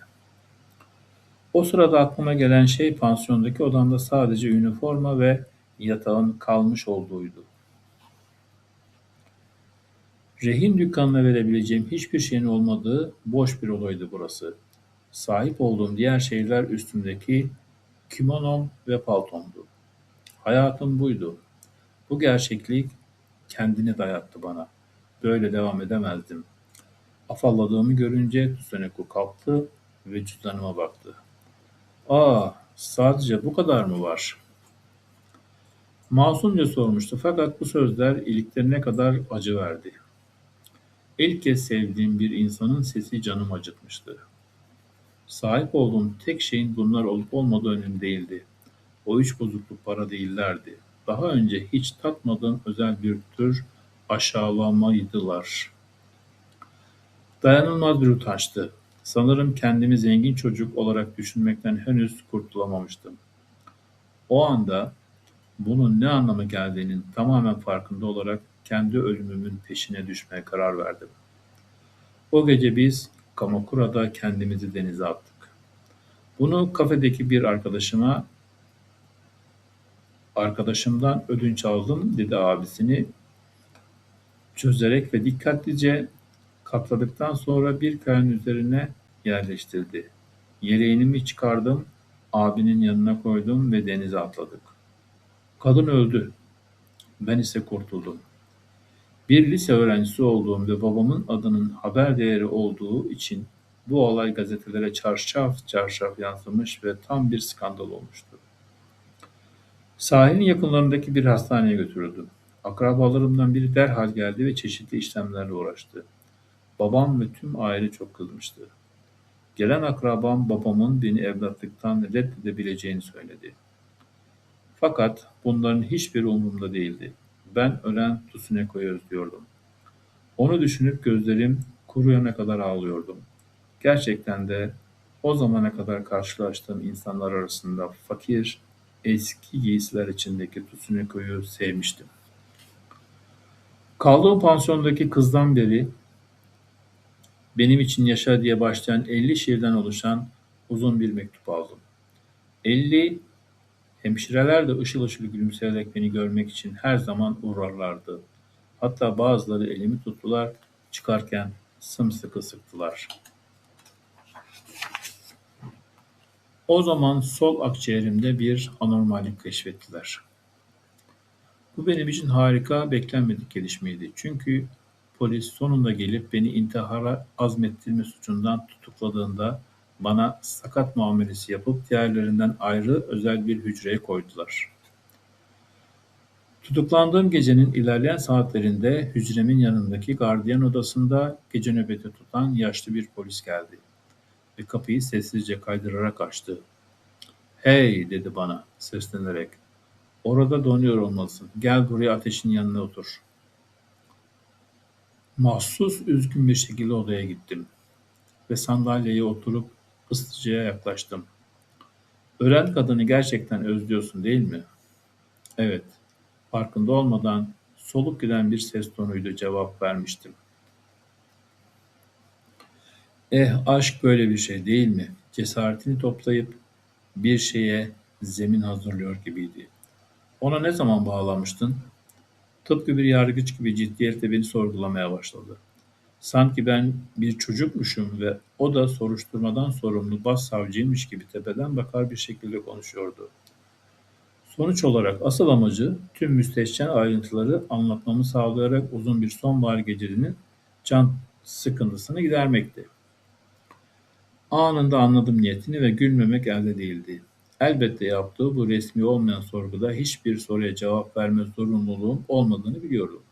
O sırada aklıma gelen şey pansiyondaki odamda sadece üniforma ve yatağın kalmış olduğuydu. Rehin dükkanına verebileceğim hiçbir şeyin olmadığı boş bir odaydı burası. Sahip olduğum diğer şeyler üstümdeki kimonom ve paltomdu. Hayatım buydu. Bu gerçeklik kendini dayattı bana. Böyle devam edemezdim. Afalladığımı görünce Tsuneku kalktı ve cüzdanıma baktı. "Aa, sadece bu kadar mı var?" Masumca sormuştu fakat bu sözler iliklerine kadar acı verdi. İlk kez sevdiğim bir insanın sesi canımı acıtmıştı. Sahip olduğum tek şeyin bunlar olup olmadığı önemli değildi. O 3 bozukluk para değillerdi. Daha önce hiç tatmadığım özel bir tür aşağılamaydılar. Dayanılmaz bir utançtı. Sanırım kendimi zengin çocuk olarak düşünmekten henüz kurtulamamıştım. O anda bunun ne anlama geldiğinin tamamen farkında olarak kendi ölümümün peşine düşmeye karar verdim. O gece biz Kamakura'da kendimizi denize attık. Bunu kafedeki bir arkadaşımdan ödünç aldım dedi abisini çözerek ve dikkatlice katladıktan sonra bir kayanın üzerine yerleştirdi. Yeleğimi çıkardım, abinin yanına koydum ve denize atladık. Kadın öldü, ben ise kurtuldum. Bir lise öğrencisi olduğum ve babamın adının haber değeri olduğu için bu olay gazetelere çarşaf çarşaf yansımış ve tam bir skandal olmuştu. Sahilin yakınlarındaki bir hastaneye götürüldüm. Akrabalarımdan biri derhal geldi ve çeşitli işlemlerle uğraştı. Babam ve tüm aile çok kızmıştı. Gelen akrabam babamın beni evlatlıktan reddedebileceğini söyledi. Fakat bunların hiçbiri umurumda değildi. Ben ölen Tsuneko'yu özlüyordum. Onu düşünüp gözlerim kuruyana kadar ağlıyordum. Gerçekten de o zamana kadar karşılaştığım insanlar arasında fakir, eski giysiler içindeki Tsuneko'yu sevmiştim. Kaldığım pansiyondaki kızdan beri benim için yaşa diye başlayan 50 şiirden oluşan uzun bir mektup aldım. 50 hemşireler de ışıl ışıl gülümseyerek beni görmek için her zaman uğrarlardı. Hatta bazıları elimi tuttular, çıkarken sımsıkı sıktılar. O zaman sol akciğerimde bir anormallik keşfettiler. Bu benim için harika, beklenmedik gelişmeydi. Çünkü polis sonunda gelip beni intihara azmettirme suçundan tutukladığında Bana sakat muamelesi yapıp diğerlerinden ayrı özel bir hücreye koydular. Tutuklandığım gecenin ilerleyen saatlerinde hücremin yanındaki gardiyan odasında gece nöbeti tutan yaşlı bir polis geldi ve kapıyı sessizce kaydırarak açtı. "Hey!" dedi bana seslenerek. "Orada donuyor olmalısın. Gel buraya ateşin yanına otur." Mahsus üzgün bir şekilde odaya gittim ve sandalyeye oturup ısıtıcıya yaklaştım. "Ölen kadını gerçekten özlüyorsun değil mi?" "Evet." Farkında olmadan soluk giden bir ses tonuyla cevap vermiştim. Aşk böyle bir şey değil mi? Cesaretini toplayıp bir şeye zemin hazırlıyor gibiydi. Ona ne zaman bağlamıştın? Tıpkı bir yargıç gibi ciddiyetle beni sorgulamaya başladı. Sanki ben bir çocukmuşum ve o da soruşturmadan sorumlu başsavcıymış gibi tepeden bakar bir şekilde konuşuyordu. Sonuç olarak asıl amacı tüm müstehcen ayrıntıları anlatmamı sağlayarak uzun bir sonbahar gecesinin can sıkıntısını gidermekti. Anında anladım niyetini ve gülmemek elde değildi. Elbette yaptığı bu resmi olmayan sorguda hiçbir soruya cevap verme zorunluluğum olmadığını biliyordum.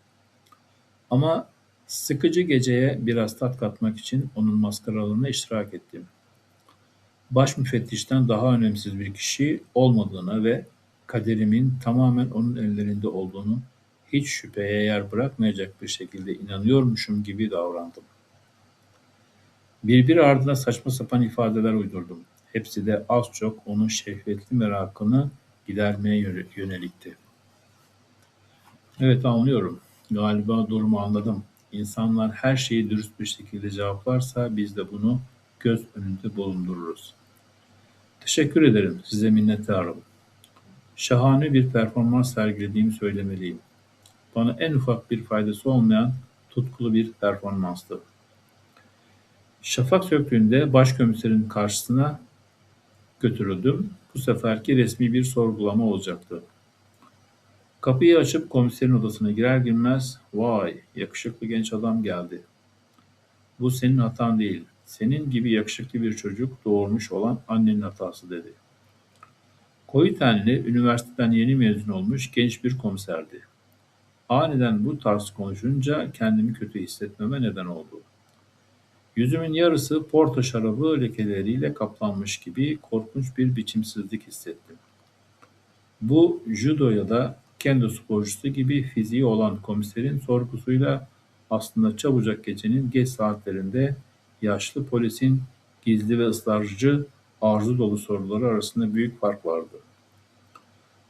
Ama sıkıcı geceye biraz tat katmak için onun maskaralığına iştirak ettim. Baş müfettişten daha önemsiz bir kişi olmadığına ve kaderimin tamamen onun ellerinde olduğunu hiç şüpheye yer bırakmayacak bir şekilde inanıyormuşum gibi davrandım. Birbiri ardına saçma sapan ifadeler uydurdum. Hepsi de az çok onun şehvetli merakını gidermeye yönelikti. Evet, anlıyorum. Galiba durumu anladım. İnsanlar her şeyi dürüst bir şekilde cevaplarsa biz de bunu göz önünde bulundururuz. Teşekkür ederim. Size minnettarım. Şahane bir performans sergilediğimi söylemeliyim. Bana en ufak bir faydası olmayan tutkulu bir performanstı. Şafak söktüğünde başkomiserin karşısına götürüldüm. Bu seferki resmi bir sorgulama olacaktı. Kapıyı açıp komiserin odasına girer girmez, "Vay, yakışıklı genç adam geldi. Bu senin hatan değil. Senin gibi yakışıklı bir çocuk doğurmuş olan annenin hatası." dedi. Koyu tenli, üniversiteden yeni mezun olmuş genç bir komiserdi. Aniden bu tarz konuşunca kendimi kötü hissetmeme neden oldu. Yüzümün yarısı porto şarabı lekeleriyle kaplanmış gibi korkunç bir biçimsizlik hissettim. Bu judo ya da kendo sporcusu gibi fiziği olan komiserin sorgusuyla aslında çabucak gecenin geç saatlerinde yaşlı polisin gizli ve ısrarcı arzu dolu soruları arasında büyük fark vardı.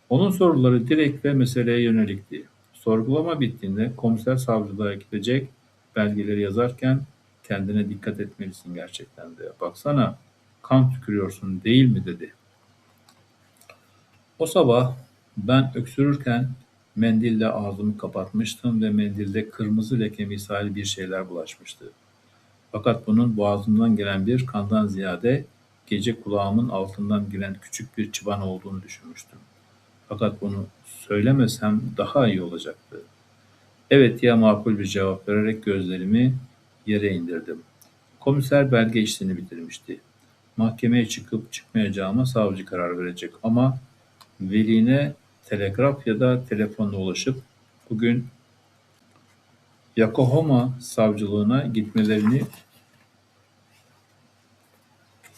Onun soruları direkt ve meseleye yönelikti. Sorgulama bittiğinde komiser savcılığa gidecek belgeleri yazarken kendine dikkat etmelisin gerçekten de. Baksana, kan tükürüyorsun değil mi dedi. O sabah ben öksürürken mendille ağzımı kapatmıştım ve mendilde kırmızı leke misali bir şeyler bulaşmıştı. Fakat bunun boğazımdan gelen bir kandan ziyade gece kulağımın altından giren küçük bir çıban olduğunu düşünmüştüm. Fakat bunu söylemesem daha iyi olacaktı. Evet diye makul bir cevap vererek gözlerimi yere indirdim. Komiser belge işlerini bitirmişti. Mahkemeye çıkıp çıkmayacağıma savcı karar verecek ama veline telegraf ya da telefonla ulaşıp bugün Yokohama savcılığına gitmelerini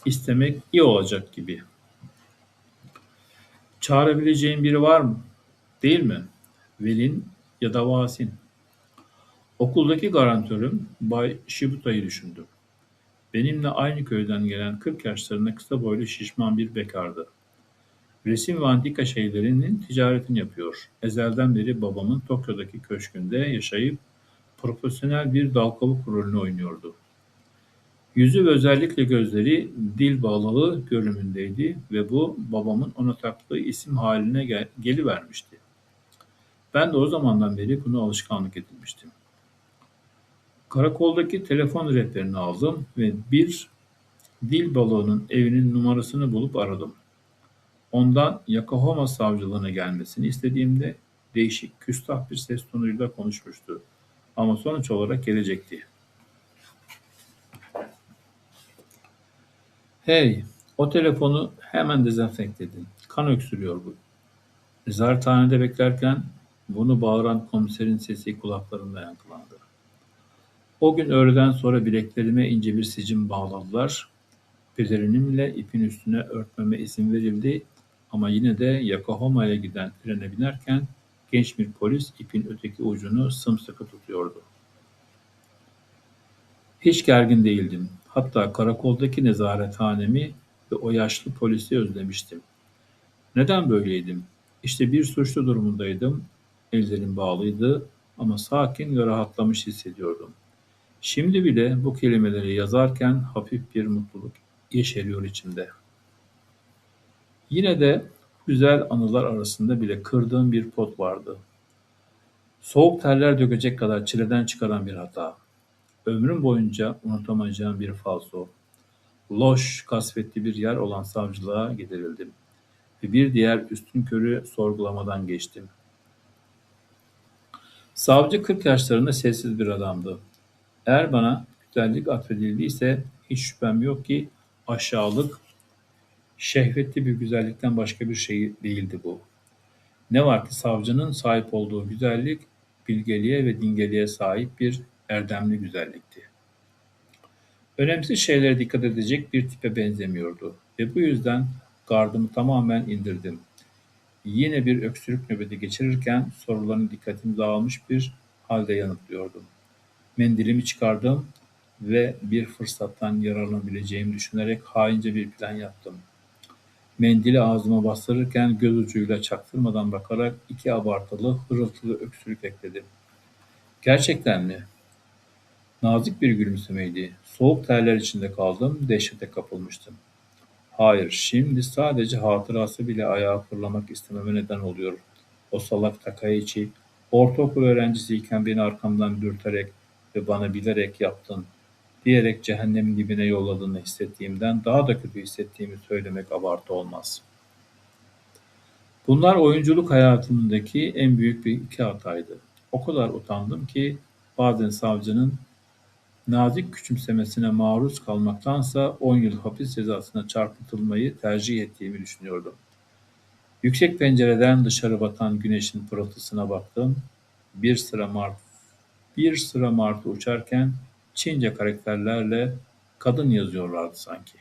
istemek iyi olacak gibi. Çağırabileceğin biri var mı? Değil mi? Velin ya da Vasin. Okuldaki garantörüm Bay Shibuta'yı düşündüm. Benimle aynı köyden gelen 40 yaşlarında kısa boylu şişman bir bekardı. Resim ve antika şeylerinin ticaretini yapıyor. Ezelden beri babamın Tokyo'daki köşkünde yaşayıp profesyonel bir dal kavuk rolünü oynuyordu. Yüzü ve özellikle gözleri dil balığı görünümündeydi ve bu babamın ona taktığı isim haline gelivermişti. Ben de o zamandan beri bunu alışkanlık edinmiştim. Karakoldaki telefon rehberini aldım ve bir dil balığının evinin numarasını bulup aradım. Ondan Yokohama savcılığına gelmesini istediğimde değişik, küstah bir ses tonuyla konuşmuştu. Ama sonuç olarak gelecekti. Hey, o telefonu hemen dezenfekte edin. Kan öksürüyor bu. Nezarethanede beklerken bunu bağıran komiserin sesi kulaklarımda yankılandı. O gün öğleden sonra bileklerime ince bir sicim bağladılar. Pelerinimle ipin üstüne örtmeme izin verildi ama yine de Yokohama'ya giden trene binerken genç bir polis ipin öteki ucunu sımsıkı tutuyordu. Hiç gergin değildim. Hatta karakoldaki nezarethanemi ve o yaşlı polisi özlemiştim. Neden böyleydim? İşte bir suçlu durumundaydım. Ellerim bağlıydı ama sakin ve rahatlamış hissediyordum. Şimdi bile bu kelimeleri yazarken hafif bir mutluluk yeşeriyor içimde. Yine de güzel anılar arasında bile kırdığım bir pot vardı. Soğuk terler dökecek kadar çileden çıkaran bir hata. Ömrüm boyunca unutamayacağım bir falso. Loş, kasvetli bir yer olan savcılığa getirildim ve bir diğer üstünkörü sorgulamadan geçtim. Savcı 40 yaşlarında sessiz bir adamdı. Eğer bana güzellik atfedildiyse hiç şüphem yok ki aşağılık, şehvetli bir güzellikten başka bir şey değildi bu. Ne var ki savcının sahip olduğu güzellik, bilgeliğe ve dingeliğe sahip bir erdemli güzellikti. Önemsiz şeylere dikkat edecek bir tipe benzemiyordu ve bu yüzden gardımı tamamen indirdim. Yine bir öksürük nöbeti geçirirken sorularına dikkatim dağılmış bir halde yanıtlıyordum. Mendilimi çıkardım ve bir fırsattan yararlanabileceğimi düşünerek haince bir plan yaptım. Mendili ağzıma bastırırken göz ucuyla çaktırmadan bakarak 2 abartılı, hırıltılı öksürük ekledim. Gerçekten mi? Nazik bir gülümsemeydi. Soğuk terler içinde kaldım, dehşete kapılmıştım. Hayır, şimdi sadece hatırası bile ayağa fırlamak istememe neden oluyor. O salak Takaichi, ortaokul öğrencisiyken beni arkamdan dürterek ve bana bilerek yaptın, diyerek cehennemin dibine yolladığını hissettiğimden daha da kötü hissettiğimi söylemek abartı olmaz. Bunlar oyunculuk hayatımdaki en büyük bir 2 hataydı. O kadar utandım ki bazen savcının nazik küçümsemesine maruz kalmaktansa 10 yıl hapis cezasına çarpıtılmayı tercih ettiğimi düşünüyordum. Yüksek pencereden dışarı batan güneşin pırıltısına baktım. Bir sıra martı, bir sıra martı uçarken Çince karakterlerle kadın yazıyorlardı sanki.